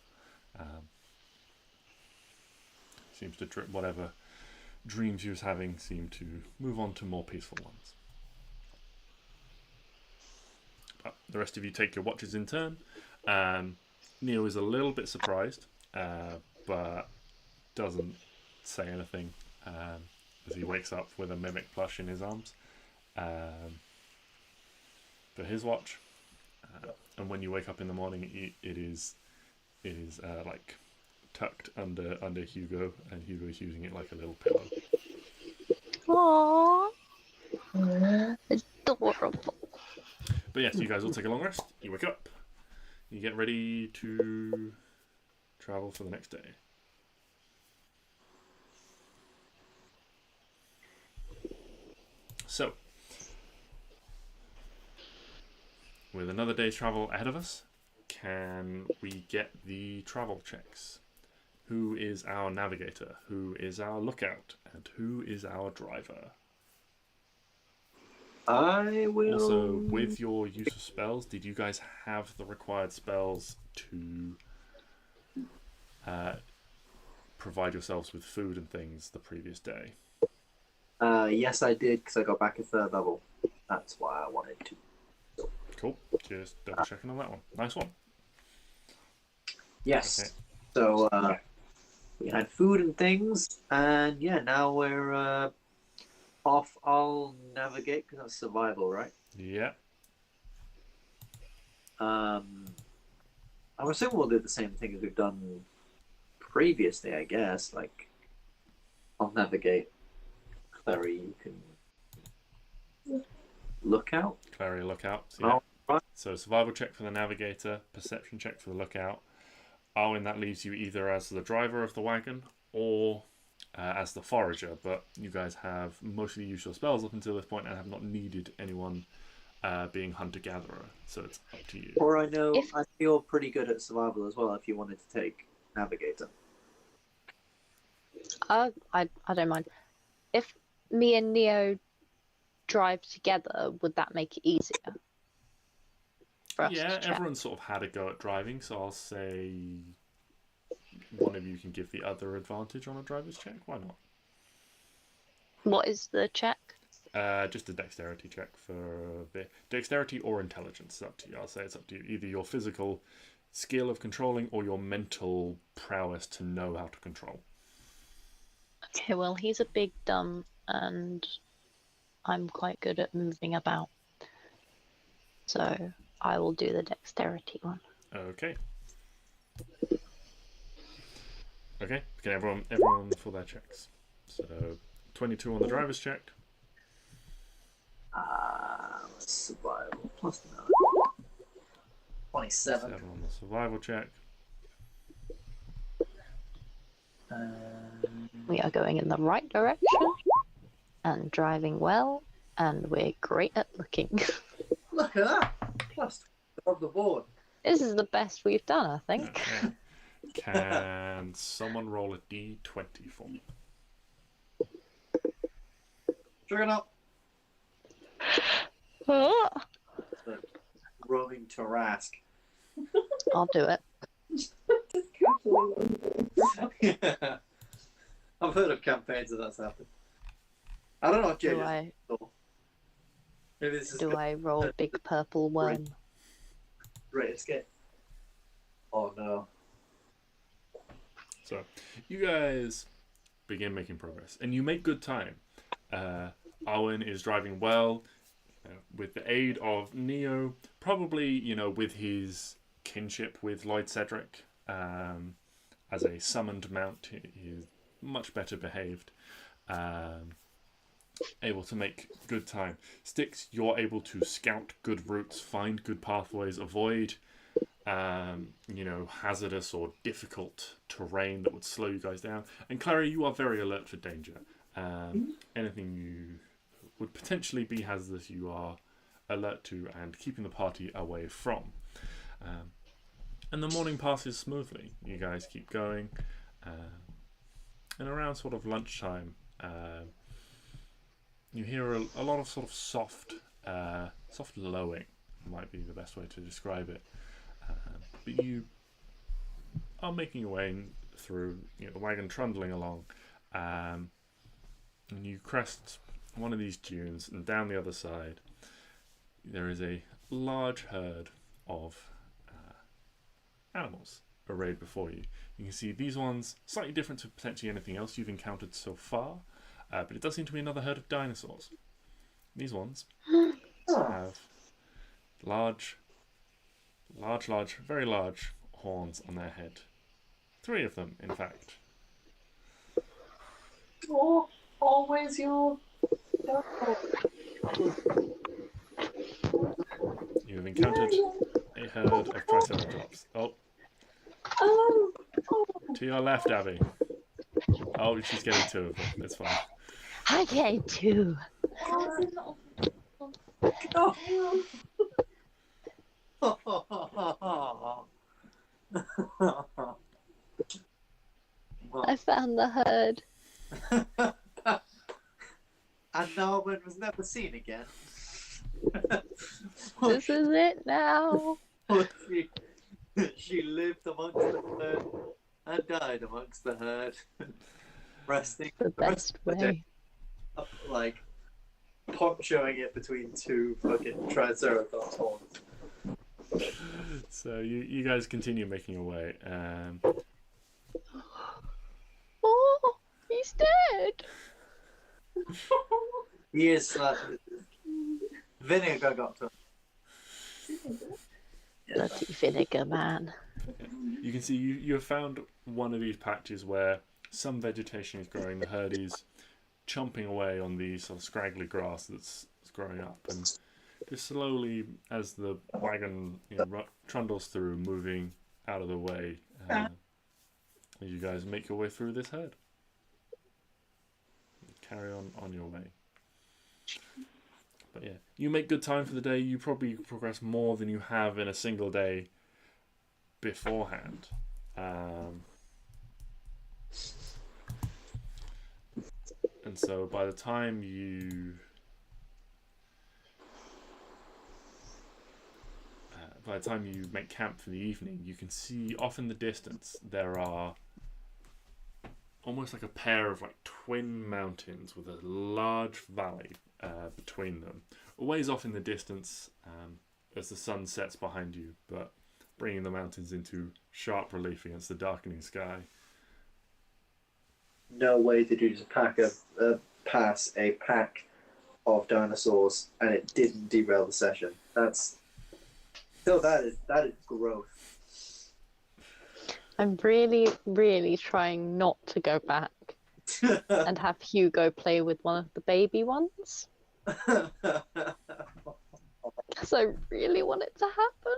Seems to trip whatever dreams he was having seem to move on to more peaceful ones. But the rest of you take your watches in turn. Neo is a little bit surprised, but doesn't say anything as he wakes up with a mimic plush in his arms for his watch. And when you wake up in the morning, it is like tucked under Hugo, and Hugo is using it like a little pillow. Aww. Adorable. But yes, you guys will take a long rest. You wake up. You get ready to travel for the next day. So, with another day's travel ahead of us, can we get the travel checks? Who is our navigator? Who is our lookout? And who is our driver? I will. Also, with your use of spells, did you guys have the required spells to provide yourselves with food and things the previous day? Yes, I did, because I got back a 3rd level. That's why I wanted to. Cool. Just double checking on that one. Nice one. Yes. Okay. So we had food and things, and yeah, now we're off. I'll navigate because that's survival, right? Yeah. I would assume we'll do the same thing as we've done previously, I guess. Like, I'll navigate. Clary, you can look out. Clary, lookout. Yeah. Oh, right. So survival check for the navigator, perception check for the lookout. Arwen, that leaves you either as the driver of the wagon or as the forager, but you guys have mostly used your spells up until this point and have not needed anyone being hunter-gatherer, so it's up to you. Or I feel pretty good at survival as well if you wanted to take navigator. I don't mind. If me and Neo drive together, would that make it easier for us Yeah, to check? everyone sort of had a go at driving, so I'll say one of you can give the other advantage on a driver's check. Why not? What is the check? Just a dexterity check for the dexterity or intelligence. It's up to you. I'll say it's up to you. Either your physical skill of controlling or your mental prowess to know how to control. Okay, well, he's a big dumb, and I'm quite good at moving about. So I will do the dexterity one. Okay. Okay. Can everyone for their checks? So 22 on the driver's check. Survival plus 9. 27. 7 on the survival check. We are going in the right direction and driving well, and we're great at looking. Look at that! Plus on the board. This is the best we've done, I think. Okay. Can someone roll a d20 for me? Sure enough. Oh, The roving Tarask. I'll do it. Just casually Yeah. I've heard of campaigns that that's happened. I don't know if Do JJ's I maybe this is do I roll big purple worm? Great escape. Oh no. So, you guys begin making progress, and you make good time. Arwen is driving well, with the aid of Neo, probably, with his kinship with Lloyd Cedric, as a summoned mount. He is much better behaved, able to make good time. Stix, you're able to scout good routes, find good pathways, avoid hazardous or difficult terrain that would slow you guys down. And Clary, you are very alert for danger. Anything you would potentially be hazardous, you are alert to and keeping the party away from. And the morning passes smoothly. You guys keep going. And around sort of lunchtime, you hear a lot of sort of soft lowing, might be the best way to describe it. But you are making your way through, the wagon trundling along, and you crest one of these dunes, and down the other side there is a large herd of animals arrayed before you. You can see these ones slightly different to potentially anything else you've encountered so far, but it does seem to be another herd of dinosaurs. These ones have large, very large horns on their head. 3 of them, in fact. Oh, always your. You have encountered a herd of triceratops. Oh, Oh, to your left, Abby. Oh, she's getting 2 of them. That's fine. I get too. I found the herd. And Arwen was never seen again. This is it now. She lived amongst the herd and died amongst the herd. Resting The rest best of the day, way. like ponchoing it between two fucking Triceratops horns. So you guys continue making your way. Oh, he's dead. He is vinegar got to him. Bloody vinegar man. You can see you have found one of these patches where some vegetation is growing. The herd is chomping away on the sort of scraggly grass that's growing up, and just slowly, as the wagon trundles through, moving out of the way, as you guys make your way through this herd. Carry on your way. But yeah, you make good time for the day. You probably progress more than you have in a single day beforehand. And so by the time you make camp for the evening, you can see off in the distance there are almost like a pair of like twin mountains with a large valley between them. A ways off in the distance as the sun sets behind you, but bringing the mountains into sharp relief against the darkening sky. No way did you just pass a pack of dinosaurs and it didn't derail the session. That is growth. I'm really, really trying not to go back and have Hugo play with one of the baby ones. Because I really want it to happen.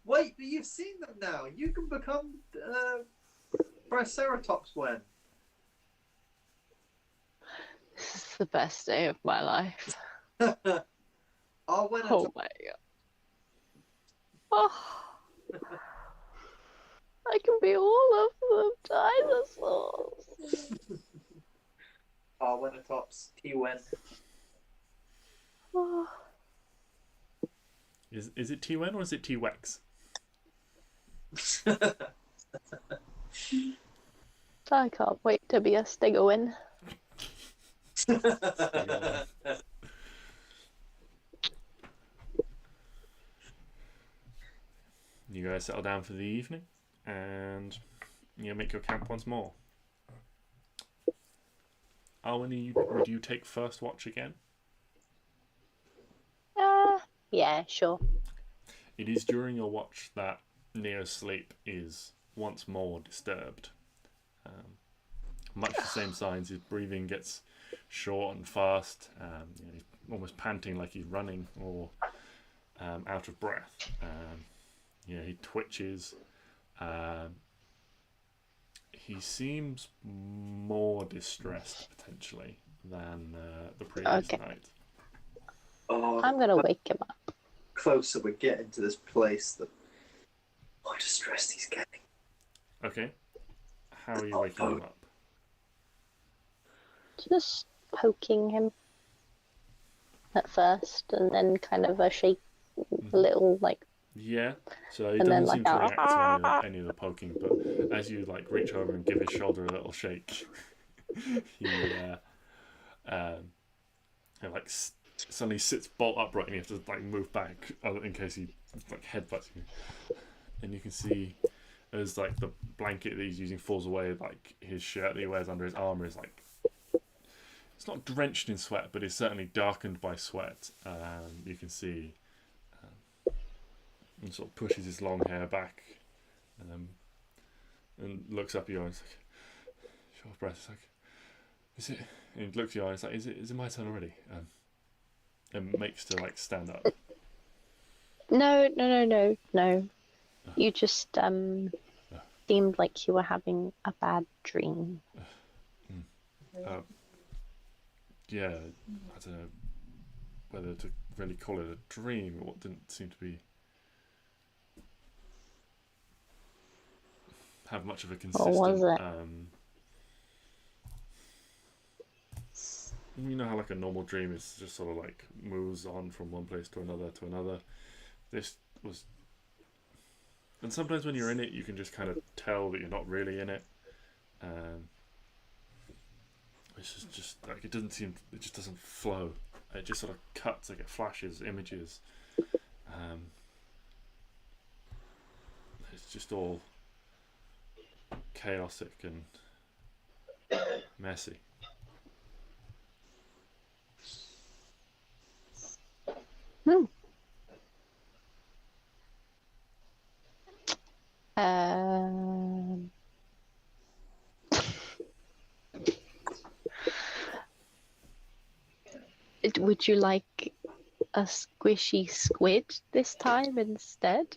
Wait, but you've seen them now. You can become Triceratops when. This is the best day of my life. Arwen Oh my god. Oh. I can be all of the dinosaurs. Arwenatops, T-Wen. Oh. Is it T-Wen or is it T-Wex? I can't wait to be a Stigowin. You guys settle down for the evening and you make your camp once more. Arwen, would you take first watch again? Yeah, sure. It is during your watch that Neo's sleep is once more disturbed. Much the same signs. His breathing gets short and fast. He's almost panting like he's running or out of breath. He twitches. He seems more distressed potentially than the previous night. Oh, I'm gonna wake him up. Closer we're getting to this place, the more distressed he's getting. Okay. How are you waking him up? Just poking him at first, and then kind of a shake, a little like. Yeah. So he And then, doesn't seem to like, react to any of the poking, but as you like reach over and give his shoulder a little shake, he suddenly sits bolt upright, and you have to like move back in case he like headbutts you. And you can see as like the blanket that he's using falls away, like his shirt that he wears under his armor is like, it's not drenched in sweat, but it's certainly darkened by sweat. You can see, and sort of pushes his long hair back, and looks up at you and it's like, short breath. It's like, is it? And he looks at you and it's like, is it my turn already? And makes to like stand up. No. You just seemed like you were having a bad dream. Yeah, I don't know whether to really call it a dream or what didn't seem to be have much of a Or consistent. was it? You know how like a normal dream is just sort of like moves on from one place to another. This was, and sometimes when you're in it, you can just kind of tell that you're not really in it. It's just like it just doesn't flow. It just sort of cuts, like it flashes images. It's just all chaotic and messy. Hmm. Would you like a squishy squid this time instead?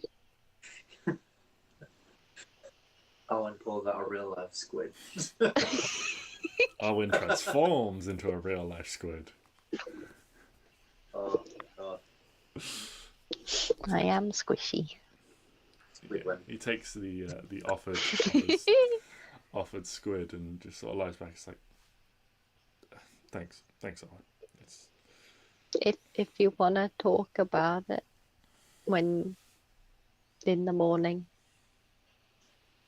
Owen pulled out a real life squid. Arwen transforms into a real life squid. Oh god. I am squishy. Yeah, he takes the offered squid and just sort of lies back. It's like, thanks, Arwen. If you want to talk about it when in the morning,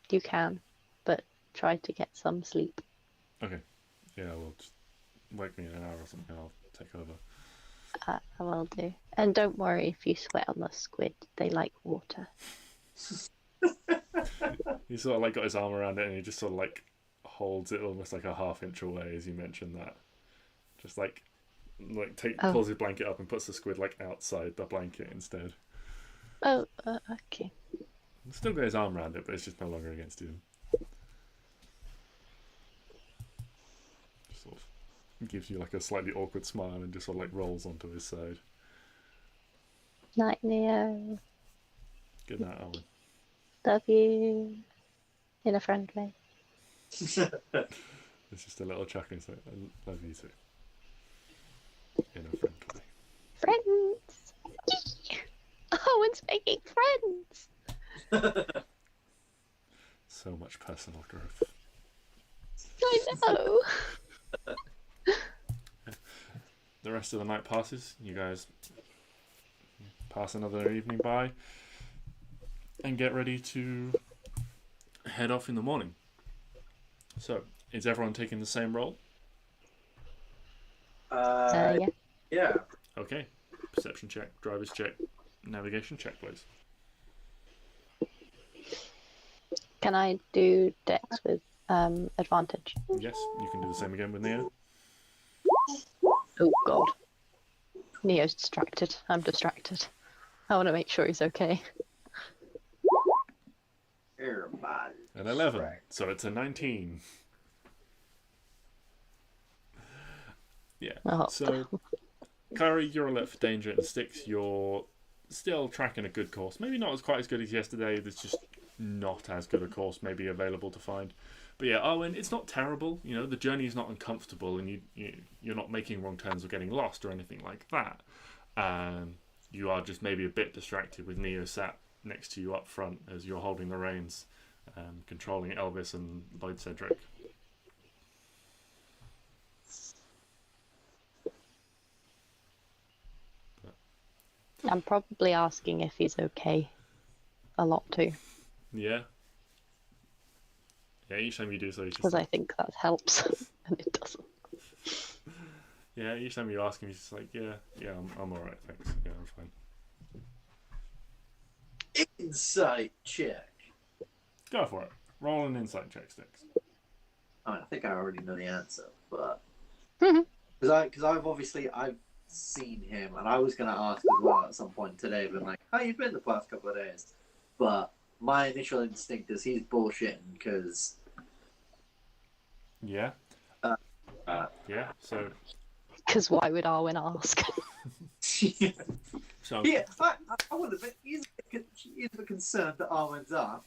you can, but try to get some sleep. Okay, yeah, well, just wake me in an hour or something. I'll take over. I will do. And don't worry if you sweat on the squid; they like water. He sort of like got his arm around it and he just sort of like holds it almost like a half-inch away as you mentioned that. Just like pulls his blanket up and puts the squid like outside the blanket instead. Oh, okay. He's still got his arm around it, but it's just no longer against him. Just sort of gives you like a slightly awkward smile and just sort of like rolls onto his side. Night, Neo. Good night, Arwen. Love you. In a friend way. It's just a little chuckle. It's like, I love you too. In a friend way. Friends! Owen's making friends! So much personal growth. I know! The rest of the night passes. You guys pass another evening by and get ready to head off in the morning. So, is everyone taking the same role? Yeah. Yeah. Okay. Perception check, driver's check, navigation check, please. Can I do Dex with advantage? Yes, you can do the same again with Neo. Oh god. Neo's distracted. I'm distracted. I want to make sure he's okay. Everybody. An 11, so it's a 19. Yeah, Oh. so Klari, you're alert for danger, and Stix, you're still tracking a good course. Maybe not quite as good as yesterday, there's just not as good a course maybe available to find. But yeah, Arwen, it's not terrible. You know, the journey is not uncomfortable, and you're not making wrong turns or getting lost or anything like that. You are just maybe a bit distracted with Neo sat next to you up front as you're holding the reins, controlling Elvis and Lloyd Cedric. I'm probably asking if he's okay a lot too. Yeah. Yeah, each time you do so, he's Because just I think that helps, and it doesn't. yeah. Each time you ask him, he's just like, yeah, I'm all right, thanks. Yeah, I'm fine. Insight check. Go for it. Roll an insight check, Stix. I think I already know the answer, but Mhm. because I've seen him, and I was going to ask as well at some point today, but like, how you been the past couple of days? But my initial instinct is he's bullshitting because Yeah. Yeah. So. Because why would Arwen ask? So. Yeah, I would have been. He's a bit concerned that Arwen's up.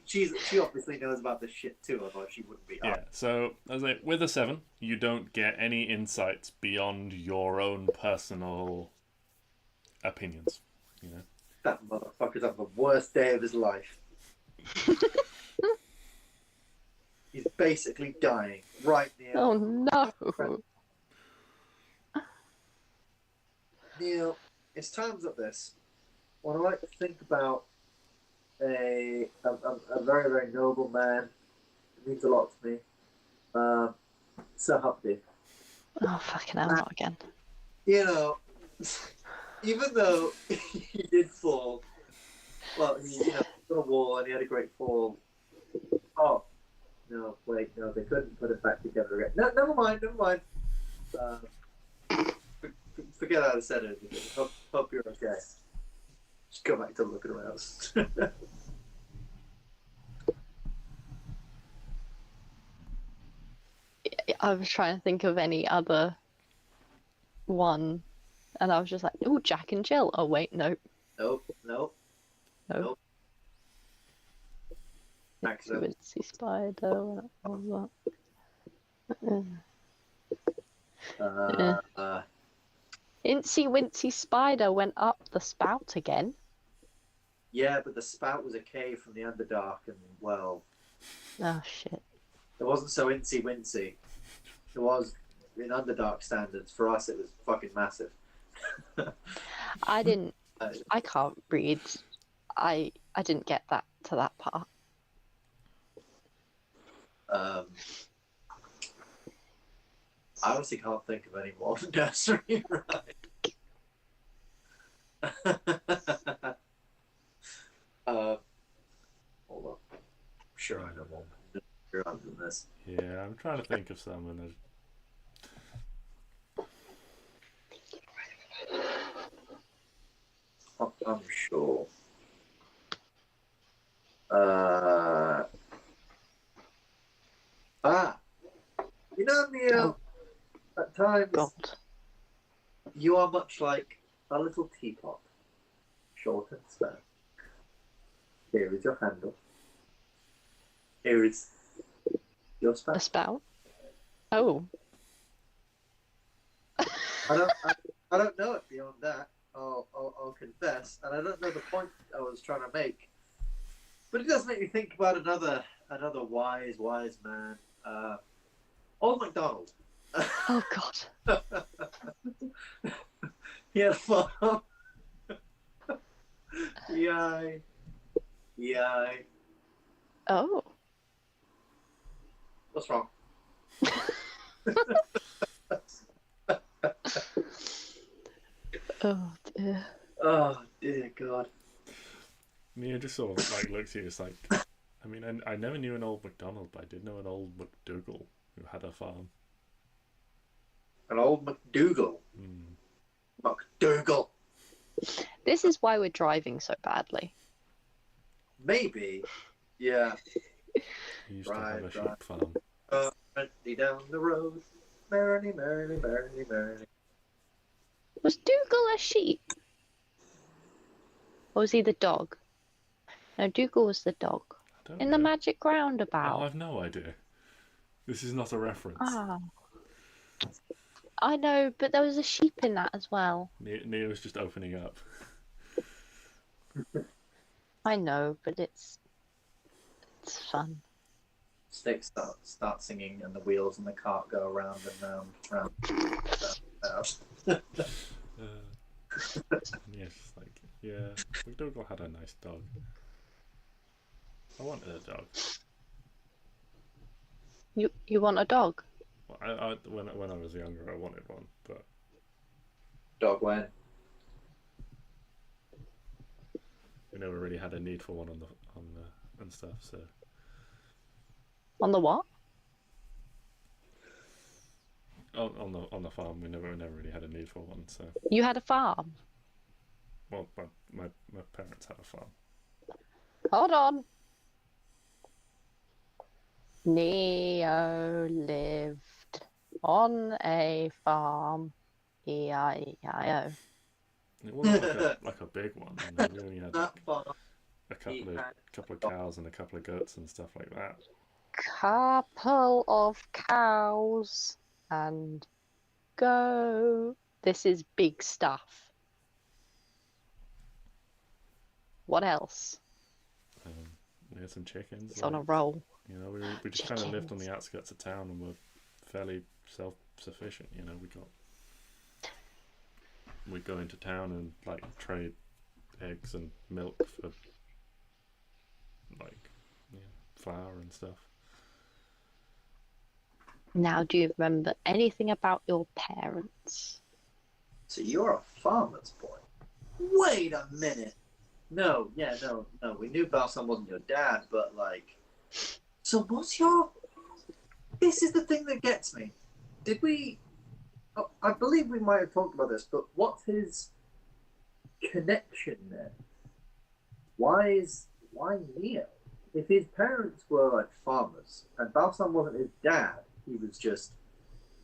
She obviously knows about this shit too, otherwise she wouldn't be up. Yeah. So as with a 7, you don't get any insights beyond your own personal opinions. You know. That motherfucker's having the worst day of his life. He's basically dying right near. Oh no! Neil, it's times like this when I like to think about a very, very noble man. It means a lot to me. Sir Humpty. Oh fucking hell! Not again. You know, even though he did fall, well, he got a wall and he had a great fall. Oh, no, wait, no, they couldn't put it back together again. No, never mind. Forget how I said it. Hope you're okay. Just go back to looking around. I was trying to think of any other one, and I was just like, oh, Jack and Jill. Oh wait, no. Nope. Accident. Wincy Spider. What was that? Incy Wincy Spider went up the spout again. Yeah, but the spout was a cave from the Underdark, and well, Oh shit. it wasn't so incy wincy. It was in Underdark standards. For us, it was fucking massive. I can't read. I didn't get that to that part. I honestly can't think of any more nursery rhyme. Hold on. I'm sure I know one. Other than this. Yeah, I'm trying to think of some, and I'm sure. You know, Neo, at times God. you are much like a little teapot, short and stout. Here is your handle. Here is your A spout. spout? Oh. I don't know it beyond that. I'll confess, and I don't know the point I was trying to make. But it does make me think about another wise man, Old MacDonald. Oh God. He had a farm. Yay. Oh. What's wrong? Oh dear. Oh dear God. Mia just sort of like looks at you. It's like, I mean, I never knew an old MacDonald, but I did know an old MacDougall who had a farm. An old MacDougall. MacDougall. This is why we're driving so badly. Maybe. Yeah. He used to have a sheep farm. Merrily down the road. Merrily. Was Dougal a sheep? Or was he the dog? No, Dougal was the dog. I don't In know. the magic Oh, roundabout. I've no idea. This is not a reference. Ah. I know, but there was a sheep in that as well. Neo's just opening up. I know, but it's fun. Stix start singing, and the wheels in the cart go round and round. Yes, like, yeah, MacDougall had a nice dog. I wanted a dog. You want a dog? Well, when I was younger, I wanted one, but Dog when? we never really had a need for one on the and stuff. So On the what? on the farm, we never really had a need for one. So You had a farm? well, my parents had a farm. Hold on. Neo lived on a farm. E-I-E-I-O. It wasn't like a big one. You know, we only had That far. a couple of cows and a couple of goats and stuff like that. Couple of cows and go. This is big stuff. What else? We had some chickens. It's on a roll. You know, we just kind of lived on Chickens. the outskirts of town and were fairly self-sufficient. You know, we'd go into town and like trade eggs and milk for like flour and stuff. Now, do you remember anything about your parents? So you're a farmer's boy. Wait a minute. No. We knew Balsam wasn't your dad, but like, so what's your? This is the thing that gets me. Did we? Oh, I believe we might have talked about this, but what's his connection there? Why Neo? If his parents were like farmers and Balsam wasn't his dad, he was just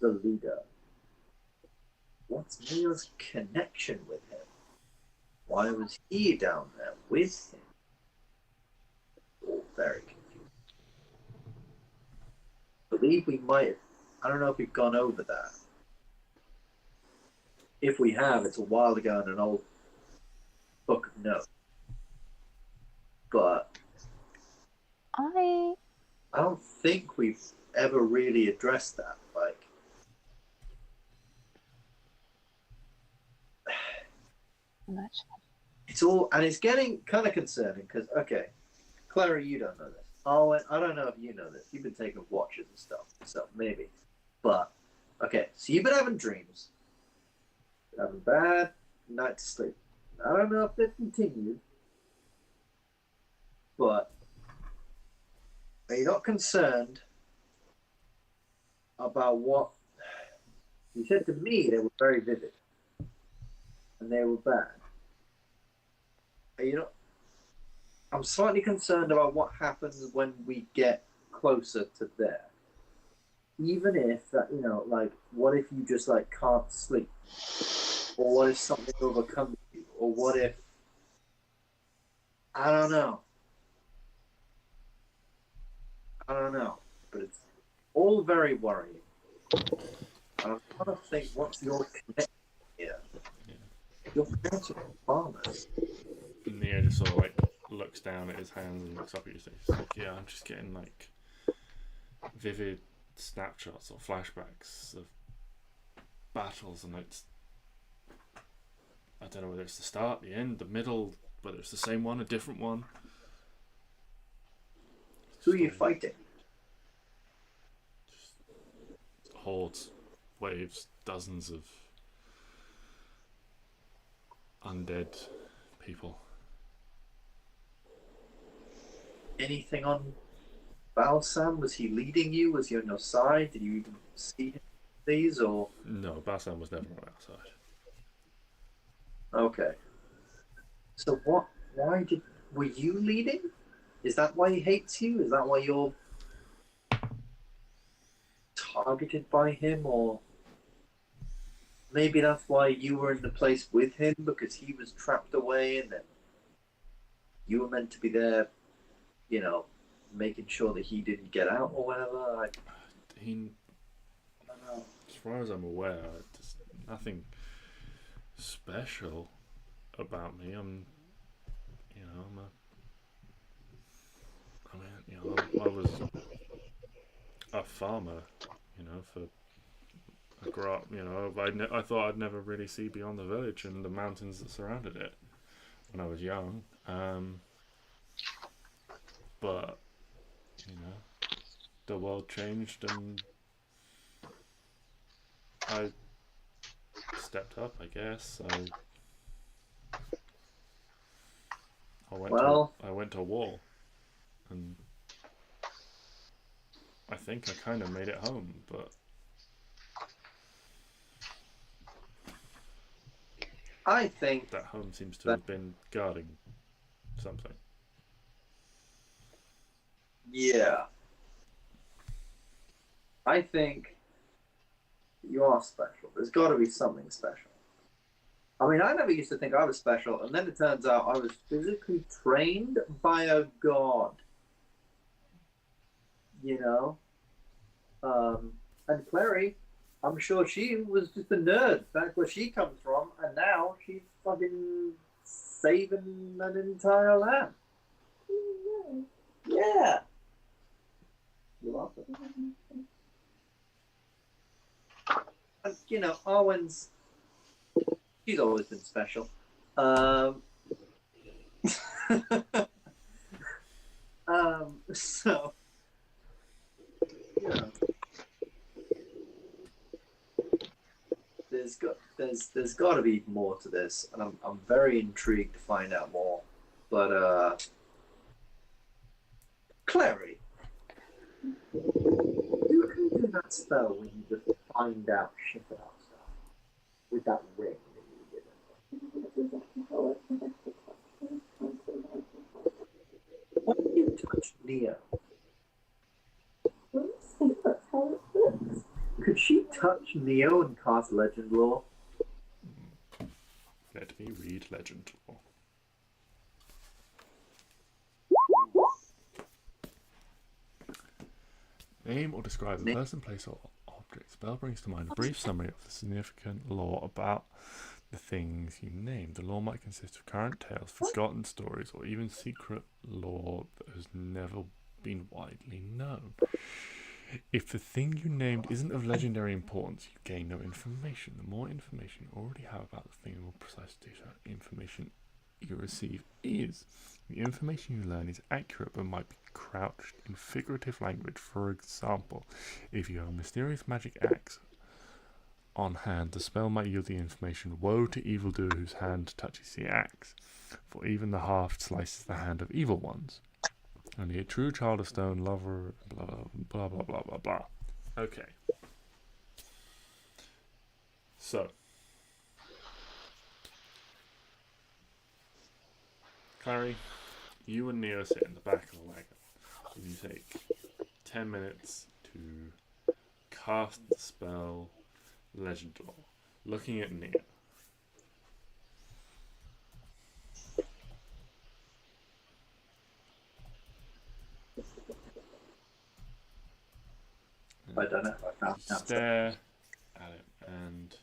the leader. What's Neo's connection with him? Why was he down there with him? All very confusing. I believe we might. I don't know if we've gone over that. If we have, it's a while ago in an old book of notes. But I don't think we've ever really addressed that. Like, it's all, and it's getting kind of concerning because, okay, Klari, you don't know this. Oh, I don't know if you know this. You've been taking watches and stuff, so maybe. But, okay, so you've been having dreams. Having bad night to sleep. I don't know if they've continued, but are you not concerned about what you said to me? They were very vivid and they were bad. Are you not? I'm slightly concerned about what happens when we get closer to there. Even if that, like, what if you just like can't sleep, or what if something overcomes you, or what if I don't know, but it's all very worrying. I'm trying to think, what's your connection here? Yeah. Your parents are farmers. Neo just sort of like looks down at his hands and looks up at you. He's like, yeah, I'm just getting like vivid snapshots or flashbacks of battles, and it's, I don't know whether it's the start, the end, the middle, whether it's the same one, a different one. Who are you fighting? Just hordes, waves, dozens of undead people. Anything on Balsam? Was he leading you? Was he on your side? Did you even see these, or? No, Bassam was never on our side. Okay. So were you leading? Is that why he hates you? Is that why you're targeted by him, or maybe that's why you were in the place with him, because he was trapped away and then you were meant to be there, making sure that he didn't get out or whatever? I don't know. As far as I'm aware, there's nothing special about me. I was a farmer, I grew up, I thought I'd never really see beyond the village and the mountains that surrounded it when I was young. But, the world changed and I stepped up, I guess. I went to war, and I think I kind of made it home, but I think that home seems to have been guarding something. Yeah. I think you are special. There's got to be something special. I mean, I never used to think I was special, and then it turns out I was physically trained by a god. And Klari, I'm sure she was just a nerd back where she comes from, and now she's fucking saving an entire land. Yeah. You're welcome. And, you know, Arwen's, she's always been special. So, you know, there's got to be more to this, and I'm very intrigued to find out more. But Clary, you can do that spell when you just find out shit about stuff with that ring that you give it. Why did you touch Neo? That's how it works. Could she touch Neo and cast Legend Lore? Let me read Legend Lore. Name or describe a person, place, or object. Spell brings to mind a brief summary of the significant lore about the things you name. The lore might consist of current tales, forgotten stories, or even secret lore that has never been widely known. If the thing you named isn't of legendary importance, you gain no information. The more information you already have about the thing, the more precise data information you receive is. The information you learn is accurate but might be crouched in figurative language. For example, if you have a mysterious magic axe on hand, the spell might yield the information, "Woe to evildoer whose hand touches the axe, for even the haft slices the hand of evil ones. Only a true child of stone, lover, blah, blah, blah, blah, blah, blah." Okay. So. Clary, you and Neo sit in the back of the wagon. And you take 10 minutes to cast the spell Legend Lore, looking at Neo. I don't know if I found that. Stare at it and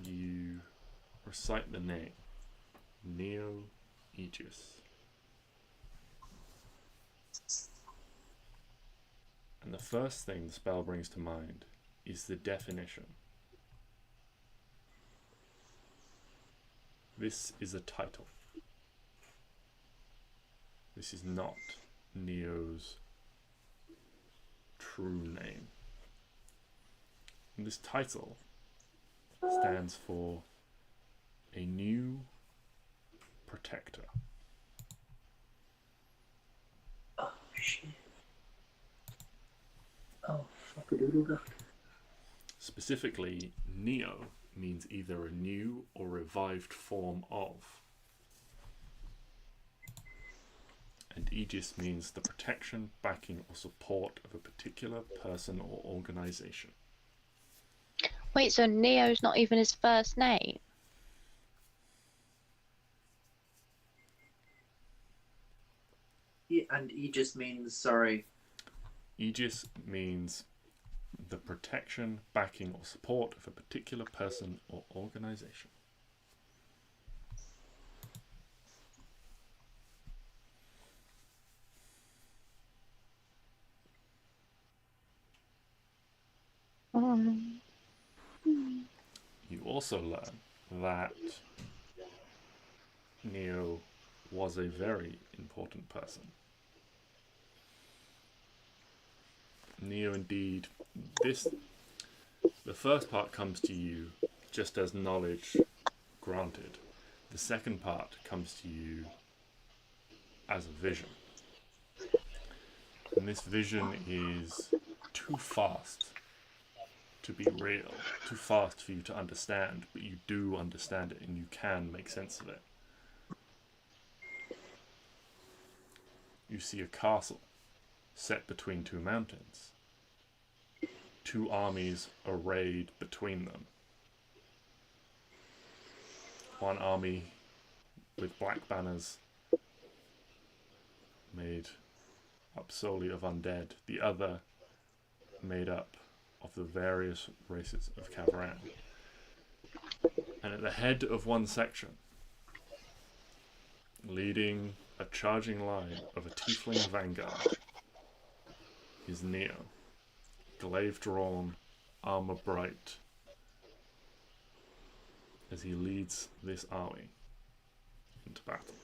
you recite the name Neo Aegis. And the first thing the spell brings to mind is the definition. This is a title. This is not Neo's true name. And this title stands for a new protector. Oh shit. Oh, fuck-a-doodle-duck. Specifically, Neo means either a new or revived form of. And Aegis means the protection, backing, or support of a particular person or organization. Wait, so Neo's not even his first name? Yeah, and Aegis means, sorry. Aegis means the protection, backing, or support of a particular person or organization. You also learn that Neo was a very important person. Neo indeed, the first part comes to you just as knowledge granted. The second part comes to you as a vision. And this vision is too fast to be real, too fast for you to understand, but you do understand it and you can make sense of it. You see a castle set between two mountains, two armies arrayed between them. One army with black banners made up solely of undead, the other made up of the various races of Kavran. And at the head of one section, leading a charging line of a tiefling vanguard, is Neo, glaive drawn, armor bright, as he leads this army into battle.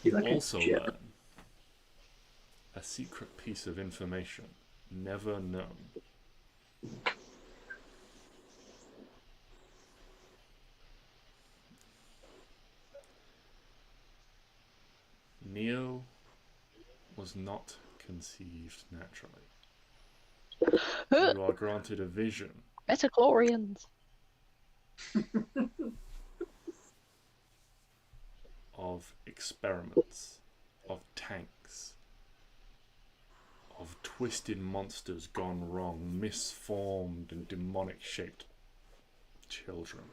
You also learn a secret piece of information never known. Neo was not conceived naturally. You are granted a vision Metachlorians. of experiments, of tanks, of twisted monsters gone wrong, misformed and demonic shaped children.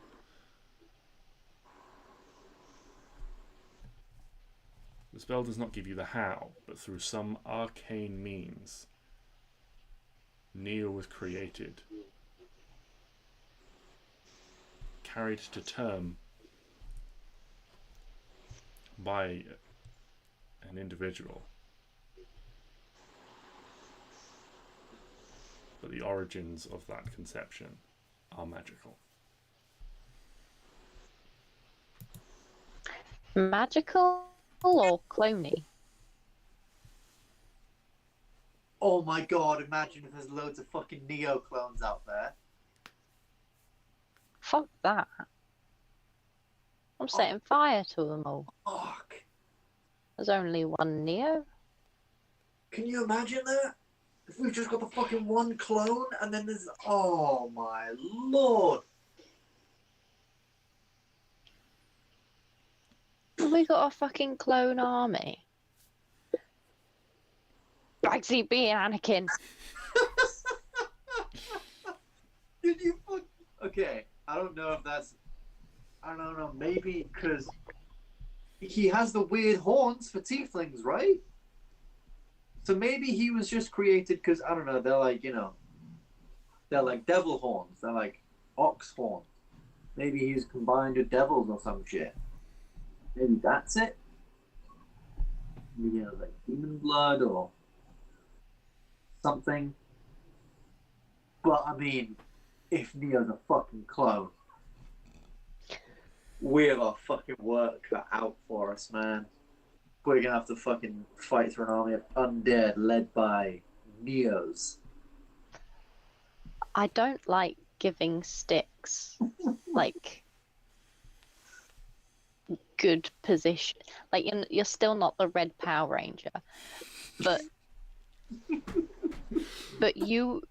The spell does not give you the how, but through some arcane means, Neo was created, carried to term by an individual, but the origins of that conception are magical. Magical or cloney? Oh my god, imagine if there's loads of fucking Neo clones out there. Fuck that. I'm setting fire to them all. Fuck. There's only one Neo. Can you imagine that? If we've just got the fucking one clone and then there's... Oh my lord. We got a fucking clone army. Backseat being Anakin. Did you fuck... Okay, I don't know if that's... I don't know, maybe because he has the weird horns for tieflings, right? So maybe he was just created because, I don't know, they're like, you know, they're like devil horns. They're like ox horns. Maybe he's combined with devils or some shit. Maybe that's it? Maybe, you know, like demon blood or something. But, I mean, if Neo's a fucking clone, we have our fucking work cut out for us, man. We're gonna have to fucking fight through an army of undead led by Neos. I don't like giving Stix like good position. Like you're still not the Red Power Ranger, but you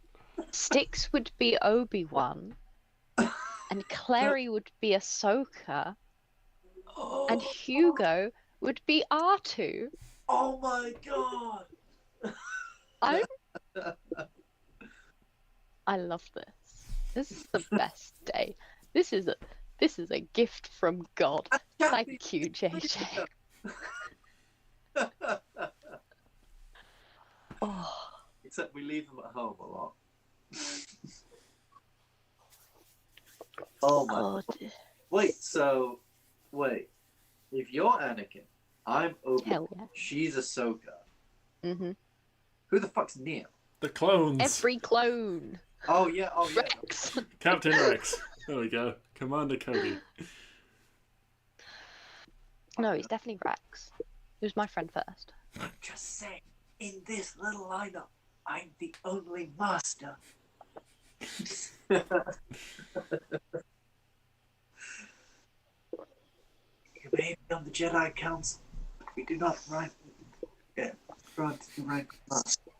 Stix would be Obi-Wan, and Klari would be Ahsoka, and Hugo would be R2. Oh my god! I love this. This is the best day. This is a gift from God. Thank you, JJ. Oh. Except we leave them at home a lot. Oh my God. Wait, if you're Anakin, I'm Obi-Wan. Hell yeah. She's Ahsoka. Mm-hmm. Who the fuck's Neo? The clones! Every clone. Oh yeah, Rex. Captain Rex. There we go. Commander Cody. No, he's definitely Rex. He was my friend first. I'm just saying, in this little lineup, I'm the only master. You may be on the Jedi Council, but we do not rank the rank master.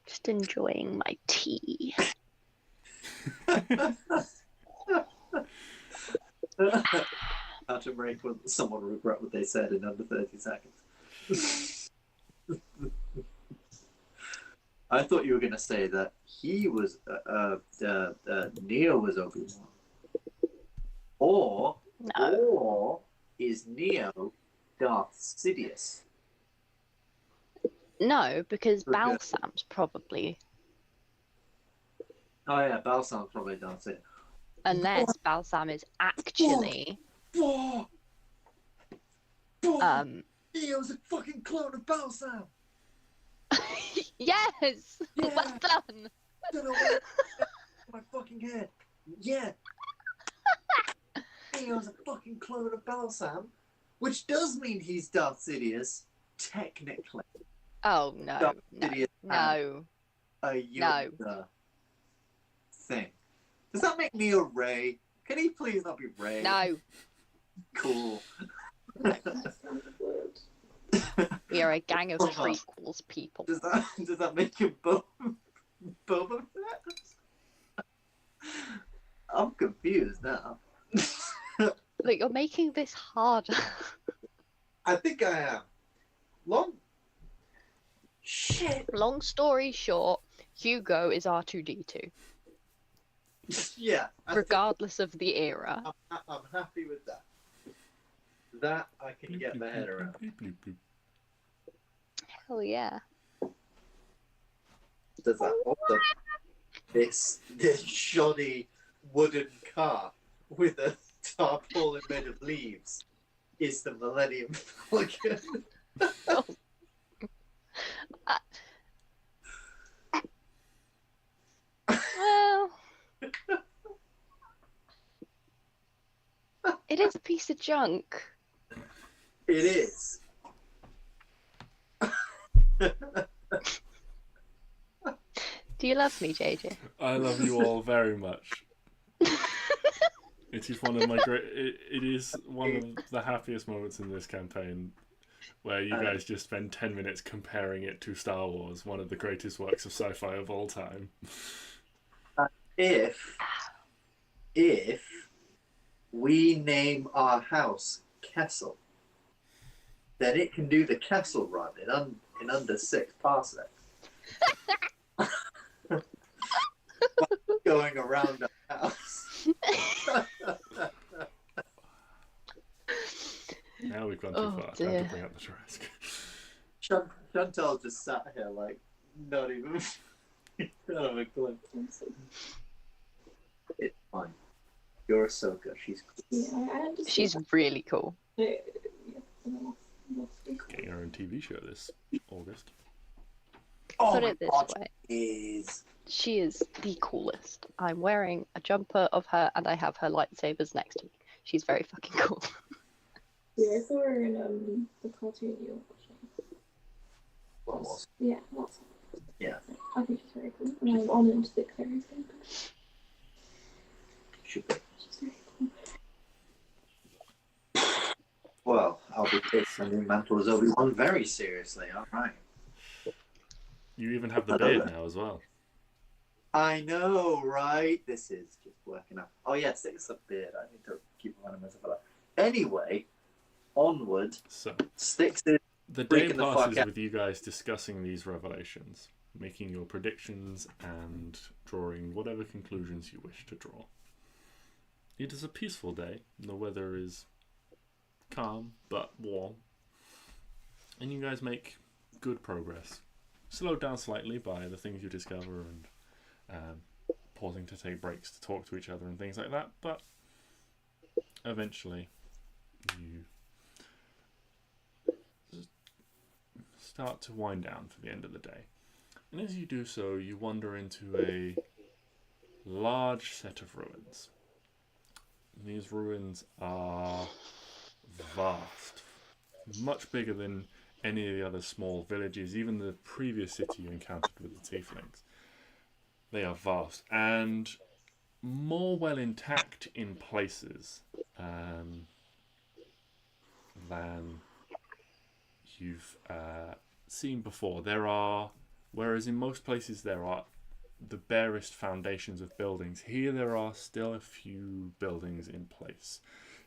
Just enjoying my tea. How to rank when someone regret what they said in under 30 seconds. I thought you were going to say that he was, Neo was Obi-Wan. Or No. Or is Neo Darth Sidious? No, because Okay. Balsam's probably. Oh yeah, Balsam's probably Darth Sidious. Unless Balsam is actually. Neo's a fucking clone of Balsam! Yes! Yeah. Well done! Don't know where my fucking head. Yeah. Neo's a fucking clone of Balsam, which does mean he's Darth Sidious, technically. Oh, no. Darth No. Sidious No. a Yoda thing. Does that make Neo Rey? Can he please not be Rey? No. Cool. We are a gang of prequels people. Does that make him Boba Fett? I'm confused now. Look, you're making this harder. I think I am. Shit. Long story short, Hugo is R2D2, Yeah. regardless of the era. I'm happy with that. That I can get my head around. Hell yeah. Does that also this shoddy wooden car with a tarpaulin made of leaves is the Millennium Falcon? Well, it is a piece of junk. It is. Do you love me, JJ? I love you all very much. It is one of my it is one of the happiest moments in this campaign, where you guys just spend 10 minutes comparing it to Star Wars, one of the greatest works of sci-fi of all time. If we name our house Kessel, then it can do the Kessel run in under 6 parsecs. Going around our house. Now we've gone too far. Time dear. to bring up the Tarrasque. Chantal just sat here like not even not have a clue. It's fine. You're Ahsoka. She's cool. Yeah, I understand. She's really cool. Yeah. Getting her own TV show this August. Put my it this God, way. is She is the coolest. I'm wearing a jumper of her and I have her lightsabers next to me. She's very fucking cool. Yeah, I saw her in the cartoon you were watching. almost. Yeah, that's. Yeah. I think she's very cool, and I'm honoured that Clary's in her. Should be. She's very cool. Well, I'll be taking my new mantle as Obi-Wan very seriously. All right. You even have the I love beard it. now as well. I know, right? This is just working out. Oh yeah, Stix a beard. I need to keep reminding myself of that. Anyway, onward. So Stix is the day freaking the fuck passes out. with you guys discussing these revelations, making your predictions and drawing whatever conclusions you wish to draw. It is a peaceful day. The weather is calm but warm, and you guys make good progress. Slowed down slightly by the things you discover and pausing to take breaks to talk to each other and things like that, but eventually you start to wind down for the end of the day. And as you do so, you wander into a large set of ruins. And these ruins are vast, much bigger than any of the other small villages, even the previous city you encountered with the tieflings. They are vast and more well intact in places than you've seen before. There are, whereas in most places there are the barest foundations of buildings, here there are still a few buildings in place.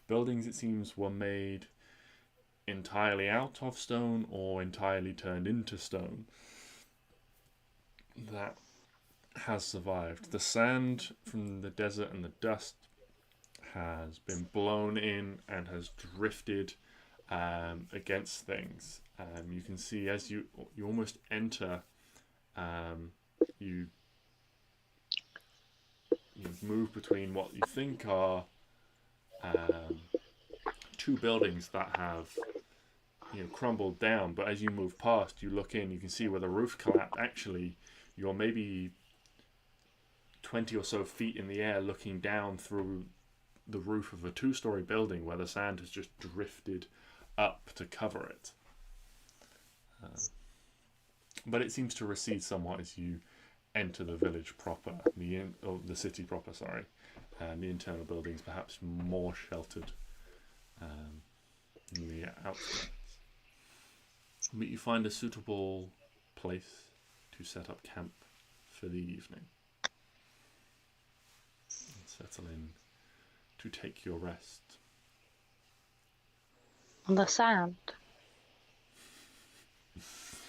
Buildings, it seems, were made entirely out of stone or entirely turned into stone. That has survived. The sand from the desert and the dust has been blown in and has drifted against things. You can see as you almost enter, you move between what you think are two buildings that have crumbled down, but as you move past, you look in, you can see where the roof collapsed. Actually, you're maybe 20 or so feet in the air looking down through the roof of a two-story building where the sand has just drifted up to cover it. But it seems to recede somewhat as you enter the village proper, the city proper, sorry. The internal buildings perhaps more sheltered in the outskirts. But you find a suitable place to set up camp for the evening. And settle in to take your rest. On the sand.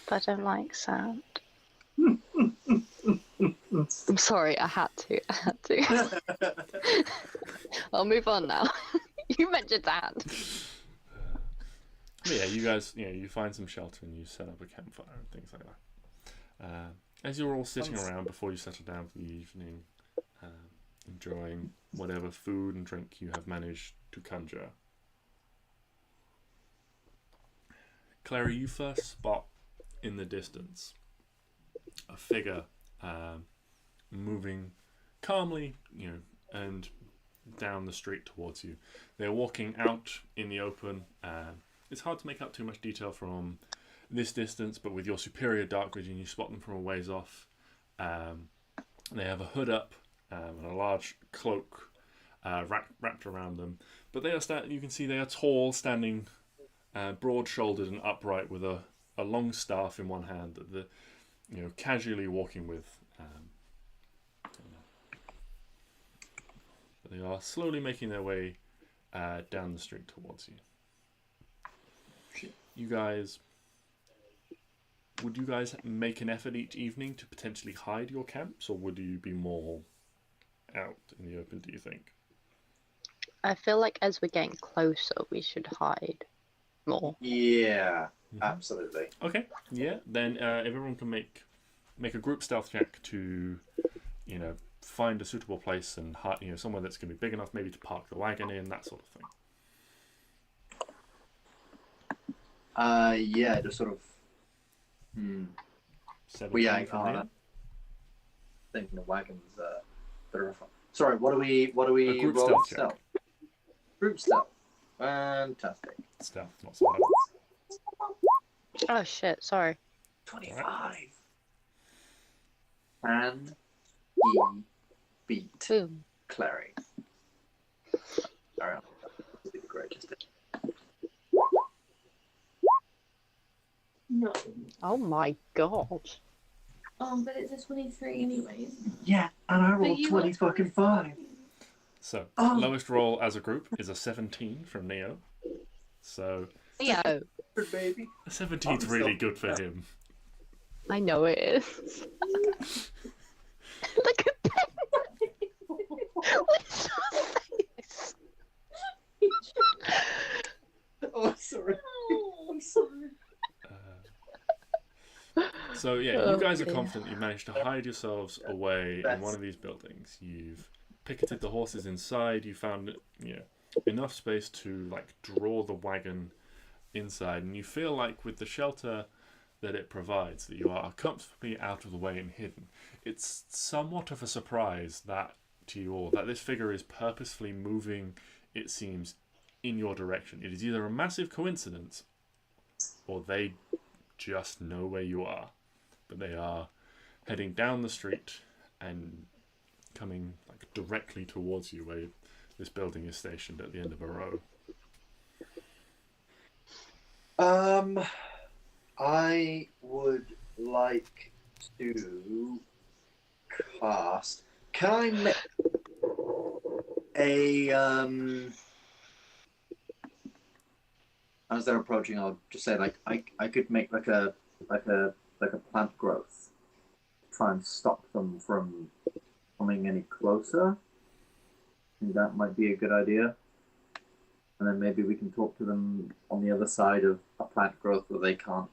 But I don't like sand. I'm sorry, I had to. I'll move on now. You mentioned sand. Yeah, you guys, you find some shelter and you set up a campfire and things like that. As you're all sitting around before you settle down for the evening, enjoying whatever food and drink you have managed to conjure. Clary, you first spot in the distance a figure moving calmly, and down the street towards you. They're walking out in the open. It's hard to make out too much detail from this distance, but with your superior dark vision, you spot them from a ways off. They have a hood up and a large cloak wrapped around them. But they are you can see they are tall, standing broad-shouldered and upright with a long staff in one hand that casually walking with. But they are slowly making their way down the street towards you. Would you guys make an effort each evening to potentially hide your camps, or would you be more out in the open, do you think? I feel like as we're getting closer, we should hide more. Yeah, absolutely. Okay, yeah. Then if everyone can make a group stealth check to, find a suitable place and hide, somewhere that's going to be big enough, maybe to park the wagon in, that sort of thing. Yeah, just sort of. I think the wagon's sorry, what do we A group roll? stealth check. Group stealth. Fantastic. Stealth, not so hard. Oh shit, sorry. 25. Can he beat Boom. Clary? Alright, this be the greatest. No. Oh my god. But it's a 23 anyways. Yeah, and I rolled But 20 fucking 5. So, lowest roll as a group is a 17 from Neo. So, Neo. Good baby. a 17's really good for him. I know it is. Look at that. What's your face? Oh, sorry. Oh, I'm sorry. So yeah, you guys are confident you managed to hide yourselves away in one of these buildings. You've picketed the horses inside. You found enough space to draw the wagon inside, and you feel like with the shelter that it provides, that you are comfortably out of the way and hidden. It's somewhat of a surprise to you all that this figure is purposefully moving, it seems, in your direction. It is either a massive coincidence, or they just know where you are. But they are heading down the street and coming directly towards you, where this building is stationed at the end of a row. I would like to cast. Can I make a as they're approaching? I'll just say I could make like a plant growth, try and stop them from coming any closer. think that might be a good idea. And then maybe we can talk to them on the other side of a plant growth where they can't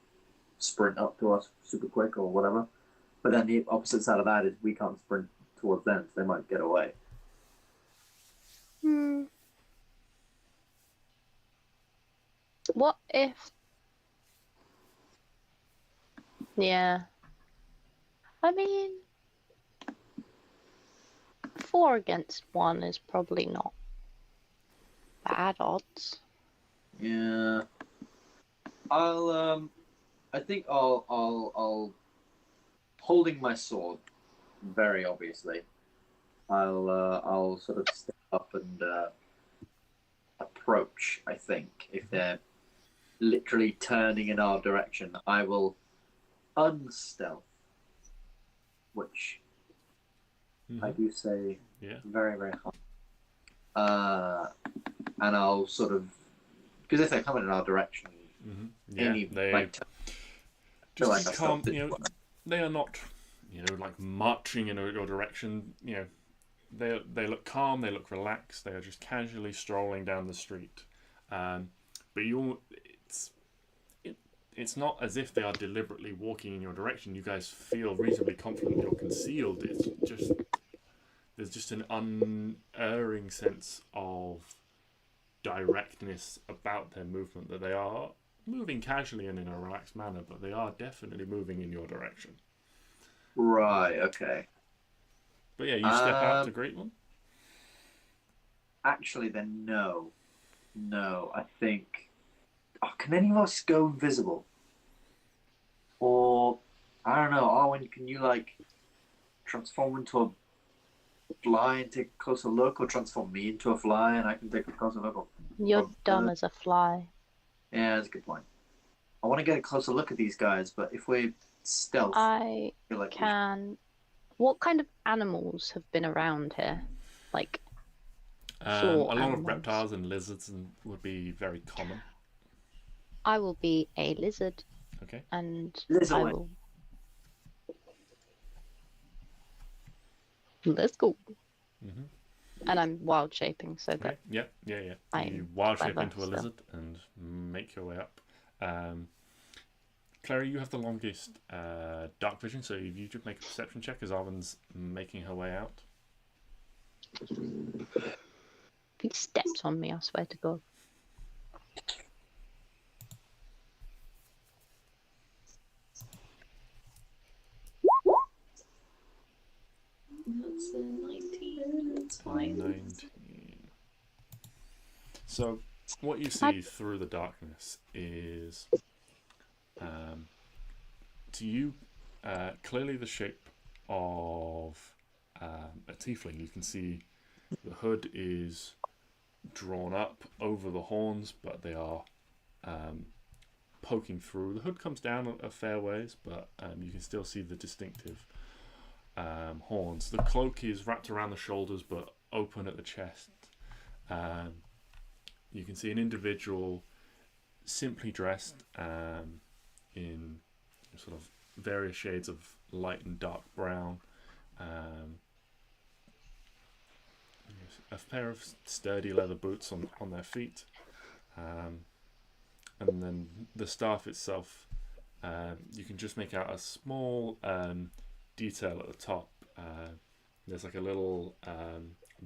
sprint up to us super quick or whatever. But then the opposite side of that is we can't sprint towards them, so they might get away. What if... Yeah. I mean... 4 against 1 is probably not bad odds. Yeah. I think I'll holding my sword, very obviously. I'll sort of step up and approach. I think if they're literally turning in our direction, I will unstealth, which I do say very, very hard. And I'll sort of, because if they're coming in our direction, they just calm. They are not, like marching in your direction. They look calm. They look relaxed. They are just casually strolling down the street. But it's not as if they are deliberately walking in your direction. You guys feel reasonably confident you're concealed. It's just there's just an unerring sense of directness about their movement, that they are moving casually and in a relaxed manner, but they are definitely moving in your direction. Right, okay. But yeah, you step out to greet them? Actually, then no. No, I think... Oh, can any of us go invisible? Or, I don't know, Arwen, can you, like, transform into a fly and take a closer look, or transform me into a fly and I can take a closer look? You're dumb as a fly. Yeah, that's a good point. I want to get a closer look at these guys, but if we're stealth... I can... What kind of animals have been around here? Like, a lot of reptiles and lizards would be very common. I will be a lizard. Okay. And Lizard. I will... Let's go. And I'm wild shaping, so that... Yeah. You wild shape into a lizard and make your way up. Klari, you have the longest dark vision, so if you just make a perception check as Arwen's making her way out. If he steps on me, I swear to God. That's a 19. It's fine. 19. So, what you see through the darkness is, to you, clearly the shape of a tiefling. You can see the hood is drawn up over the horns, but they are poking through. The hood comes down a fair ways, but you can still see the distinctive horns. The cloak is wrapped around the shoulders, but open at the chest. You can see an individual simply dressed in sort of various shades of light and dark brown. A pair of sturdy leather boots on their feet. And then the staff itself, you can just make out a small detail at the top. There's like a little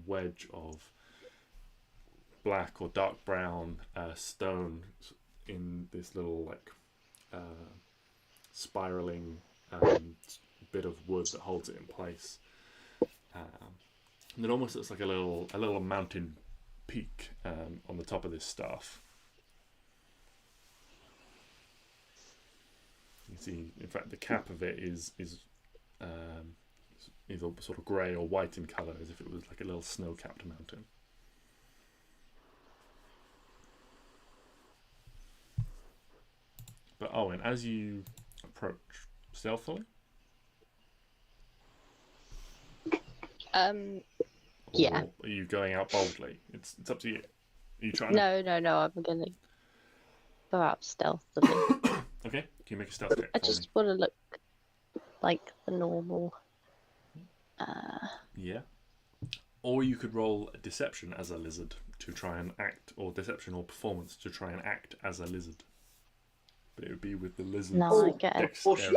wedge of black or dark brown stone in this little like spiraling bit of wood that holds it in place. And it almost looks like a little mountain peak on the top of this staff. You see, in fact, the cap of it is either sort of grey or white in colour, as if it was like a little snow-capped mountain. But Arwen, as you approach stealthily, yeah. Are you going out boldly? It's up to you. Are you trying? No. I'm gonna go out stealthily. Okay. Can you make a stealth check? I just want to look like the normal. Yeah. Or you could roll a deception as a lizard to try and act, or deception or performance to try and act as a lizard. But it would be with the lizard's No, I get it. dexterity.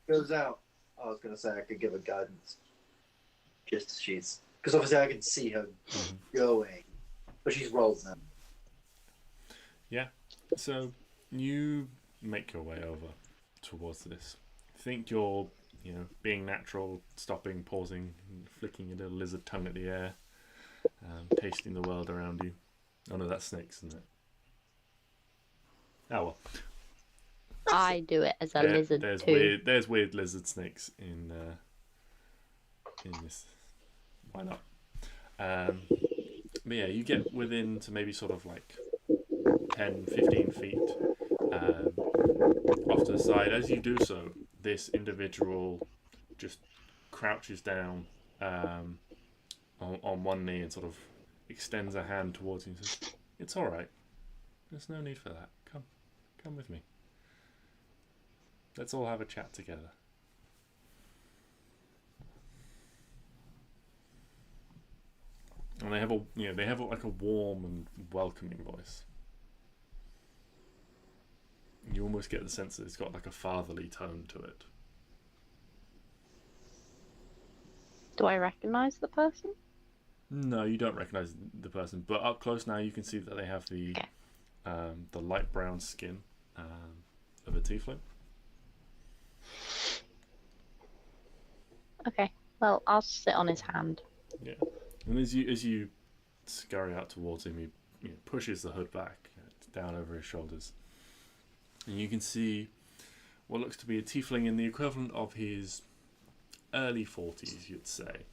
Goes out. I was going to say I could give her guidance. Just as she's... Because obviously I can see her going. But she's rolled now. Yeah. So you make your way over towards this. Think you're, being natural, stopping, pausing, flicking your little lizard tongue at the air, tasting the world around you. Oh no, that's snakes, isn't it? Oh well. I do it as a lizard too. There's weird lizard snakes in this. Why not? But yeah, you get within to maybe sort of like 10, 15 feet off to the side. As you do so, this individual just crouches down on one knee and sort of extends a hand towards you and says, "It's all right. There's no need for that. Come with me. Let's all have a chat together." And they have like a warm and welcoming voice. You almost get the sense that it's got like a fatherly tone to it. Do I recognise the person? No, you don't recognise the person, but up close now you can see that they have the light brown skin of a tiefling. Okay, well, I'll sit on his hand. Yeah, and as you scurry out towards him, he pushes the hood back down over his shoulders, and you can see what looks to be a tiefling in the equivalent of his early 40s, you'd say.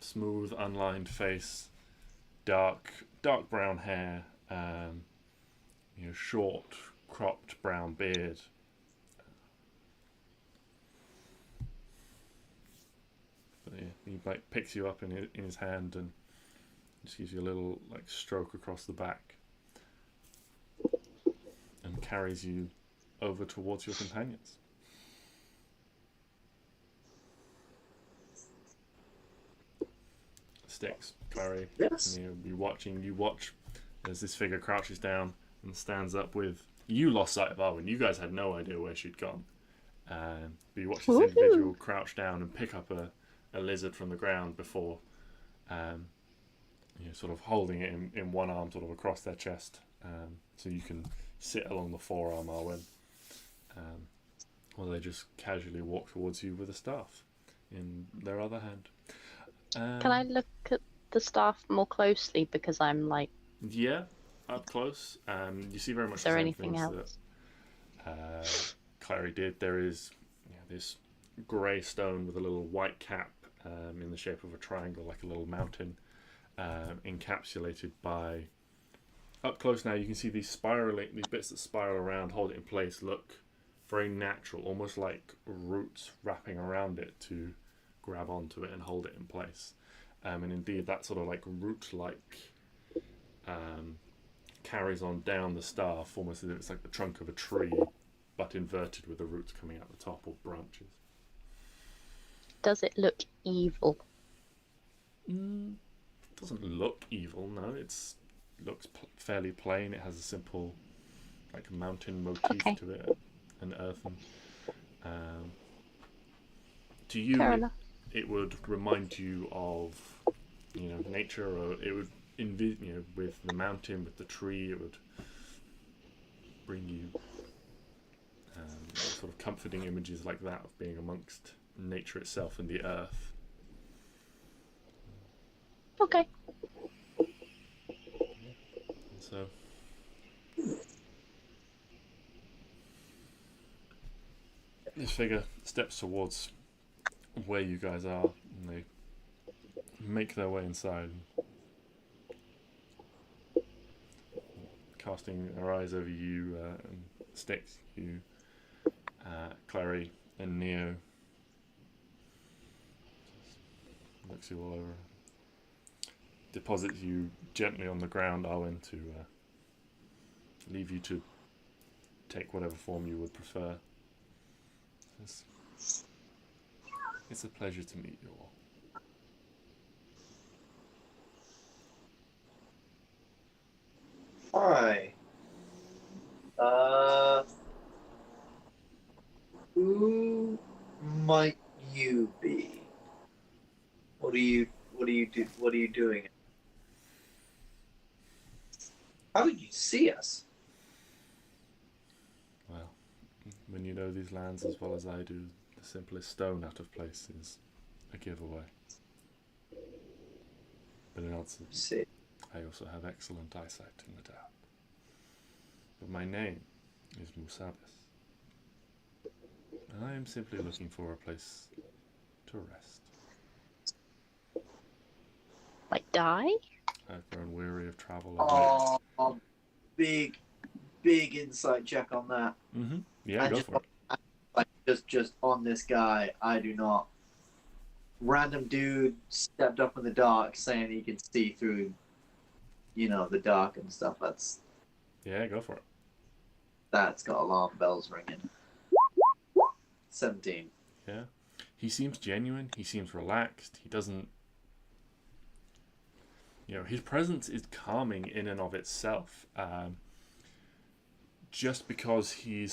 Smooth, unlined face, dark brown hair, short, cropped brown beard. But yeah, he like picks you up in his hand and just gives you a little like stroke across the back and carries you over towards your companions. Stix, Klari, Yes. You watch as this figure crouches down and stands up with... You lost sight of Arwen. You guys had no idea where she'd gone. But you watch this individual crouch down and pick up a lizard from the ground before sort of holding it in one arm sort of across their chest, so you can sit along the forearm, Arwen, while they just casually walk towards you with a staff in their other hand. Can I look at the staff more closely because I'm like... Yeah, up close. You see very much Is there the same anything things else? that Klari did. There is this grey stone with a little white cap in the shape of a triangle, like a little mountain, encapsulated by... Up close now, you can see these bits that spiral around, hold it in place, look very natural, almost like roots wrapping around it to grab onto it and hold it in place. And indeed, that sort of like root-like carries on down the staff, almost as if it's like the trunk of a tree, but inverted with the roots coming out the top, or branches. Does it look evil? It doesn't look evil, no. It looks fairly plain. It has a simple like mountain motif to it, and earthen. To you, it would remind you of nature, or it would with the mountain, with the tree, it would bring you sort of comforting images like that of being amongst nature itself and the earth. Okay. So this figure steps towards where you guys are, and they make their way inside, casting their eyes over you and Stix, you, Klari and Neo. Looks you all over. Deposits you gently on the ground, Arwen, to leave you to take whatever form you would prefer. It's a pleasure to meet you all. might you be? What are you doing? How did you see us? Well, when you know these lands as well as I do, the simplest stone out of place is a giveaway. But in answer, See. I also have excellent eyesight in the dark. But my name is Musabis. And I am simply looking for a place to rest. Like die? I've grown weary of travel of late. Oh, big insight check on that. Mm-hmm. Yeah, And go just, for it. like, just on this guy, I do not. Random dude stepped up in the dark saying he can see through, the dark and stuff. Yeah, go for it. That's got alarm bells ringing. 17. Yeah. He seems genuine. He seems relaxed. He doesn't... his presence is calming in and of itself. Just because he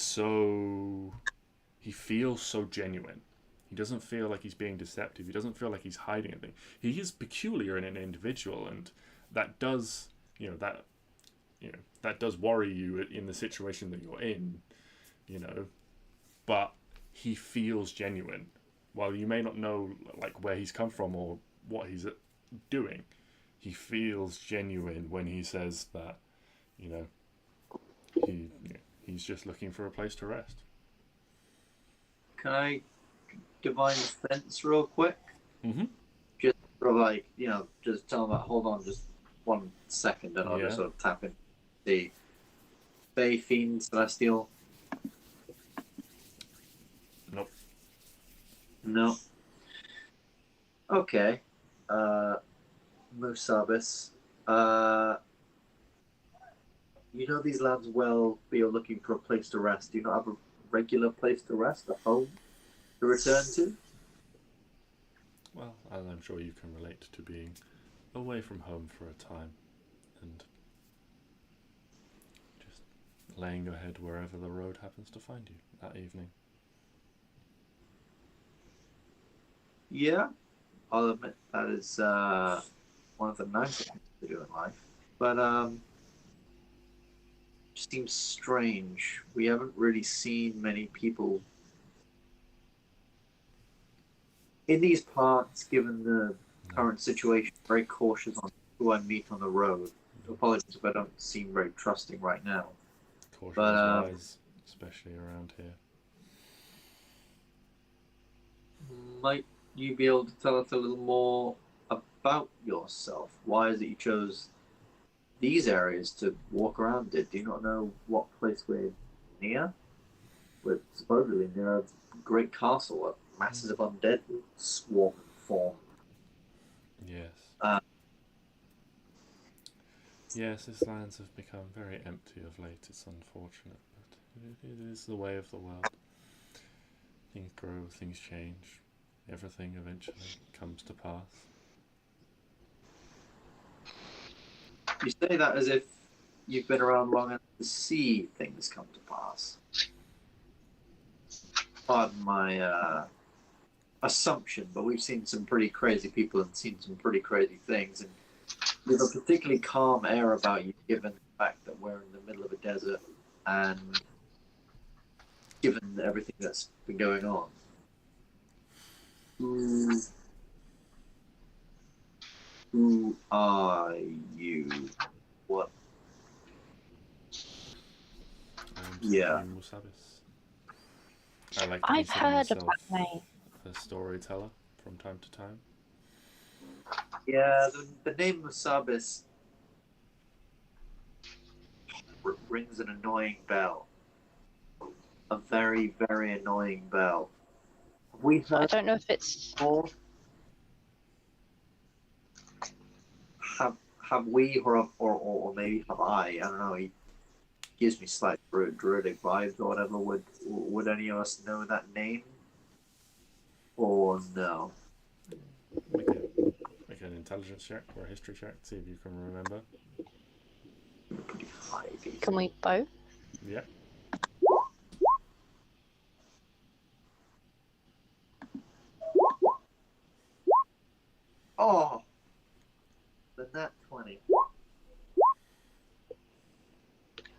feels so genuine. He doesn't feel like he's being deceptive. He doesn't feel like he's hiding anything. He is peculiar in an individual, and that does, that does worry you in the situation that you're in, But he feels genuine. While you may not know like where he's come from or what he's doing, he feels genuine when he says that, he's just looking for a place to rest. Can I divine sense real quick? Mm-hmm. Just sort of like, just tell him that, hold on just 1 second, and I'll Yeah. just sort of tap in the Fey, Fiend, Celestial. Nope. No. Okay. Musabis. You know these lands well, but you're looking for a place to rest. Do you not have a regular place to rest, a home to return to? Well, as I'm sure you can relate to being away from home for a time and just laying your head wherever the road happens to find you that evening. Yeah, I'll admit that is one of the nicer things to do in life. But seems strange. We haven't really seen many people in these parts, given the current situation. Very cautious on who I meet on the road. Apologies if I don't seem very trusting right now. Caution But, is wise, especially around here. Might you be able to tell us a little more about yourself? Why is it you chose these areas to walk around in? Do you not know what place we're near? We're supposedly near a great castle where masses of undead will swarm and form. Yes. Uh, Yes, his lands have become very empty of late. It's unfortunate, but it is the way of the world. Things grow, things change. Everything eventually comes to pass. You say that as if you've been around long enough to see things come to pass. Pardon my assumption, but we've seen some pretty crazy people and seen some pretty crazy things, and you have a particularly calm air about you, given the fact that we're in the middle of a desert and given everything that's been going on. Who are you? What? Yeah. Musabis. I like to I've consider heard of myself that name. a storyteller from time to time. Yeah, the name Musabis rings an annoying bell. A very, very annoying bell. We I heard don't know if it's. before. Have we, or maybe have I don't know, he gives me slight druidic vibes or whatever. Would any of us know that name? Or no? Make an intelligence check or a history check, see if you can remember. Pretty high. Can we both? Yeah. Oh, the nat 20.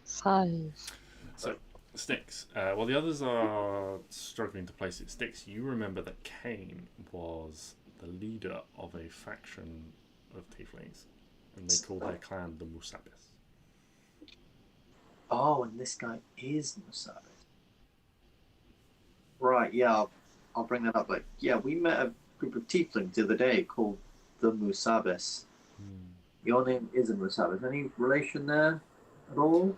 Size. So, Stix, while the others are struggling to place it, Stix, you remember that Cain was the leader of a faction of tieflings, and they called their clan the Musabis. Oh, and this guy is Musabe. Right, yeah, I'll bring that up. But yeah, we met a group of tieflings the other day called the Musabis. Your name is a Musabis. Any relation there at all?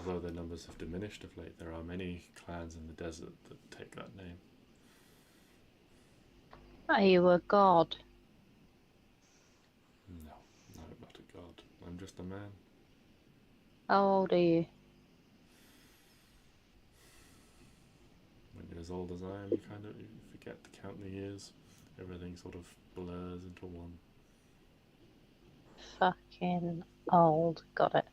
Although their numbers have diminished of late, there are many clans in the desert that take that name. Are you a god? No, no, not a god. I'm just a man. How old are you? When you're as old as I am, you kind of forget to count the years. Everything sort of blurs into one. Fucking old. Got it.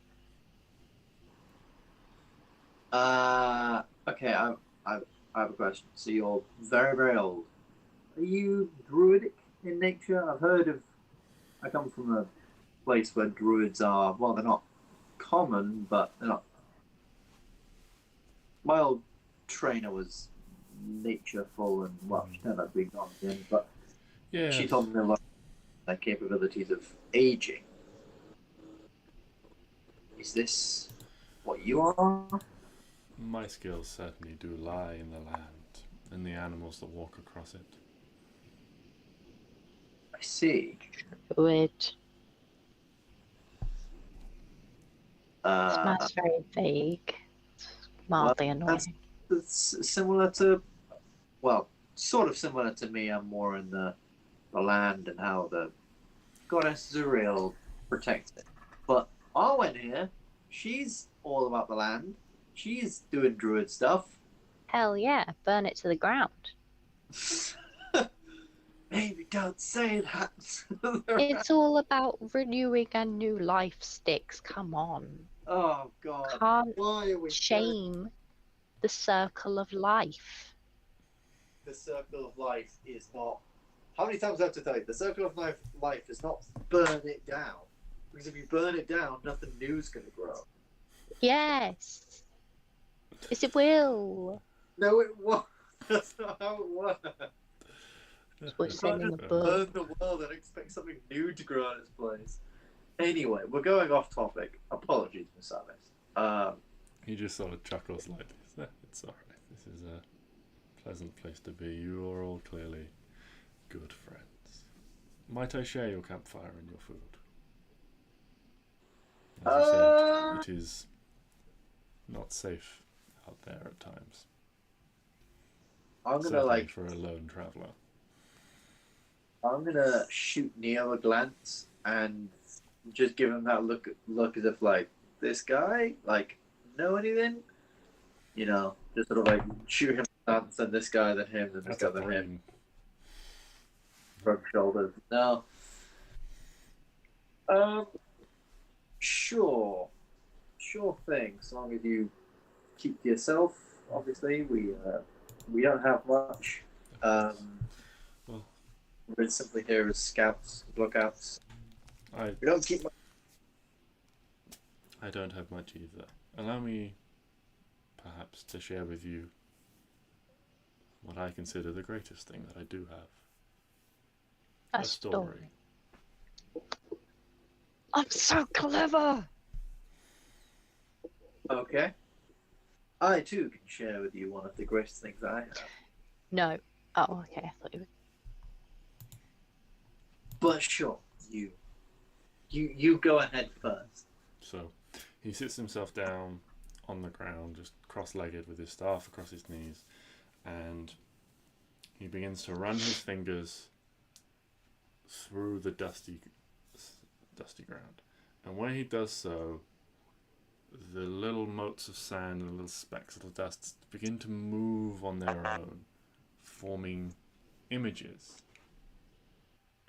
Okay, I have a question. So you're very, very old. Are you druidic in nature? I've heard of. I come from a place where druids are. Well, they're not common, but they're not. My old trainer was natureful and well, she turned out to be gone at the end, but Yeah. she told me a lot of the capabilities of aging. Is this what you are? My skills certainly do lie in the land and the animals that walk across it. I see. Druid. Uh, That's very vague. It's mildly that's- annoying. it's similar to, well, sort of similar to me. I'm more in the land and how the goddess Zuriel protects it. But Arwen here, she's all about the land. She's doing druid stuff. Hell yeah, burn it to the ground. Maybe don't say that. It's all about renewing a new life, Stix. Come on. Oh God! Can't Why are we shame the circle of life. The circle of life is not. How many times do I have to tell you? The circle of life is not burn it down. Because if you burn it down, nothing new is going to grow. Yes. Yes, it will. No, it won't. That's not how it works. We're You can't sending a just book. burn the world and expect something new to grow in its place. Anyway, we're going off topic. Apologies, Miss Alice. He just sort of chuckles like this. It's alright. This is a pleasant place to be. You are all clearly good friends. Might I share your campfire and your food? As you said, it is not safe out there at times. I'm Certainly for a lone traveller. I'm gonna shoot Neo a glance and just give him that look as if like this guy know anything, just sort of like shoot him a glance and this guy then him then this That's guy a then him, brain. rub shoulders. No, sure thing. So long as you keep to yourself. Obviously, we don't have much. Well, We're simply here as scouts, lookouts. I We don't keep much. I don't have much either. Allow me, perhaps, to share with you what I consider the greatest thing that I do have. A story. I'm so clever. Okay. I too can share with you one of the greatest things I have. No. Oh, okay. I thought you were. But sure, you go ahead first. So he sits himself down on the ground, just cross-legged with his staff across his knees, and he begins to run his fingers through the dusty ground. And when he does so, the little motes of sand and the little specks of dust begin to move on their own, forming images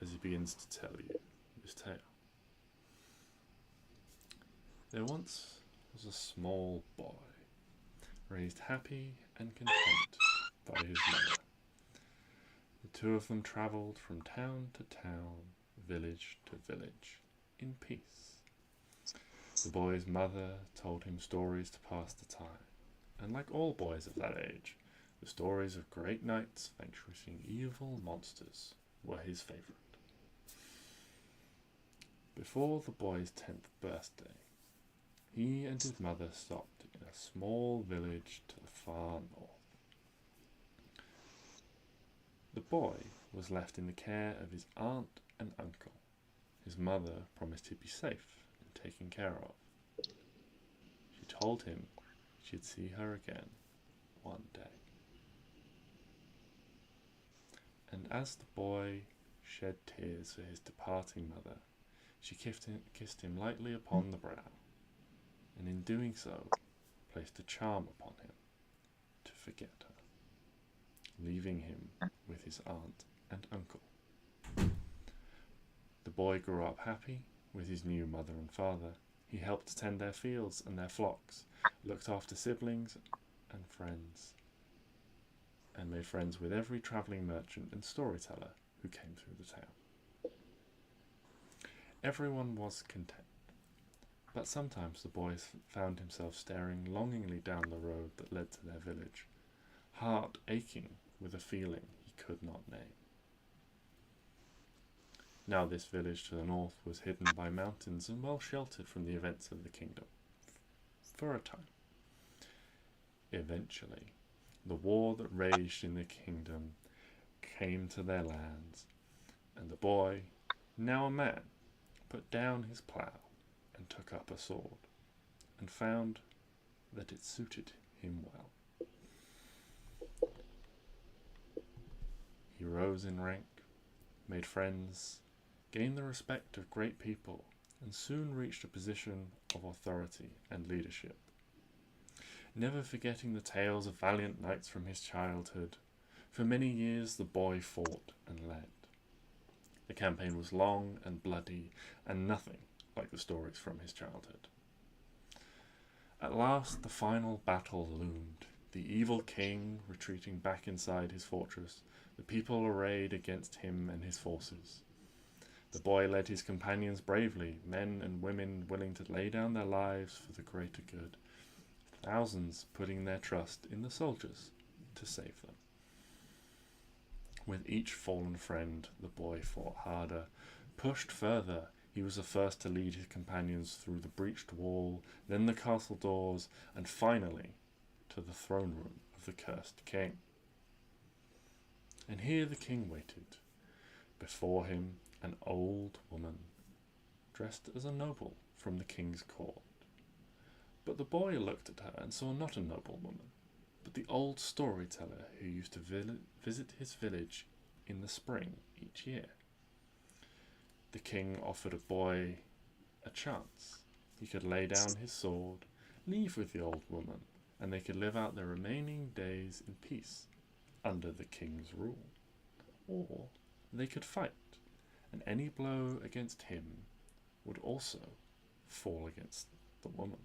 as he begins to tell you his tale. There once was a small boy, raised happy and content by his mother. The two of them travelled from town to town, village to village, in peace. The boy's mother told him stories to pass the time, and like all boys of that age, the stories of great knights vanquishing evil monsters were his favourite. Before the boy's 10th birthday, he and his mother stopped in a small village to the far north. The boy was left in the care of his aunt and uncle. His mother promised he'd be safe and taken care of. She told him she'd see her again one day. And as the boy shed tears for his departing mother, she kissed him lightly upon the brow, and in doing so placed a charm upon him to forget her, leaving him with his aunt and uncle. The boy grew up happy with his new mother and father. He helped tend their fields and their flocks, looked after siblings and friends, and made friends with every travelling merchant and storyteller who came through the town. Everyone was content, but sometimes the boy found himself staring longingly down the road that led to their village, heart aching with a feeling he could not name. Now this village to the north was hidden by mountains and well sheltered from the events of the kingdom, for a time. Eventually, the war that raged in the kingdom came to their lands, and the boy, now a man, put down his plough and took up a sword, and found that it suited him well. He rose in rank, made friends, gained the respect of great people, and soon reached a position of authority and leadership. Never forgetting the tales of valiant knights from his childhood, for many years the boy fought and led. The campaign was long and bloody, and nothing like the stories from his childhood. At last the final battle loomed, the evil king retreating back inside his fortress, the people arrayed against him and his forces. The boy led his companions bravely, men and women willing to lay down their lives for the greater good, thousands putting their trust in the soldiers to save them. With each fallen friend, the boy fought harder, pushed further. He was the first to lead his companions through the breached wall, then the castle doors, and finally to the throne room of the cursed king. And here the king waited. Before him, an old woman, dressed as a noble from the king's court. But the boy looked at her and saw not a noble woman, but the old storyteller who used to visit his village in the spring each year. The king offered a boy a chance. He could lay down his sword, leave with the old woman, and they could live out their remaining days in peace under the king's rule. Or they could fight, and any blow against him would also fall against the woman.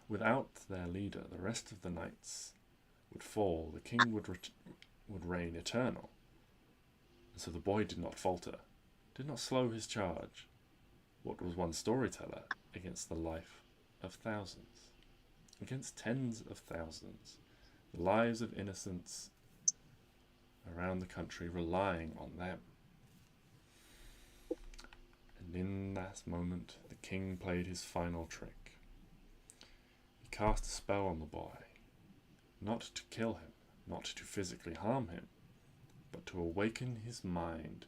Without their leader, the rest of the knights would fall. The king would reign eternal. And so the boy did not falter, did not slow his charge. What was one storyteller against the life of thousands, against tens of thousands, the lives of innocents around the country relying on them. And in that moment, the king played his final trick. He cast a spell on the boy, not to kill him, not to physically harm him, but to awaken his mind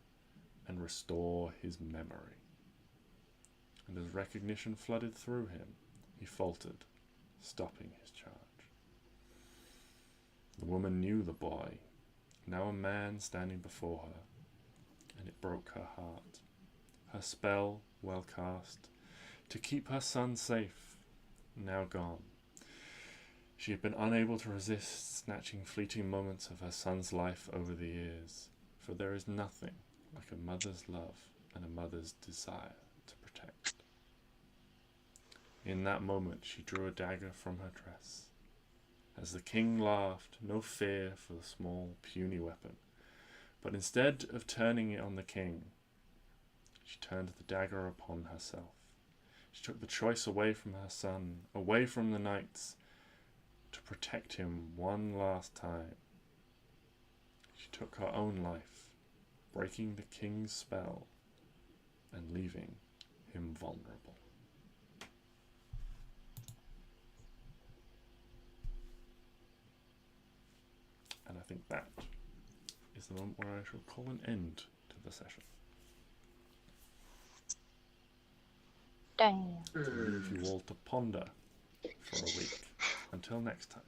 and restore his memory. And as recognition flooded through him, he faltered, stopping his charge. The woman knew the boy, now a man standing before her, and it broke her heart. Her spell, well cast, to keep her son safe, now gone. She had been unable to resist snatching fleeting moments of her son's life over the years, for there is nothing like a mother's love and a mother's desire to protect. In that moment she drew a dagger from her dress. As the king laughed, no fear for the small, puny weapon, But instead of turning it on the king, she turned the dagger upon herself. She took the choice away from her son, away from the knights, to protect him one last time. She took her own life, breaking the king's spell and leaving him vulnerable. And I think that is the moment where I shall call an end to the session. Damn. To leave you all to ponder for a week. Until next time.